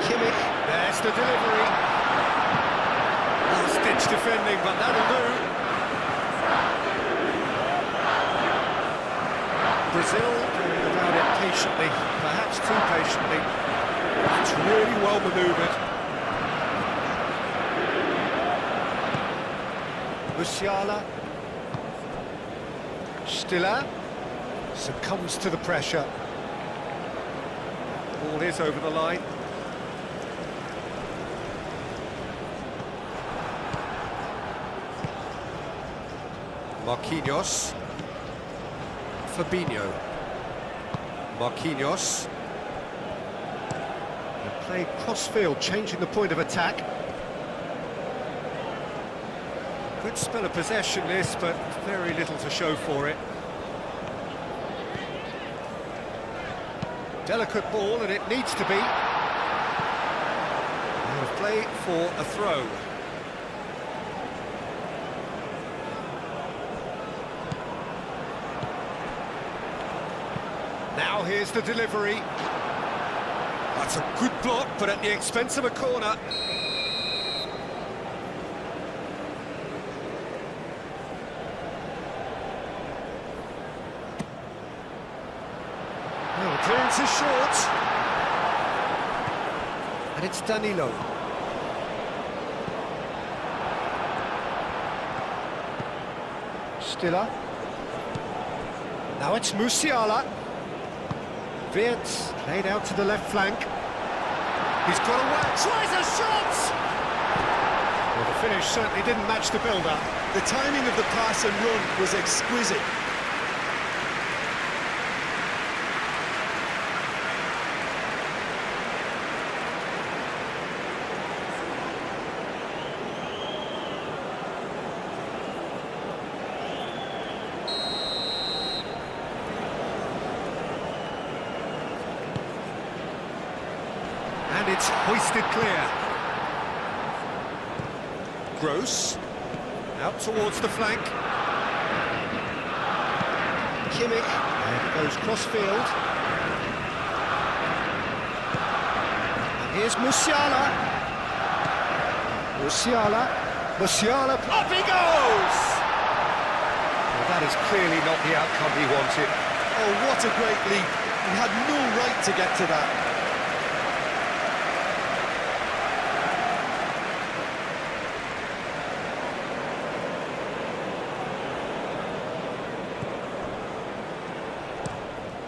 Kimmich, there's the delivery. Last-ditch defending, but that'll do. Brazil going about it patiently, perhaps too patiently. It's really well manoeuvred. Musiala. Stiller succumbs to the pressure. Ball is over the line. Marquinhos. Fabinho. Marquinhos. They play cross-field, changing the point of attack. Good spell of possession this, but very little to show for it. Delicate ball, and it needs to be. And a play for a throw. Now here's the delivery. That's a good block, but at the expense of a corner. Well, clearance is short. And it's Danilo. Stiller. Now it's Musiala. Wirtz played out to the left flank. He's got away. Tries a shot! Well, the finish certainly didn't match the build-up. The timing of the pass and run was exquisite. And it's hoisted clear. Gross. Out towards the flank. Kimmich. And it goes cross-field. And here's Musiala. Musiala. Up he goes! Well, that is clearly not the outcome he wanted. Oh, what a great leap. He had no right to get to that.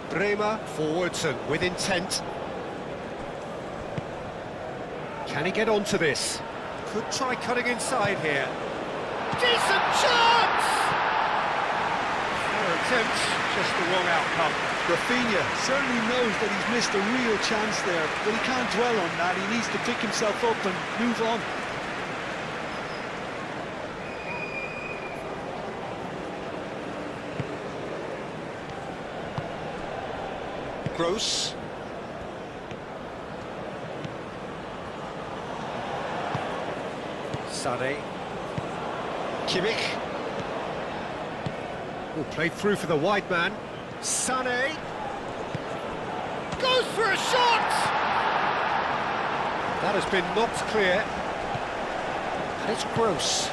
Bremer forwards and with intent. Can he get onto this? Could try cutting inside here. Decent chance! Fair attempt, just the wrong outcome. Rafinha certainly knows that he's missed a real chance there, but he can't dwell on that. He needs to pick himself up and move on. Gross. Sané. Kimmich. Oh, played through for the wide man. Sané goes for a shot! That has been knocked clear. And it's Gross.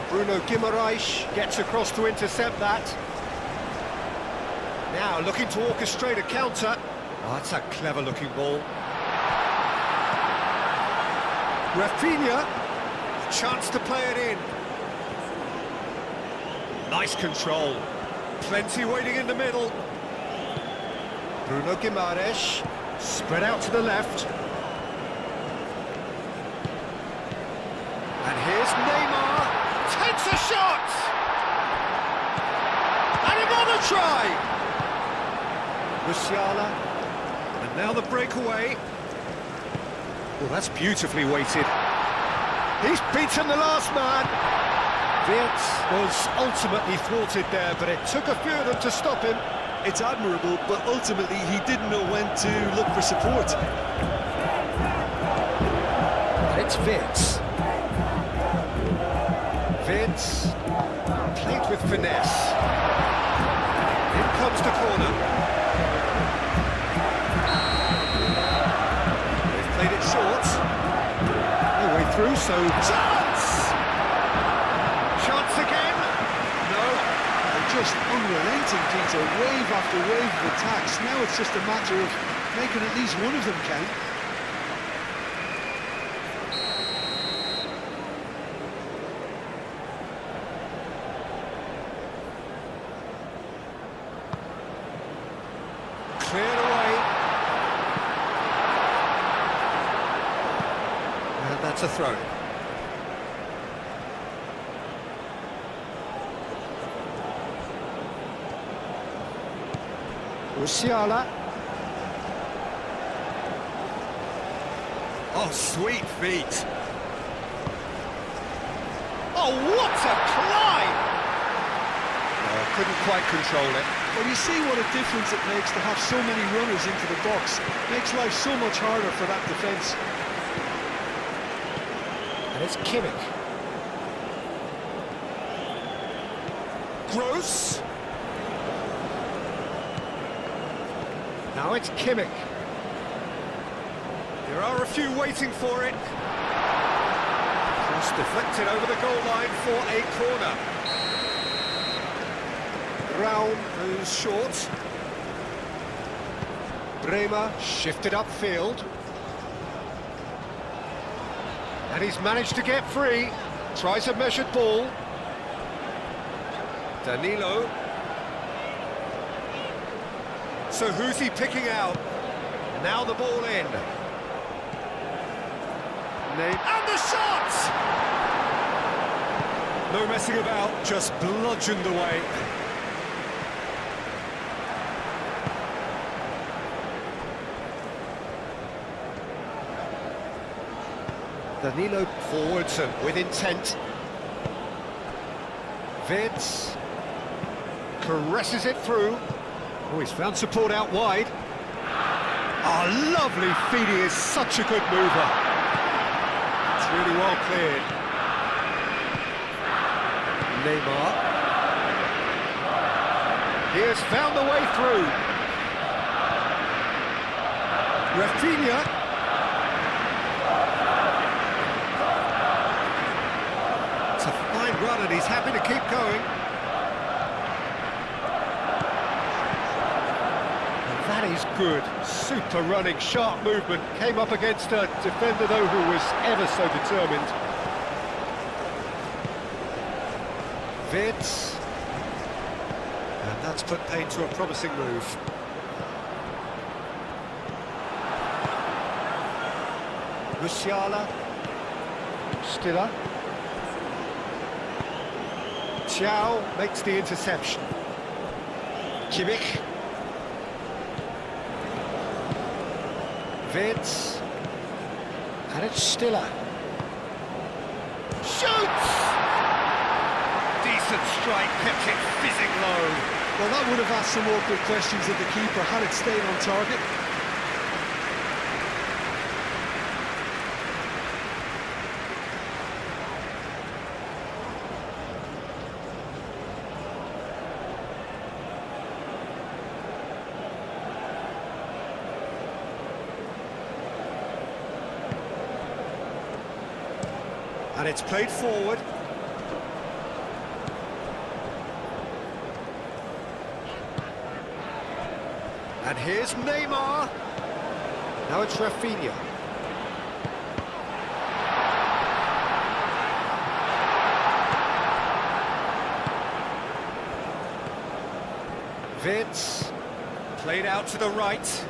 Bruno Guimaraes gets across to intercept that. Now looking to orchestrate a counter. Oh, that's a clever-looking ball. Rafinha, chance to play it in. Nice control. Plenty waiting in the middle. Bruno Guimaraes, spread out to the left. And here's Neymar, takes a shot! And another try! Musiala, and now the breakaway. Well, that's beautifully weighted. He's beaten the last man. Wirtz was ultimately thwarted there, but it took a few of them to stop him. It's admirable, but ultimately he didn't know when to look for support. And it's Wirtz. Wirtz played with finesse. In comes the corner. They've played it short. No way through, so chance! Chance again? No. They're just unrelenting, Peter. Wave after wave of attacks. Now it's just a matter of making at least one of them count. Cleared away. And that's a throw. Musiala. Oh, sweet feet. Oh, what a climb! Oh, couldn't quite control it. Well, you see what a difference it makes to have so many runners into the box. Makes life so much harder for that defence. And it's Kimmich. Gross. Now it's Kimmich. There are a few waiting for it. Cross deflected over the goal line for a corner. Brown goes short. Bremer shifted upfield. And he's managed to get free. Tries a measured ball. Danilo. So who's he picking out? Now the ball in. And the shot! No messing about, just bludgeoned away. Danilo forwards and with intent. Wirtz caresses it through. Oh, he's found support out wide. Oh, lovely feed, he is such a good mover. It's really well cleared. Neymar. He has found the way through. Rafinha. It's a fine run and he's happy to keep going. That is good, super running, sharp movement. Came up against a defender though who was ever so determined. Wirtz. And that's put paid to a promising move. Musiala. Stiller. Thiaw makes the interception. Kimmich. Wirtz, and it's Stiller. Shoots! Decent strike, kept it fizzing low. Well, that would have asked some awkward questions of the keeper had it stayed on target. And it's played forward. And here's Neymar. Now it's Rafinha. Vince, played out to the right.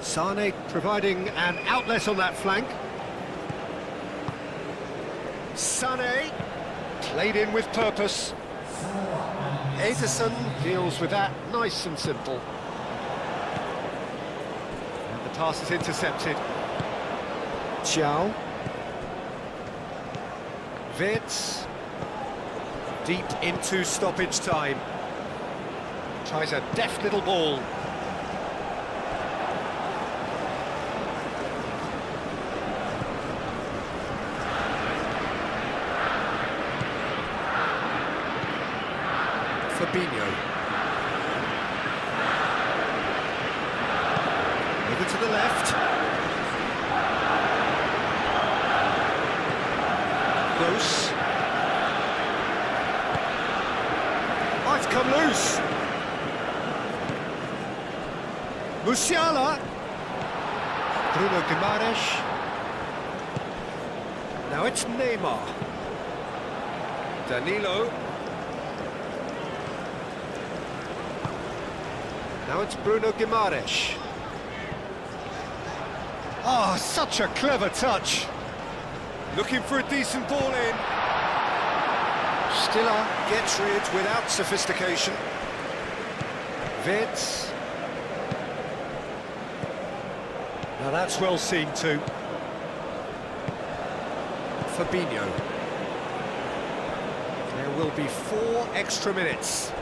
Sane providing an outlet on that flank. Sane, played in with purpose. Ederson deals with that, nice and simple. And the pass is intercepted. Thiaw. Vince, deep into stoppage time. Tries a deft little ball. Fabinho. Over to the left. Close. Oh, it's come loose. Musiala. Bruno Guimaraes. Now it's Neymar. Danilo. Now it's Bruno Guimaraes. Oh, such a clever touch. Looking for a decent ball in. Stiller gets rid without sophistication. Vince. Now that's well seen too. Fabinho. There will be 4 extra minutes.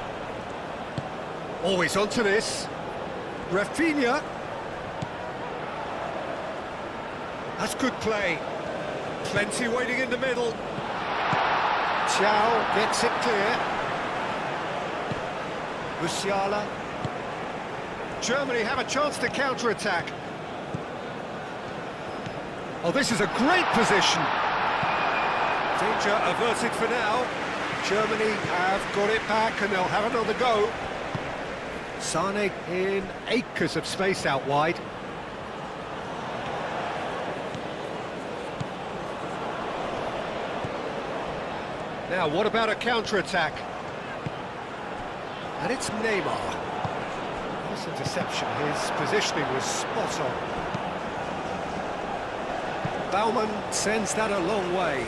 Always onto this. Rafinha. That's good play. Plenty waiting in the middle. Thiaw gets it clear. Musiala. Germany have a chance to counter-attack. Oh, this is a great position. Danger averted for now. Germany have got it back and they'll have another go. Sane in acres of space out wide. Now, what about a counter-attack? And it's Neymar. Nice interception, his positioning was spot on. Baumann sends that a long way.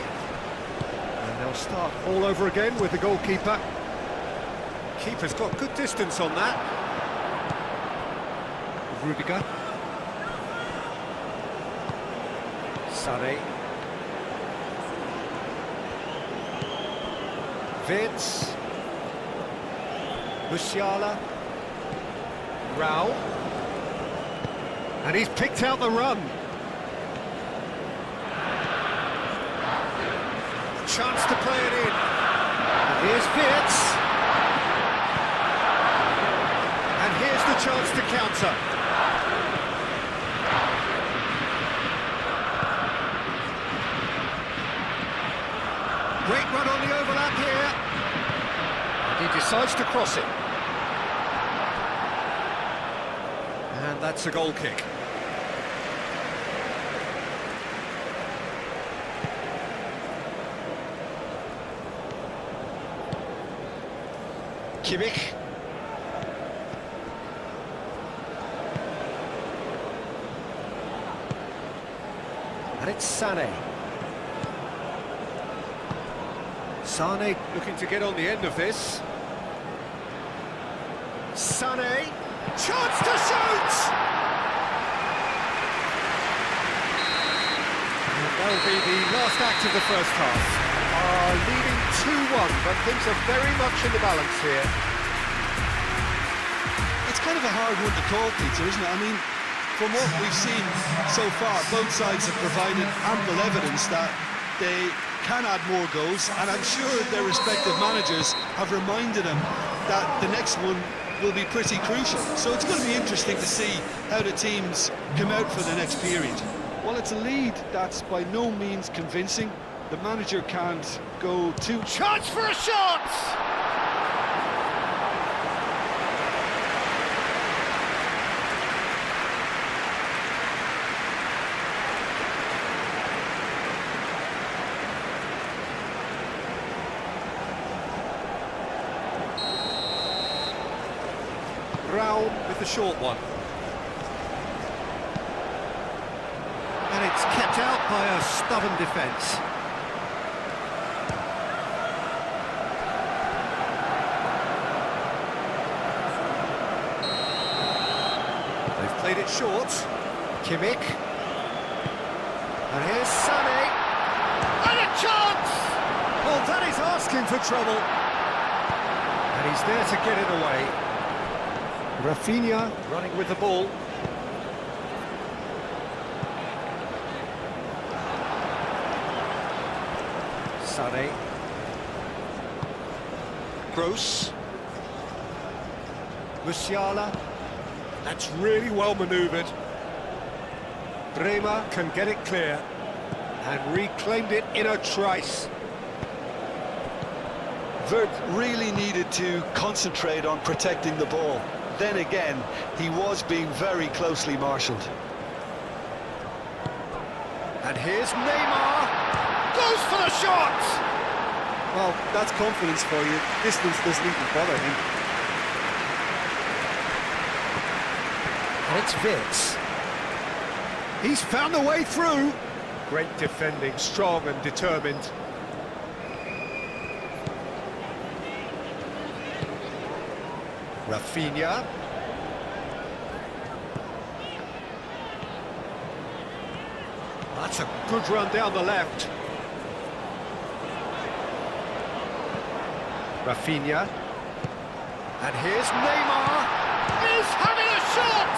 And they'll start all over again with the goalkeeper. Keeper's got good distance on that. Rudiger. Sane. Vince. Musiala. Rao. And he's picked out the run. A chance to play it in. And here's Vince. And here's the chance to counter. Great run on the overlap here. And he decides to cross it. And that's a goal kick. Kimmich. And it's Sane. Sane looking to get on the end of this. Sane, chance to shoot! And that'll be the last act of the first half. Leading 2-1, but things are very much in the balance here. It's kind of a hard one to call, Peter, isn't it? I mean, from what we've seen so far, both sides have provided ample evidence that they can add more goals, and I'm sure their respective managers have reminded them that the next one will be pretty crucial. So it's going to be interesting to see how the teams come out for the next period. Well, it's a lead that's by no means convincing, The manager can't go too... Chance for a shot! Brown with the short one. And it's kept out by a stubborn defence. They've played it short. Kimmich. And here's Sané. And a chance! Well, that is asking for trouble. And he's there to get it away. Rafinha running with the ball. Sané. Gross. Musiala. That's really well manoeuvred. Bremer can get it clear and reclaimed it in a trice. Vert really needed to concentrate on protecting the ball. Then again, he was being very closely marshalled. And here's Neymar. Goes for the shot! Well, that's confidence for you. Distance doesn't even bother him. And it's Vitz. He's found a way through. Great defending, strong and determined. Rafinha. That's a good run down the left. Rafinha. And here's Neymar. He's having a shot!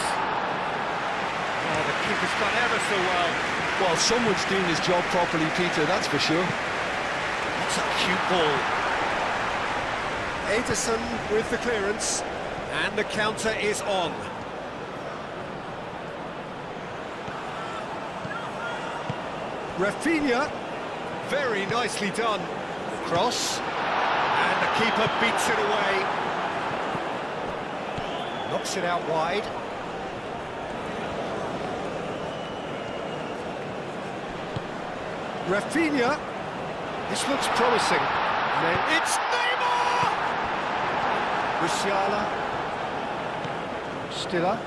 Oh, the keeper's done ever so well. Well, someone's doing his job properly, Peter, that's for sure. That's a cute ball. Ederson with the clearance. And the counter is on. Rafinha. Very nicely done. Cross. And the keeper beats it away. Knocks it out wide. Rafinha. This looks promising. And then it's Neymar! Musiala. Stiller.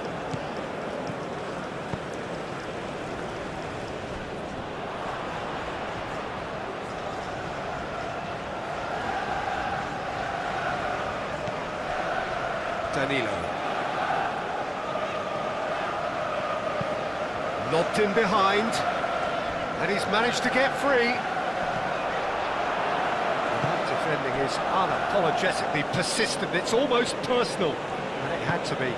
Danilo. Lobbed in behind. And he's managed to get free. That defending is unapologetically persistent. It's almost personal. And it had to be.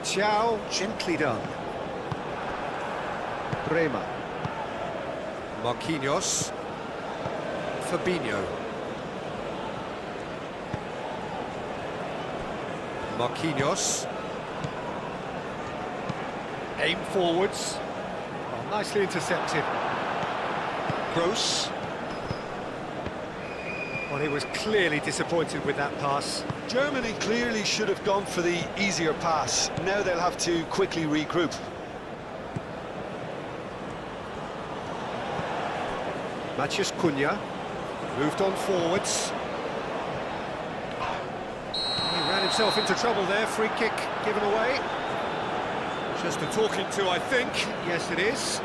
Thiaw, gently done. Bremer. Marquinhos. Fabinho. Marquinhos. Aim forwards. Oh, nicely intercepted. Gross. Well, he was clearly disappointed with that pass. Germany clearly should have gone for the easier pass. Now they'll have to quickly regroup. Matheus Cunha moved on forwards. He ran himself into trouble there. Free kick given away. Just a talking to, I think. Yes, it is.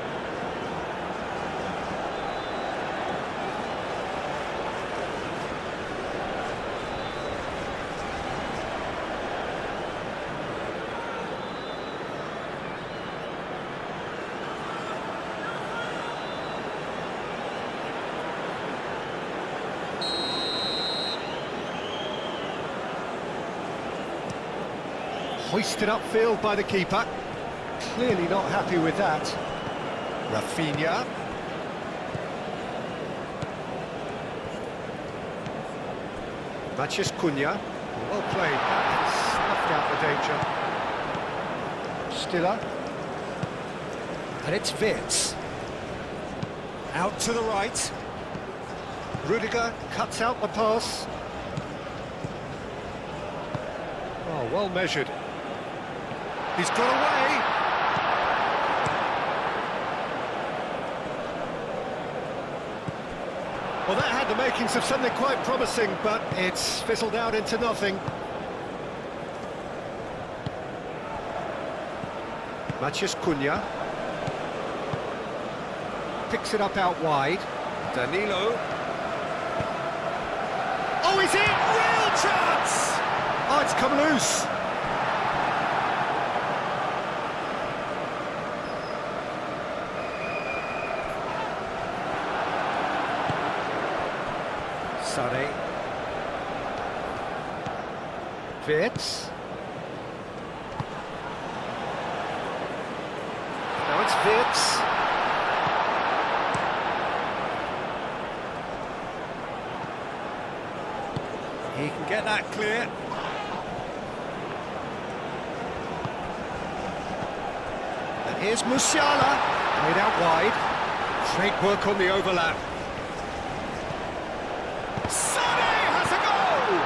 Hoisted upfield by the keeper. Clearly not happy with that. Rafinha. Matheus Cunha. Well played. Snuffed out the danger. Stiller. And it's Wirtz. Out to the right. Rudiger cuts out the pass. Oh, well measured. He's got away. Well, that had the makings of something quite promising, but it's fizzled out into nothing. Maciej Cunha. Picks it up out wide. Danilo. Oh, is it? Real chance! Oh, it's come loose. Sane. Wirtz. Now it's Wirtz. He can get that clear. And here's Musiala. Played out wide. Great work on the overlap. Sane has a goal!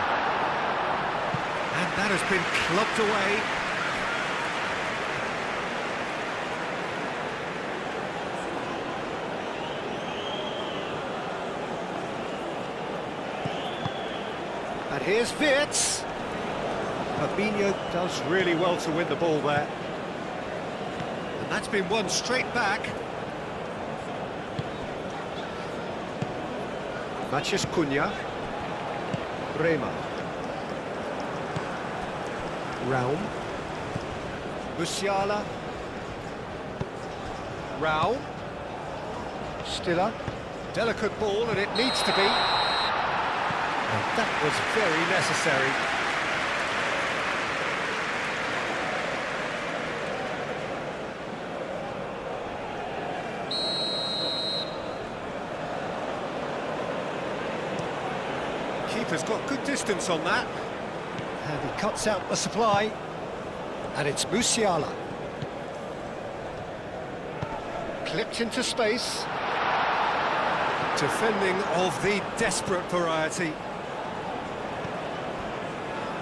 And that has been clubbed away. And here's Wirtz. Fabinho does really well to win the ball there. And that's been won straight back. Maciej Cunha. Rema. Raum. Musiala. Raum. Stiller. Delicate ball, and it needs to be. And that was very necessary. Keeper's got good distance on that. And he cuts out the supply. And it's Musiala. Clipped into space. Defending of the desperate variety.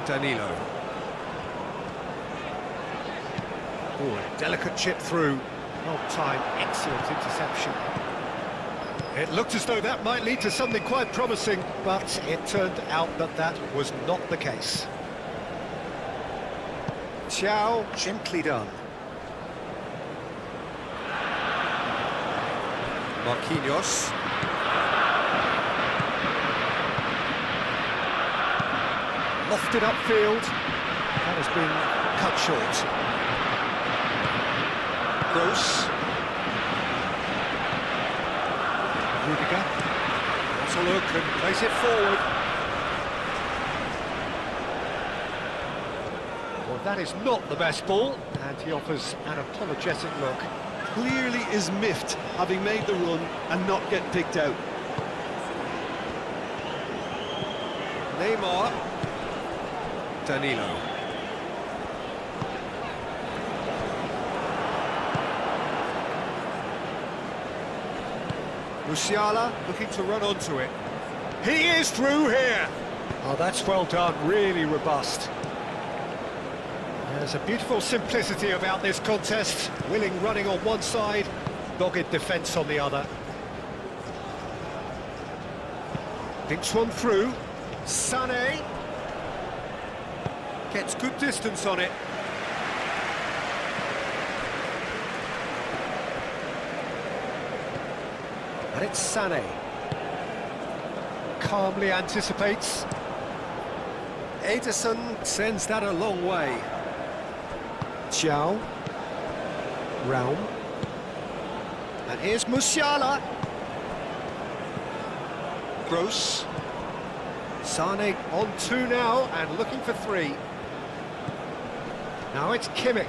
Danilo. Oh, a delicate chip through. Well timed, excellent interception. It looked as though that might lead to something quite promising, but it turned out that that was not the case. Thiaw, gently done. Marquinhos. Lofted upfield. That has been cut short. Gross. Rudiger. That's a look and plays it forward. Well, that is not the best ball, and he offers an apologetic look. Clearly is miffed, having made the run and not get picked out. Neymar. Danilo. Musiala looking to run onto it. He is through here! Oh, that's well done, really robust. There's a beautiful simplicity about this contest. Willing running on one side, dogged defence on the other. Thinks one through. Sané. Gets good distance on it. And it's Sané. Calmly anticipates. Ederson sends that a long way. Thiaw. Raum. And here's Musiala. Gross. Sané on two now and looking for three. Now it's Kimmich.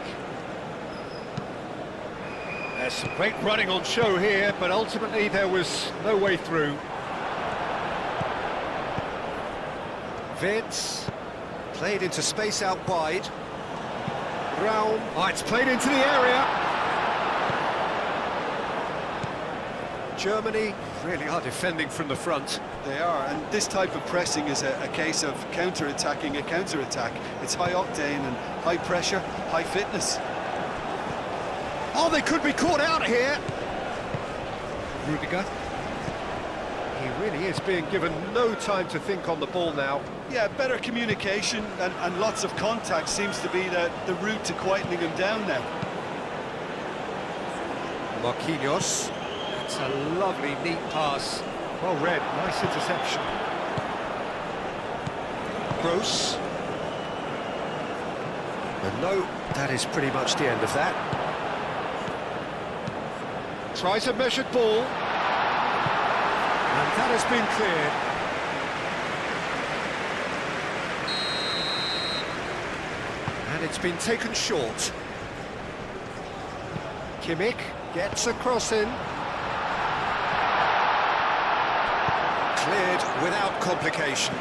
There's some great running on show here, but ultimately there was no way through. Wirtz played into space out wide. Raum. Oh, it's played into the area. Germany really are defending from the front. They are, and this type of pressing is a case of counter-attacking a counter-attack. It's high octane and high pressure, high fitness. Oh, they could be caught out here. Rudiger. He really is being given no time to think on the ball now. Yeah, better communication and lots of contact seems to be the route to quietening him down now. Marquinhos. It's a lovely, neat pass. Well read, nice interception. Gross. And no, that is pretty much the end of that. Tries a measured ball. And that has been cleared. And it's been taken short. Kimmich gets a cross in. Cleared without complication.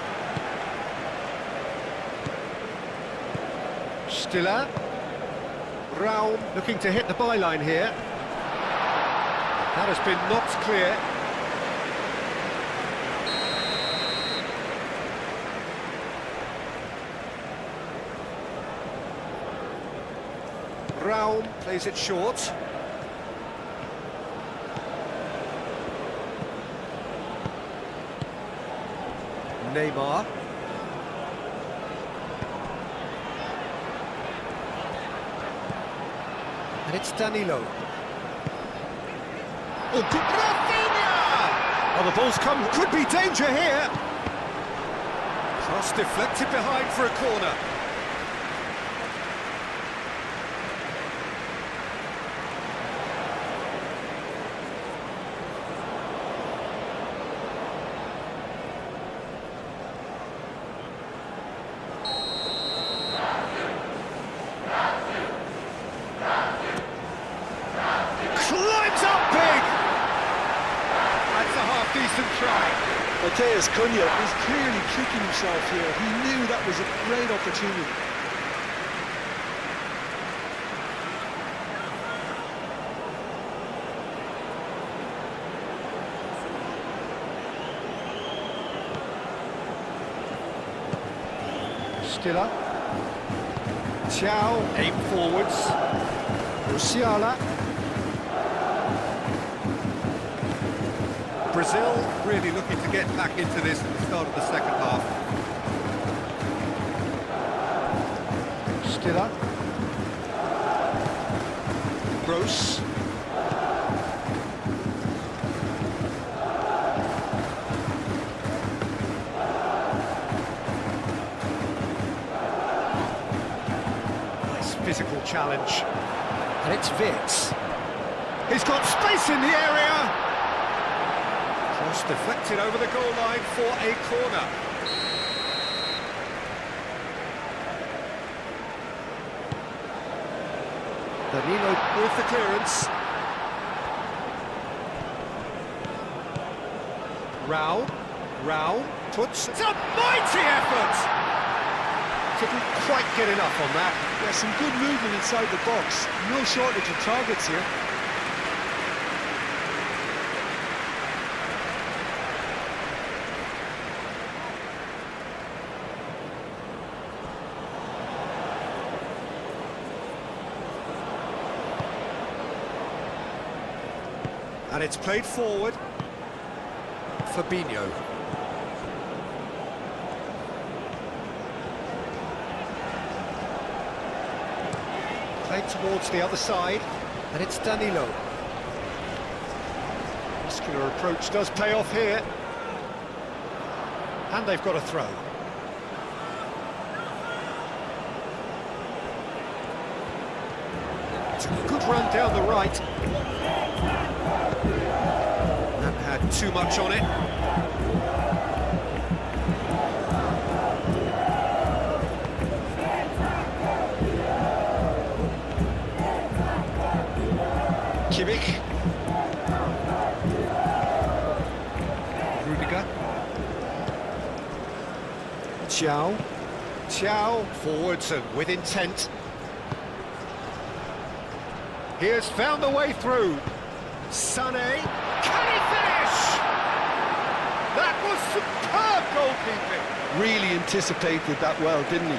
Stiller. Raum looking to hit the byline here. That has been knocked clear. Raum plays it short. Neymar. And it's Danilo. Oh, Rafinha! Oh, the ball's come. Could be danger here. Cross deflected behind for a corner. Decent try. Matheus Cunha is clearly kicking himself here. He knew that was a great opportunity. Stiller. Thiaw, aim forwards. Musiala. Brazil really looking to get back into this at the start of the second half. Stiller. Gross. Nice physical challenge. And it's Vitz. He's got space in the area. Cross deflected over the goal line for a corner. Danilo with the clearance. Raul puts... It's a mighty effort! Didn't quite get enough on that. Yeah, some good movement inside the box. No shortage of targets here. And it's played forward. Fabinho. Played towards the other side. And it's Danilo. Muscular approach does pay off here. And they've got a throw. It's a good run down the right. Had too much on it. Kimmich. Rudiger. Thiaw forwards and with intent. He has found the way through. Sané. Can he finish! That was superb goalkeeping. Really anticipated that well, didn't he?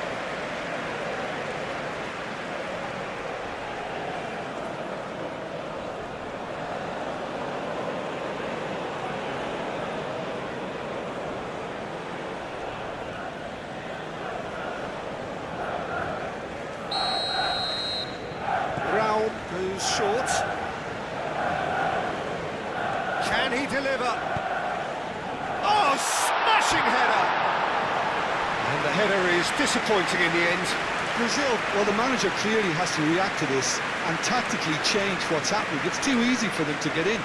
Goes short. Can he deliver? Oh, smashing header! And the header is disappointing in the end. Brazil, well, the manager clearly has to react to this and tactically change what's happening. It's too easy for them to get in.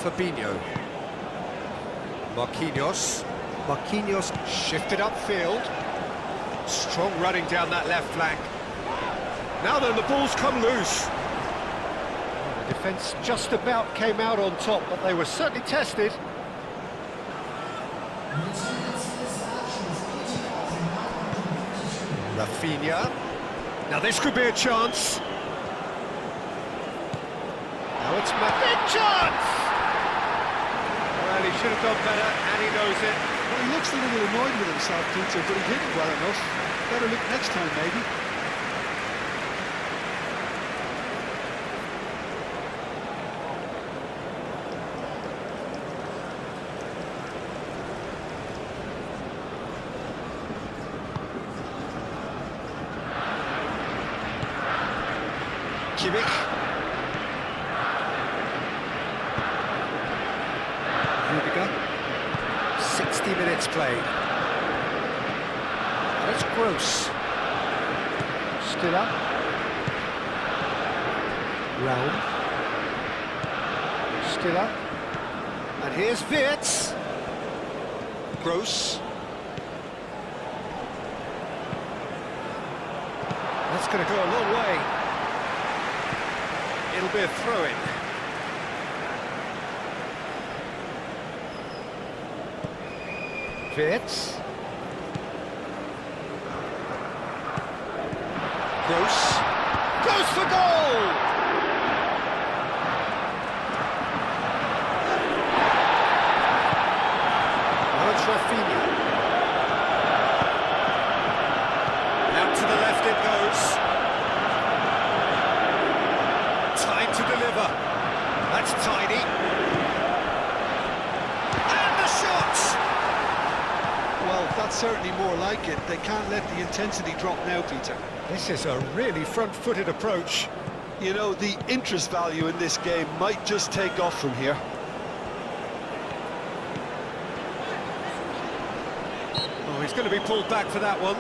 Fabinho. Marquinhos shifted upfield. Strong running down that left flank. Now then, the ball's come loose. Well, the defence just about came out on top, but they were certainly tested. Rafinha. Now this could be a chance. Now it's big chance! Well, he should have done better, and he knows it. Well, he looks a little annoyed with himself, Peter, but he did it well enough. Better look next time, maybe. Kimmich. Rudiger. 60 minutes played. That's Gross. Still up. Raum. Still up. And here's Wirtz. Gross. That's going to go a long way. It'll be a throw-in. Wirtz. Gross. Goes for goal! Now it's Rafinha. Out to the left it goes. Time to deliver. That's tidy. And the shot! Well, that's certainly more like it. They can't let the intensity drop now, Peter. This is a really front-footed approach. You know, the interest value in this game might just take off from here. Oh, he's going to be pulled back for that one.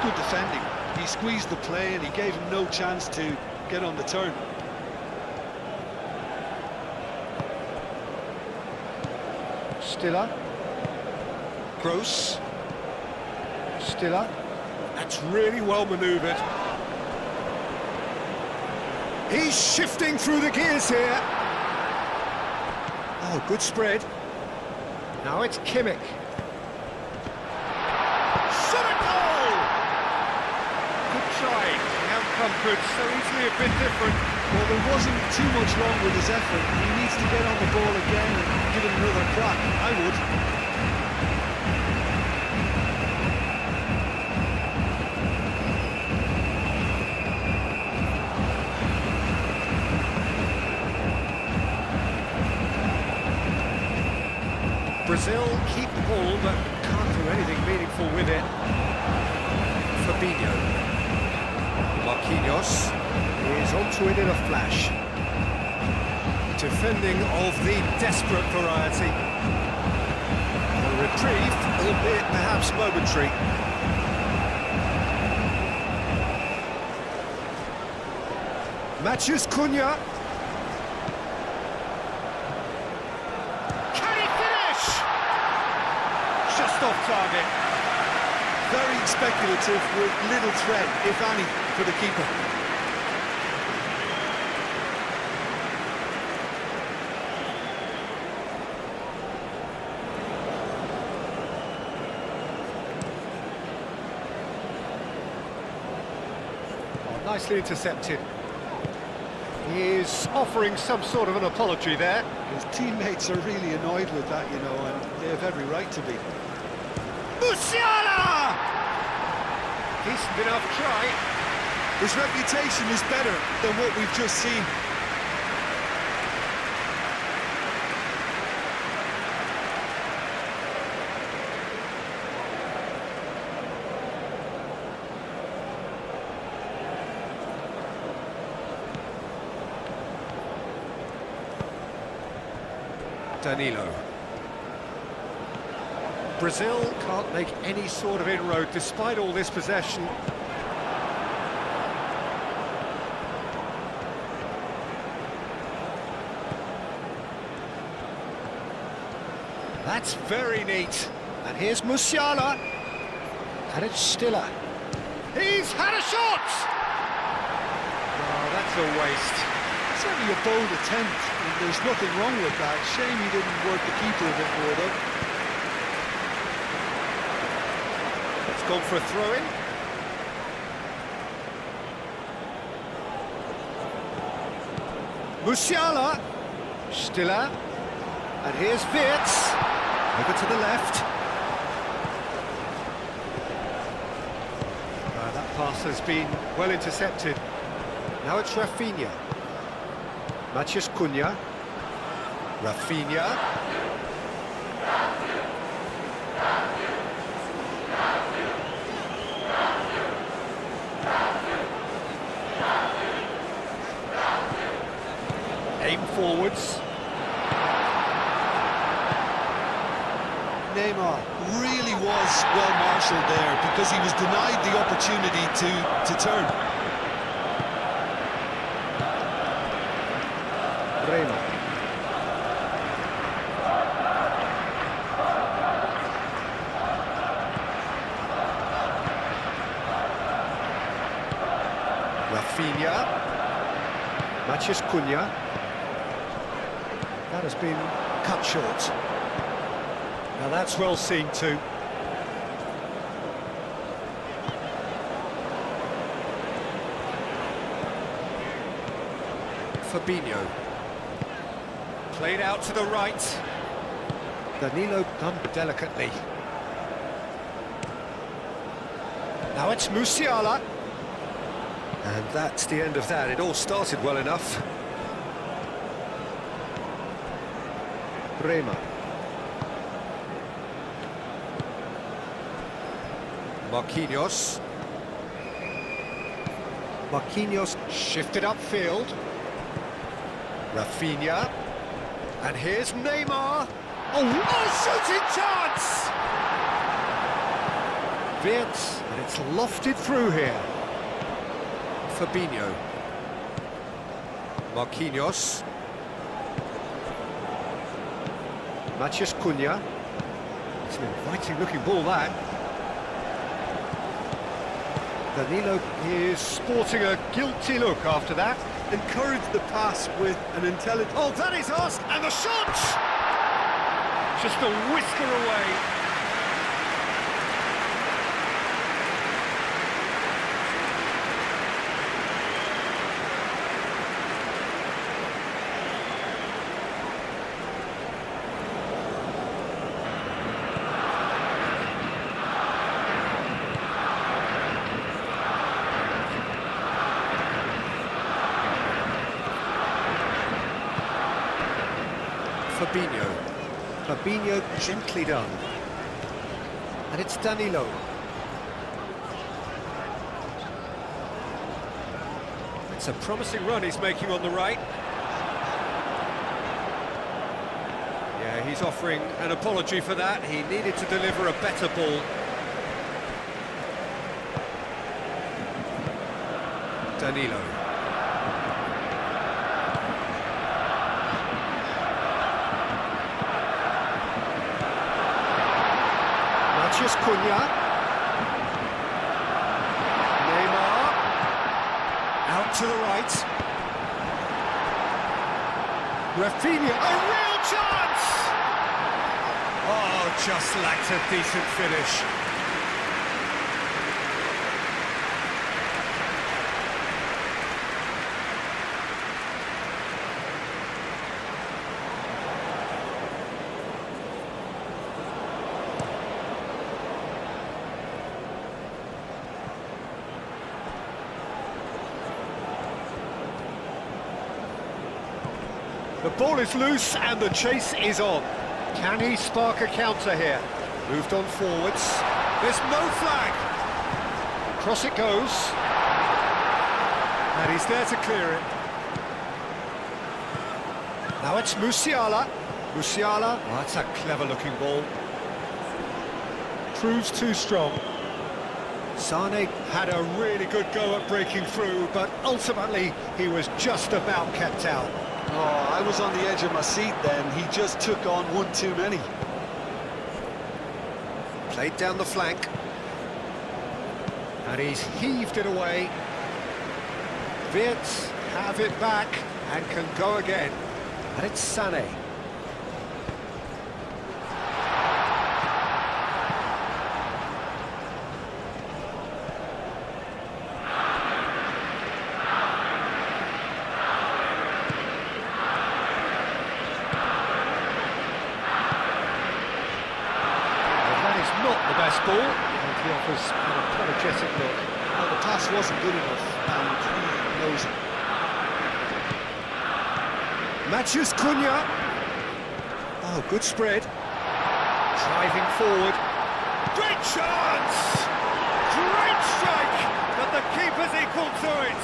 Good defending. He squeezed the play and he gave him no chance to get on the turn. Stiller. Gross. Stiller. That's really well manoeuvred. He's shifting through the gears here. Oh, good spread. Now it's Kimmich. Good, so easily a bit different. Well, there wasn't too much wrong with his effort. He needs to get on the ball again and give it another crack. I would. Brazil keep the ball, but can't do anything meaningful with it. Fabinho. Marquinhos is onto it in a flash. Defending of the desperate variety. A reprieve, albeit perhaps momentary. Matthews Cunha. Can he finish? Just off target. Very speculative with little threat, if any, for the keeper. Oh, nicely intercepted. He is offering some sort of an apology there. His teammates are really annoyed with that, you know, and they have every right to be. Musiala! Decent enough try. His reputation is better than what we've just seen. Danilo. Brazil can't make any sort of inroad despite all this possession. That's very neat. And here's Musiala. And it's Stiller. He's had a shot! Oh, that's a waste. Certainly a bold attempt, and there's nothing wrong with that. Shame he didn't work the keeper a bit more, though. It's gone for a throw-in. Musiala. Stiller. And here's Wirtz. Over to the left. That pass has been well intercepted. Now it's Rafinha. Mathias Cunha. Rafinha. Aim forwards. Neymar really was well marshalled there because he was denied the opportunity to turn. Rema. Rafinha. Mathias Cunha. That has been cut short. Now that's well seen too. Fabinho. Played out to the right. Danilo done delicately. Now it's Musiala. And that's the end of that. It all started well enough. Rema. Marquinhos. Marquinhos shifted upfield. Rafinha. And here's Neymar. Oh, shooting chance! Wirtz, and it's lofted through here. Fabinho. Marquinhos. Mathias Cunha. It's an inviting looking ball, that. Danilo is sporting a guilty look after that. Encouraged the pass with an intelligent... Oh, that is us! And the shot! Just a whisker away. Fabinho gently done. And it's Danilo. It's a promising run he's making on the right. Yeah, he's offering an apology for that. He needed to deliver a better ball. Danilo. Matheus Cunha. Neymar. Out to the right. Rafinha. A real chance! Oh, just lacked a decent finish. The ball is loose and the chase is on. Can he spark a counter here? Moved on forwards. There's no flag. Cross it goes. And he's there to clear it. Now it's Musiala. Musiala. Oh, that's a clever-looking ball. Proves too strong. Sane had a really good go at breaking through, but ultimately he was just about kept out. Oh, I was on the edge of my seat then. He just took on one too many. Played down the flank. And he's heaved it away. Wirtz have it back and can go again. And it's Sane. Not the best ball, and he offers an apologetic look. Well, the pass wasn't good enough, and he knows it. Matheus Cunha. Oh, good spread. Driving forward. Great chance! Great strike! But the keeper's equal to it.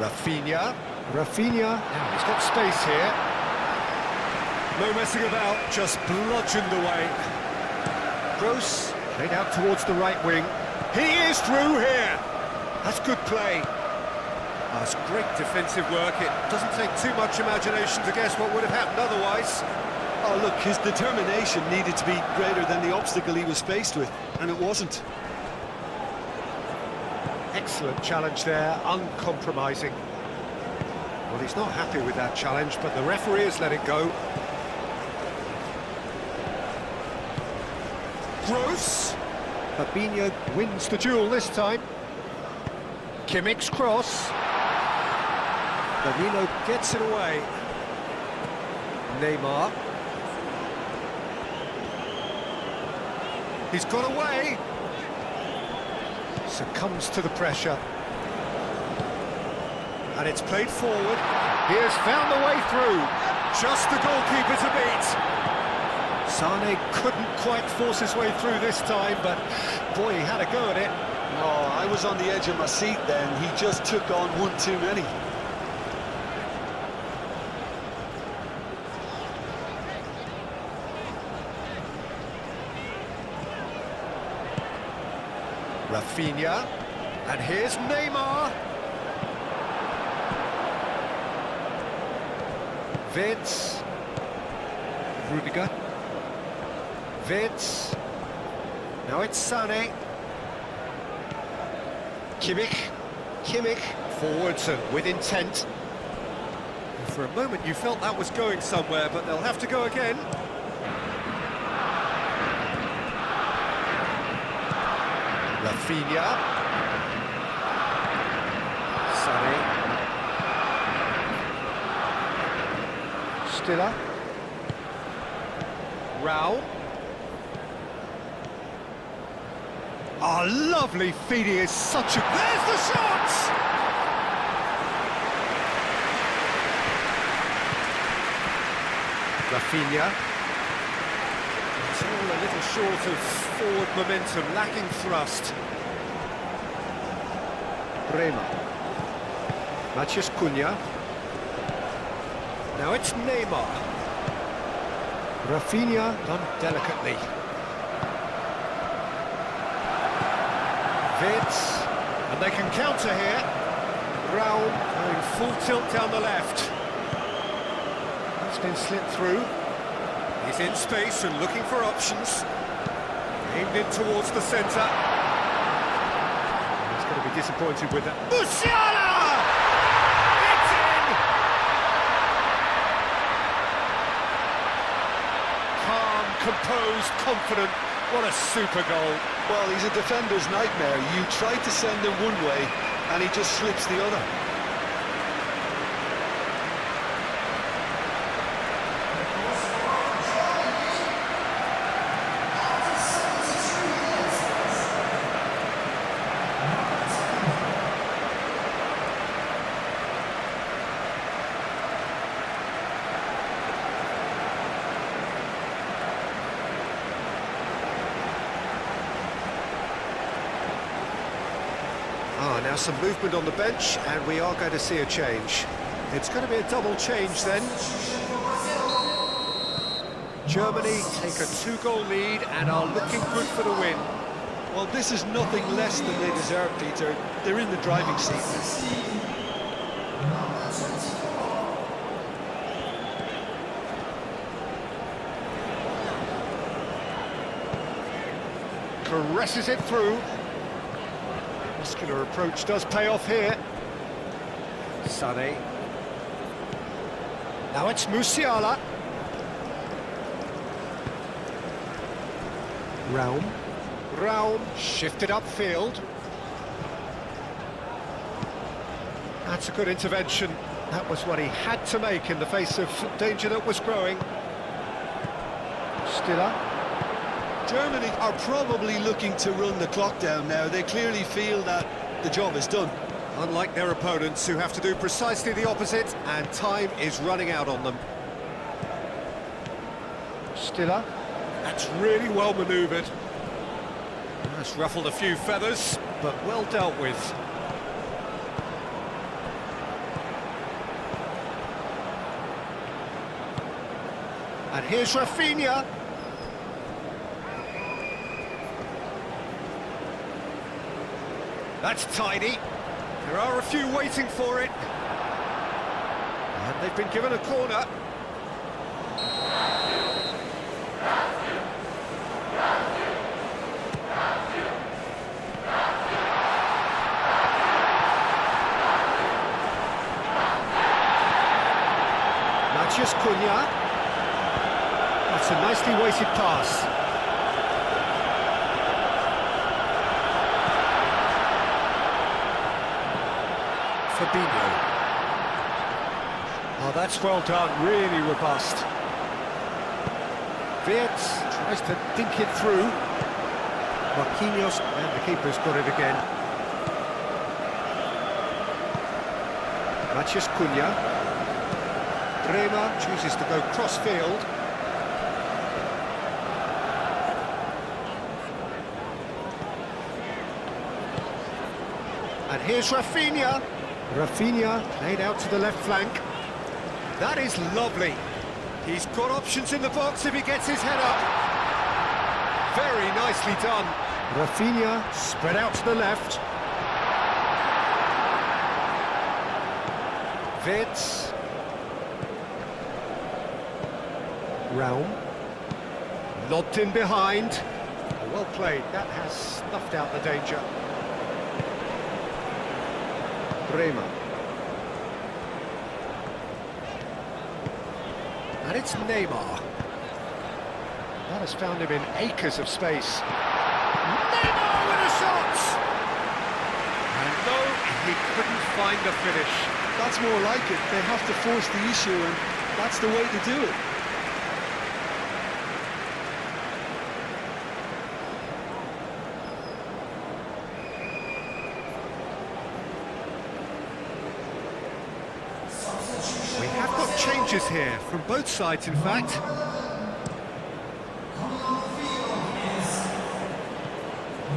Rafinha. Rafinha, now he's got space here. No messing about, just bludgeoned away. Gross, played out towards the right wing. He is through here. That's good play. That's great defensive work. It doesn't take too much imagination to guess what would have happened otherwise. Oh, look, his determination needed to be greater than the obstacle he was faced with, and it wasn't. Excellent challenge there, uncompromising. Well, he's not happy with that challenge, but the referee has let it go. Gross! Fabinho wins the duel this time. Kimmich's cross. Danilo gets it away. Neymar. He's got away. Succumbs to the pressure. And it's played forward. He has found the way through. Just the goalkeeper to beat. Sane couldn't quite force his way through this time, but boy, he had a go at it. Oh, I was on the edge of my seat then. He just took on one too many. Rafinha. And here's Neymar. Wirtz. Rudiger. Wirtz. Now it's Sane. Kimmich. Forwards and with intent. And for a moment you felt that was going somewhere, but they'll have to go again. Rafinha. Sane. Stiller. Rao. Oh, lovely feeding is such a... There's the shot! Rafinha. Still a little short of forward momentum, lacking thrust. Bremer. Maciej Cunha. Now it's Neymar. Rafinha done delicately. Vitz. And they can counter here. Raul going full tilt down the left. It's been slipped through. He's in space and looking for options. Aimed in towards the centre. He's going to be disappointed with that. Musiala! It's in! Calm, composed, confident. What a super goal. Well, he's a defender's nightmare. You try to send him one way, and he just slips the other. Now some movement on the bench, and we are going to see a change. It's going to be a double change then. Germany take a 2-goal lead and are looking good for the win. Well, this is nothing less than they deserve, Peter. They're in the driving seat. Caresses it through. Muscular approach does pay off here. Sané. Now it's Musiala. Raum shifted upfield. That's a good intervention. That was what he had to make in the face of danger that was growing. Stiller. Germany are probably looking to run the clock down now. They clearly feel that the job is done. Unlike their opponents, who have to do precisely the opposite, and time is running out on them. Stiller. That's really well manoeuvred. That's ruffled a few feathers, but well dealt with. And here's Rafinha. That's tidy. There are a few waiting for it. And they've been given a corner. Maciej Cunha. That's a nicely weighted pass. Fabinho. Oh, that's well done, really robust. Wirtz tries to dink it through. Marquinhos, and the keeper's got it again. Maciej Cunha. Bremer chooses to go cross-field. And here's Rafinha. Rafinha played out to the left flank. That is lovely. He's got options in the box if he gets his head up. Very nicely done. Rafinha spread out to the left. Wirtz. Raum. Lobbed in behind. Well played. That has snuffed out the danger. Bremer. And it's Neymar. That has found him in acres of space. Neymar with a shot! And no, he couldn't find the finish. That's more like it. They have to force the issue, and that's the way to do it. We have got changes here, from both sides in fact.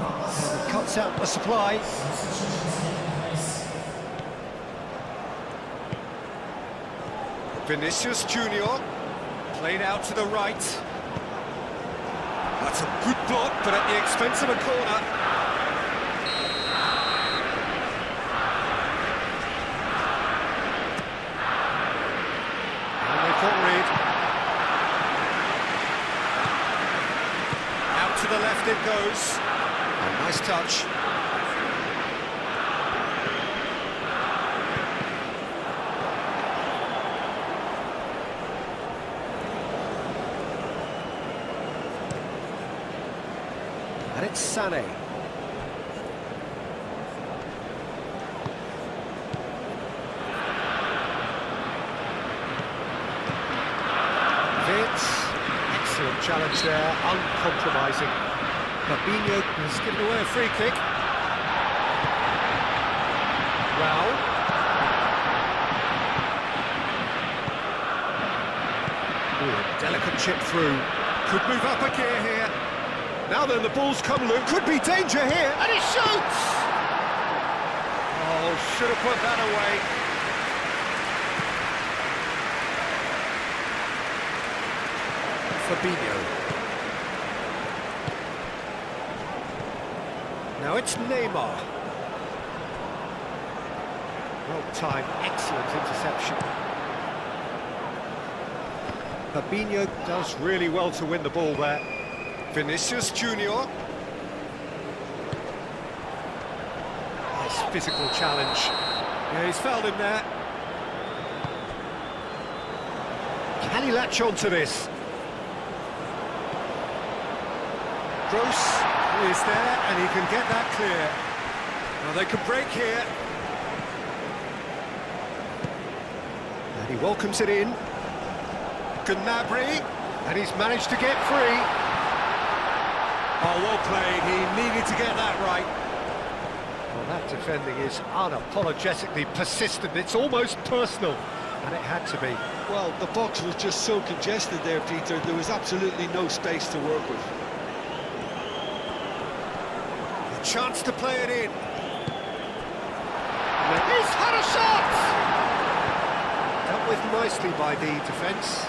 And it cuts out the supply. Vinicius Junior, played out to the right. That's a good block, but at the expense of a corner. And they caught Reed. Out to the left it goes. A nice touch. And it's Sané. Excellent challenge there, uncompromising. Fabinho has given away a free kick. Raul. Ooh, a delicate chip through. Could move up a gear here. Now then, the ball's come loose. Could be danger here, and he shoots! Oh, should have put that away. Fabinho. Now it's Neymar. Well-timed, excellent interception. Fabinho does really well to win the ball there. Vinicius Junior. Nice physical challenge. Yeah, he's fouled him there. Can he latch on to this? Gross is there, and he can get that clear. Now they can break here. And he welcomes it in. Gnabry, and he's managed to get free. Oh, well played. He needed to get that right. Well, that defending is unapologetically persistent. It's almost personal, and it had to be. Well, the box was just so congested there, Peter. There was absolutely no space to work with. A chance to play it in. He's had a shot! Dealt with nicely by the defence.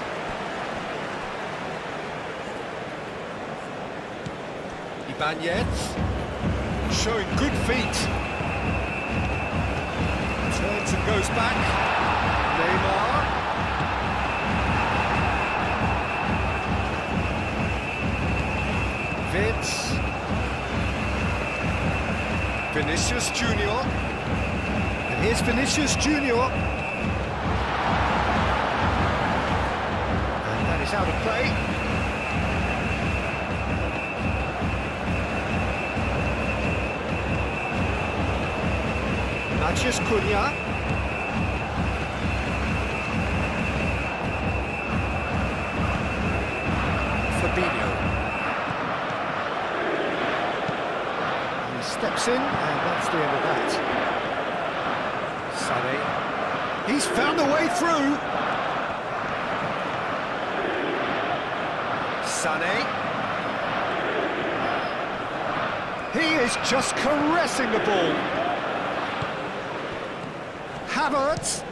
Ibanez, showing good feet. Turns and goes back. Neymar. Vinicius Junior. And here's Vinicius Junior. And that is out of play. Just Cunha. Fabinho. He steps in, and that's the end of that. Sané. He's found a way through. Sané. He is just caressing the ball. Havertz!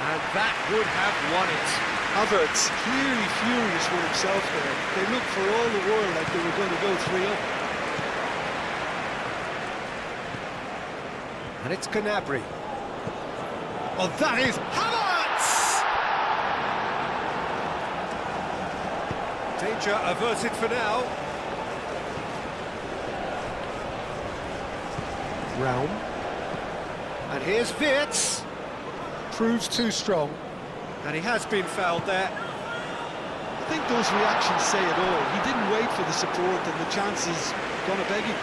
And that would have won it. Havertz clearly furious with himself there. They looked for all the world like they were going to go 3-up. And it's Gnabry. Oh, that is Havertz! Danger averted for now. Raul. And here's Wirtz. Proves too strong. And he has been fouled there. I think those reactions say it all. He didn't wait for the support, and the chance is gonna beg him.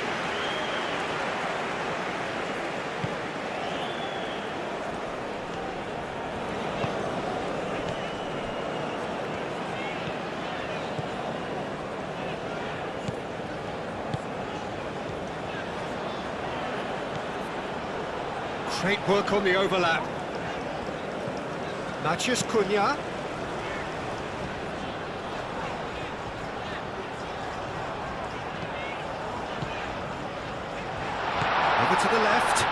Great work on the overlap. Mathias Cunha. to the left,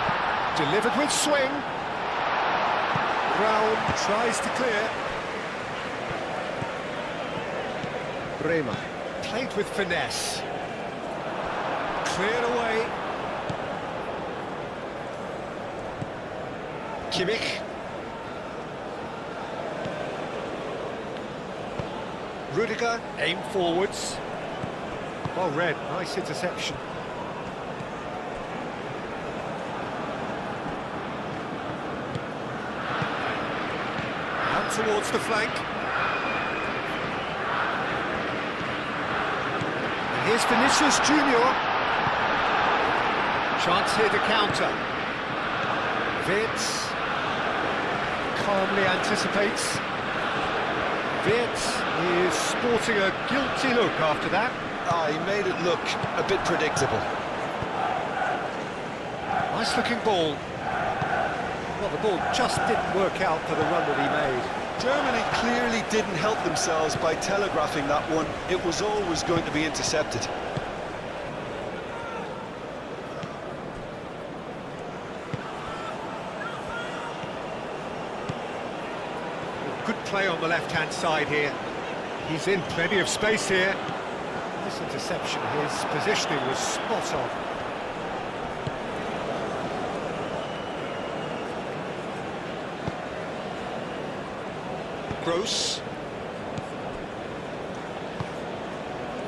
delivered with swing. Brown tries to clear. Bremer played with finesse. Cleared away. Kimmich. Rudiger, aim forwards. Well read, nice interception. Out towards the flank. And here's Vinicius Junior. Chance here to counter. Wirtz calmly anticipates. Wirtz is sporting a guilty look after that. He made it look a bit predictable. Nice looking ball. Well, the ball just didn't work out for the run that he made. Germany clearly didn't help themselves by telegraphing that one. It was always going to be intercepted. Good play on the left-hand side here. He's in plenty of space here. This interception, his positioning was spot on. Gross.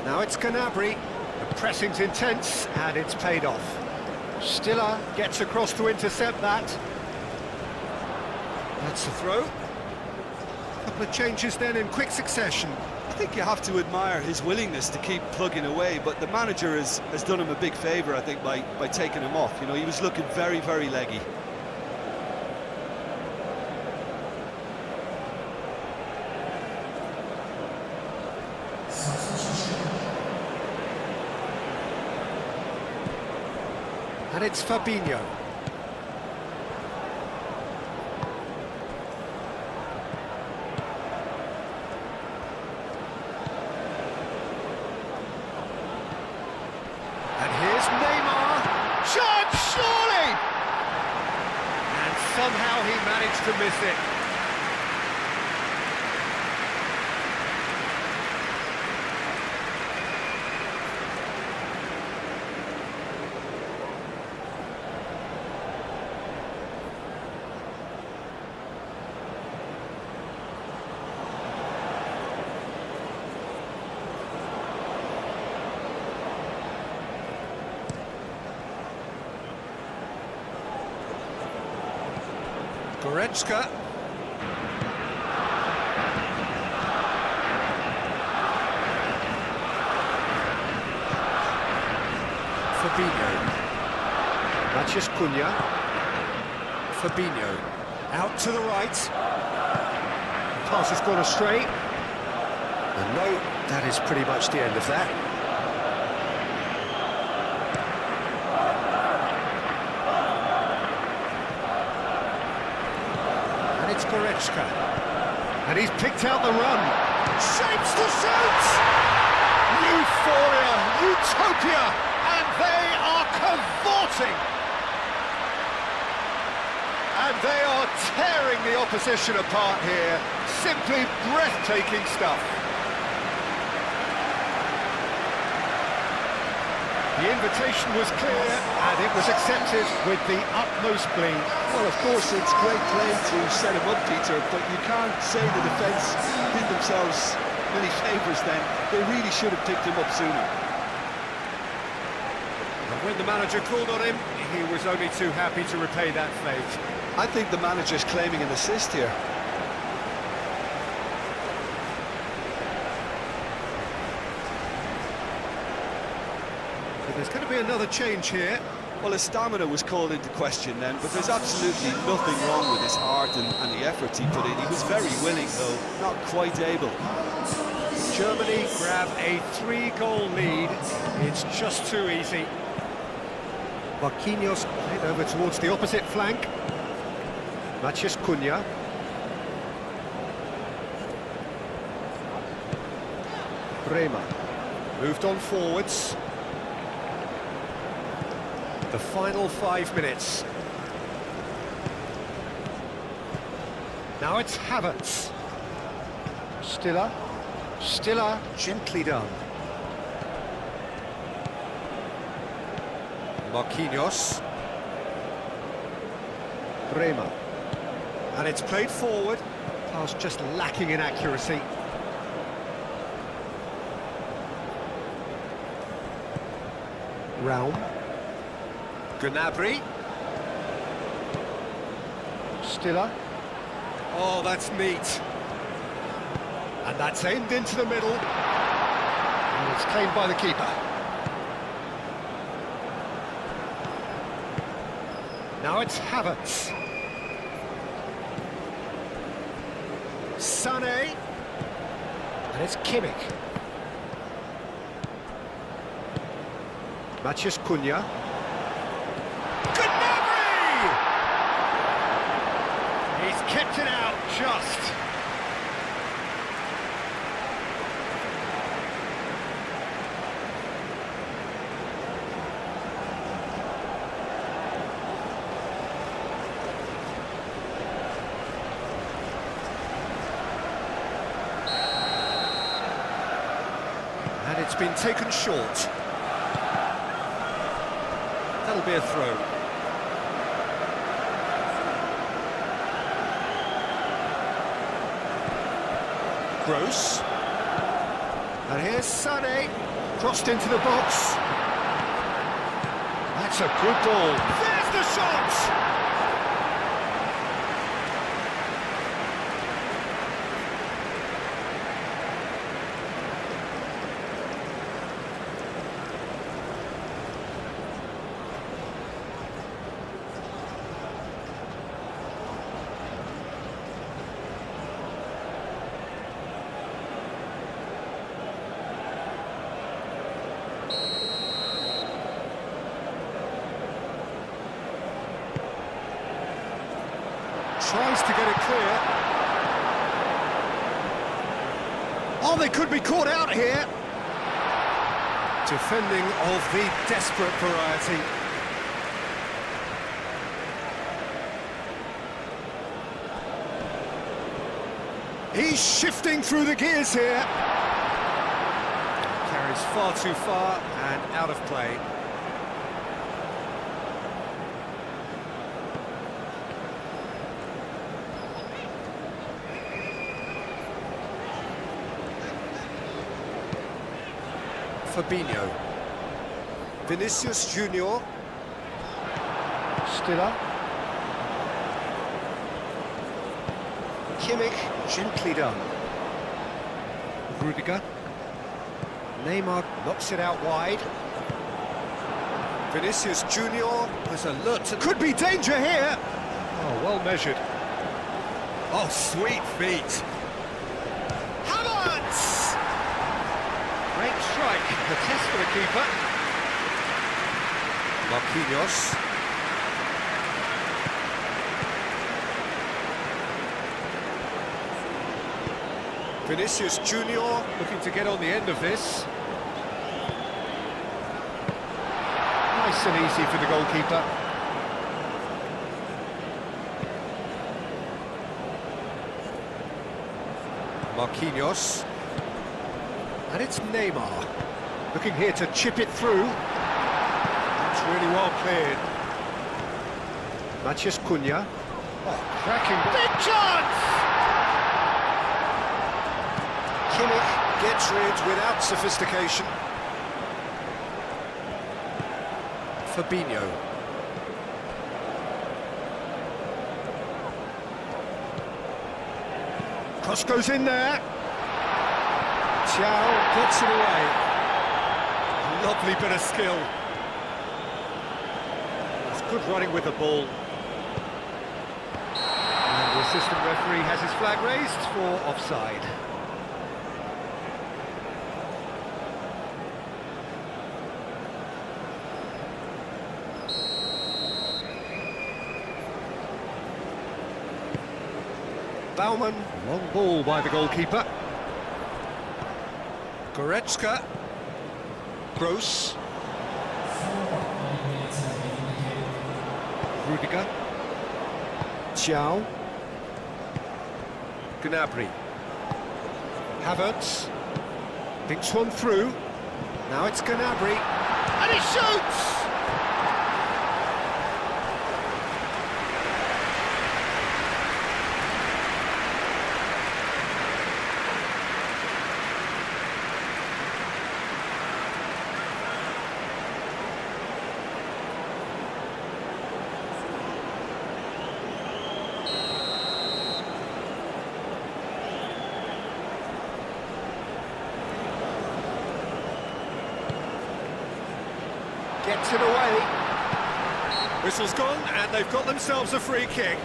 Now it's Gnabry. The pressing's intense, and it's paid off. Stiller gets across to intercept that. That's the throw. Couple of changes then in quick succession. I think you have to admire his willingness to keep plugging away, but the manager has done him a big favour, I think, by taking him off. You know, he was looking very, very leggy. And it's Fabinho. And here's Neymar. Shot, surely! And somehow he managed to miss it. Goretzka. Fabinho. Matheus Cunha. Fabinho. Out to the right. The pass has gone astray. And no, that is pretty much the end of that. It's Goretzka, and he's picked out the run. Shapes to shoot! Euphoria, utopia, and they are cavorting. And they are tearing the opposition apart here. Simply breathtaking stuff. The invitation was clear, and it was accepted with the utmost glee. Well, of course, it's great play to set him up, Peter, but you can't say the defence did themselves many favours then. They really should have picked him up sooner. And when the manager called on him, he was only too happy to repay that fate. I think the manager's claiming an assist here. There's going to be another change here. Well, his stamina was called into question then, but there's absolutely nothing wrong with his heart and the effort he put in. He was very willing, though, not quite able. Germany grab a 3-goal lead. It's just too easy. Marquinhos played over towards the opposite flank. Matheus Cunha. Bremer moved on forwards. The final 5 minutes. Now it's Havertz. Stiller. Stiller. Gently done. Marquinhos. Bremer. And it's played forward. Pass just lacking in accuracy. Raum. Gnabry. Stiller. Oh, that's neat. And that's aimed into the middle. And it's claimed by the keeper. Now it's Havertz. Sané. And it's Kimmich. Matheus Cunha. Gnabry! He's kept it out just. And it's been taken short. That'll be a throw. Gross. And here's Sané, crossed into the box. That's a good ball. There's the shot! Tries to get it clear. Oh, they could be caught out here. Defending of the desperate variety. He's shifting through the gears here. Carries far too far and out of play. Fabinho. Vinicius Junior. Stiller. Kimmich, gently done. Rudiger. Neymar knocks it out wide. Vinicius Junior was alert to... Could be danger here! Oh, well measured. Oh, sweet feet. Havertz! Great strike, the test for the keeper. Marquinhos. Vinicius Junior looking to get on the end of this. Nice and easy for the goalkeeper. Marquinhos. And it's Neymar. Looking here to chip it through. That's really well cleared. Matheus Cunha. Oh, cracking. Big chance! Kimmich gets rid without sophistication. Fabinho. Cross goes in there. Thiago puts it away. Lovely bit of skill. It's good running with the ball. And the assistant referee has his flag raised for offside. Baumann, long ball by the goalkeeper. Goretzka. Gross. Rudiger. Ciao. Gnabry. Havertz. Thinks one through. Now it's Gnabry. And he shoots! Gets it away. Whistle's gone, and they've got themselves a free kick.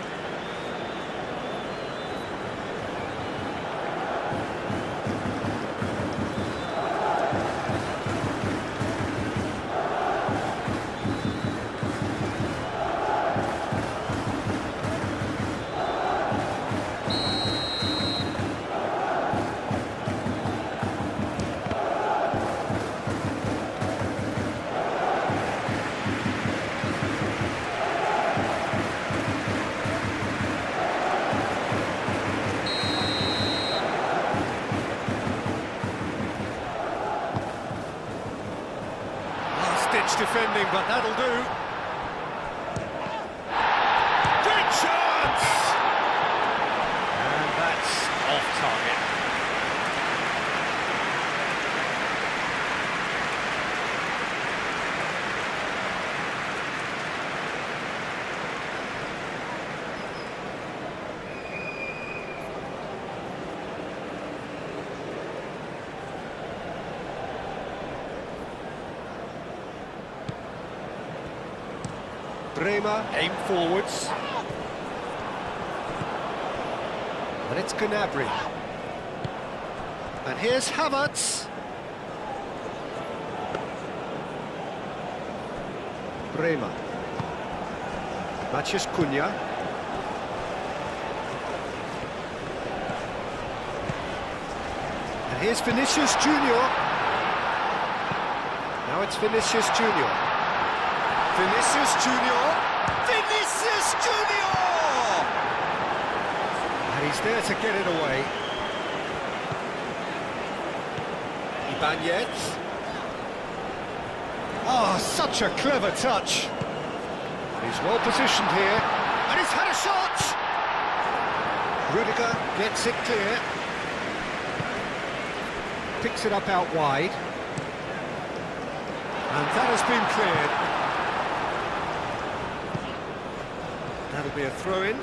Ditch defending, but that'll do. Great chance! And that's off target. Bremer aim forwards. And it's Gnabry. And here's Havertz. Bremer. Maciej Cunha. And here's Vinicius Junior. Now it's Vinicius Junior. Vinicius Junior! Vinicius Junior! And he's there to get it away. Ibanez. Oh, such a clever touch. He's well positioned here. And he's had a shot! Rudiger gets it clear. Picks it up out wide. And that has been cleared. That'll be a throw-in.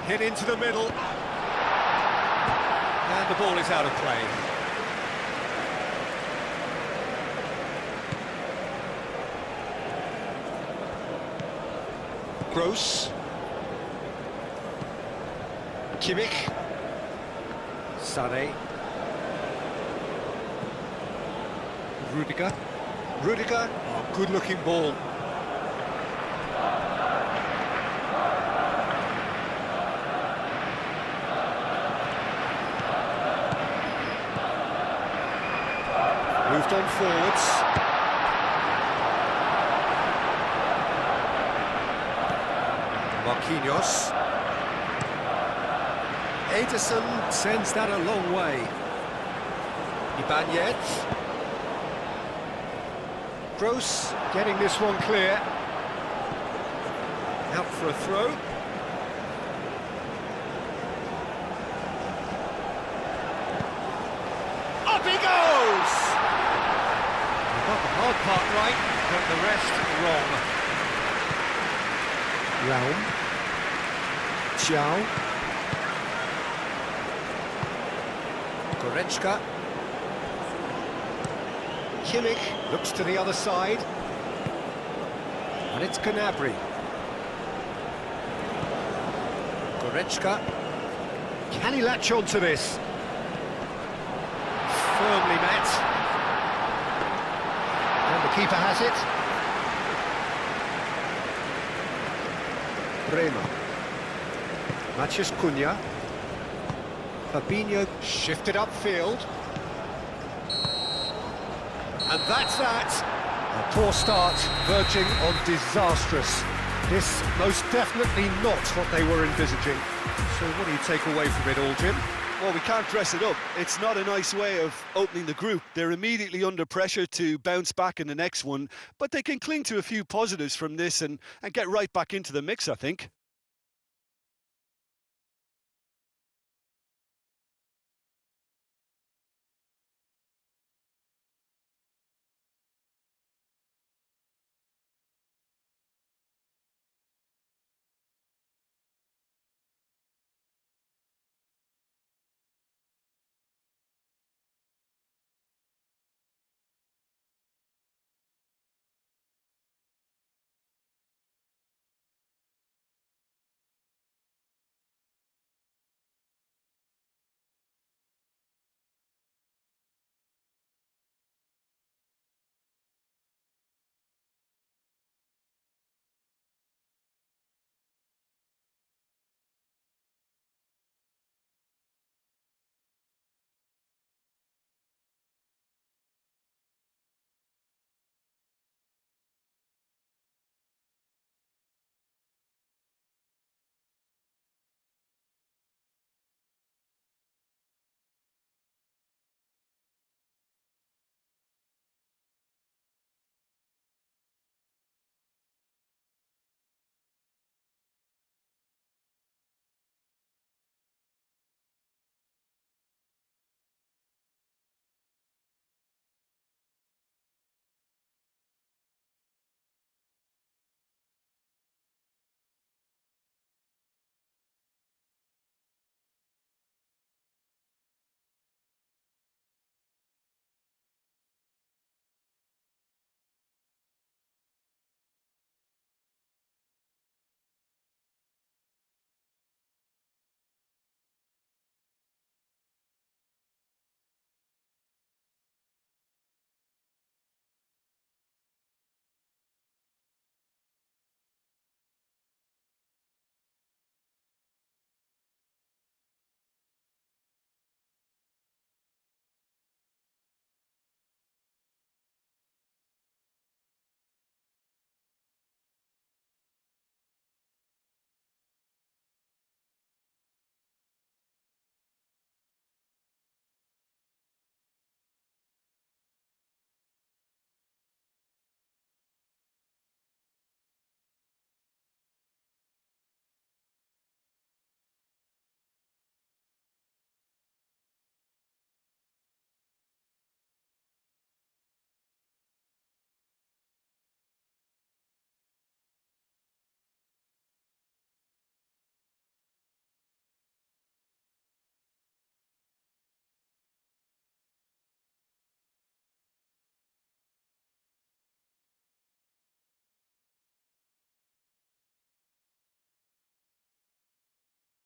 Hit into the middle. And the ball is out of play. Gross. Kimmich. Sané. Rudiger. Rudiger, oh, good-looking ball. Moved on forwards. Marquinhos. Ederson sends that a long way. Ibanez. Gross getting this one clear. Out for a throw. Up he goes! He got the hard part right, but the rest wrong. Raum. Ciao. Goretzka. Kimmich looks to the other side. And it's Gnabry. Goretzka. Can he latch on to this? Firmly met. And the keeper has it. Bremer. Maciej Cunha. Fabinho shifted upfield. And that's that. A poor start, verging on disastrous. This most definitely not what they were envisaging. So what do you take away from it all, Jim? Well, we can't dress it up. It's not a nice way of opening the group. They're immediately under pressure to bounce back in the next one, but they can cling to a few positives from this and get right back into the mix, I think.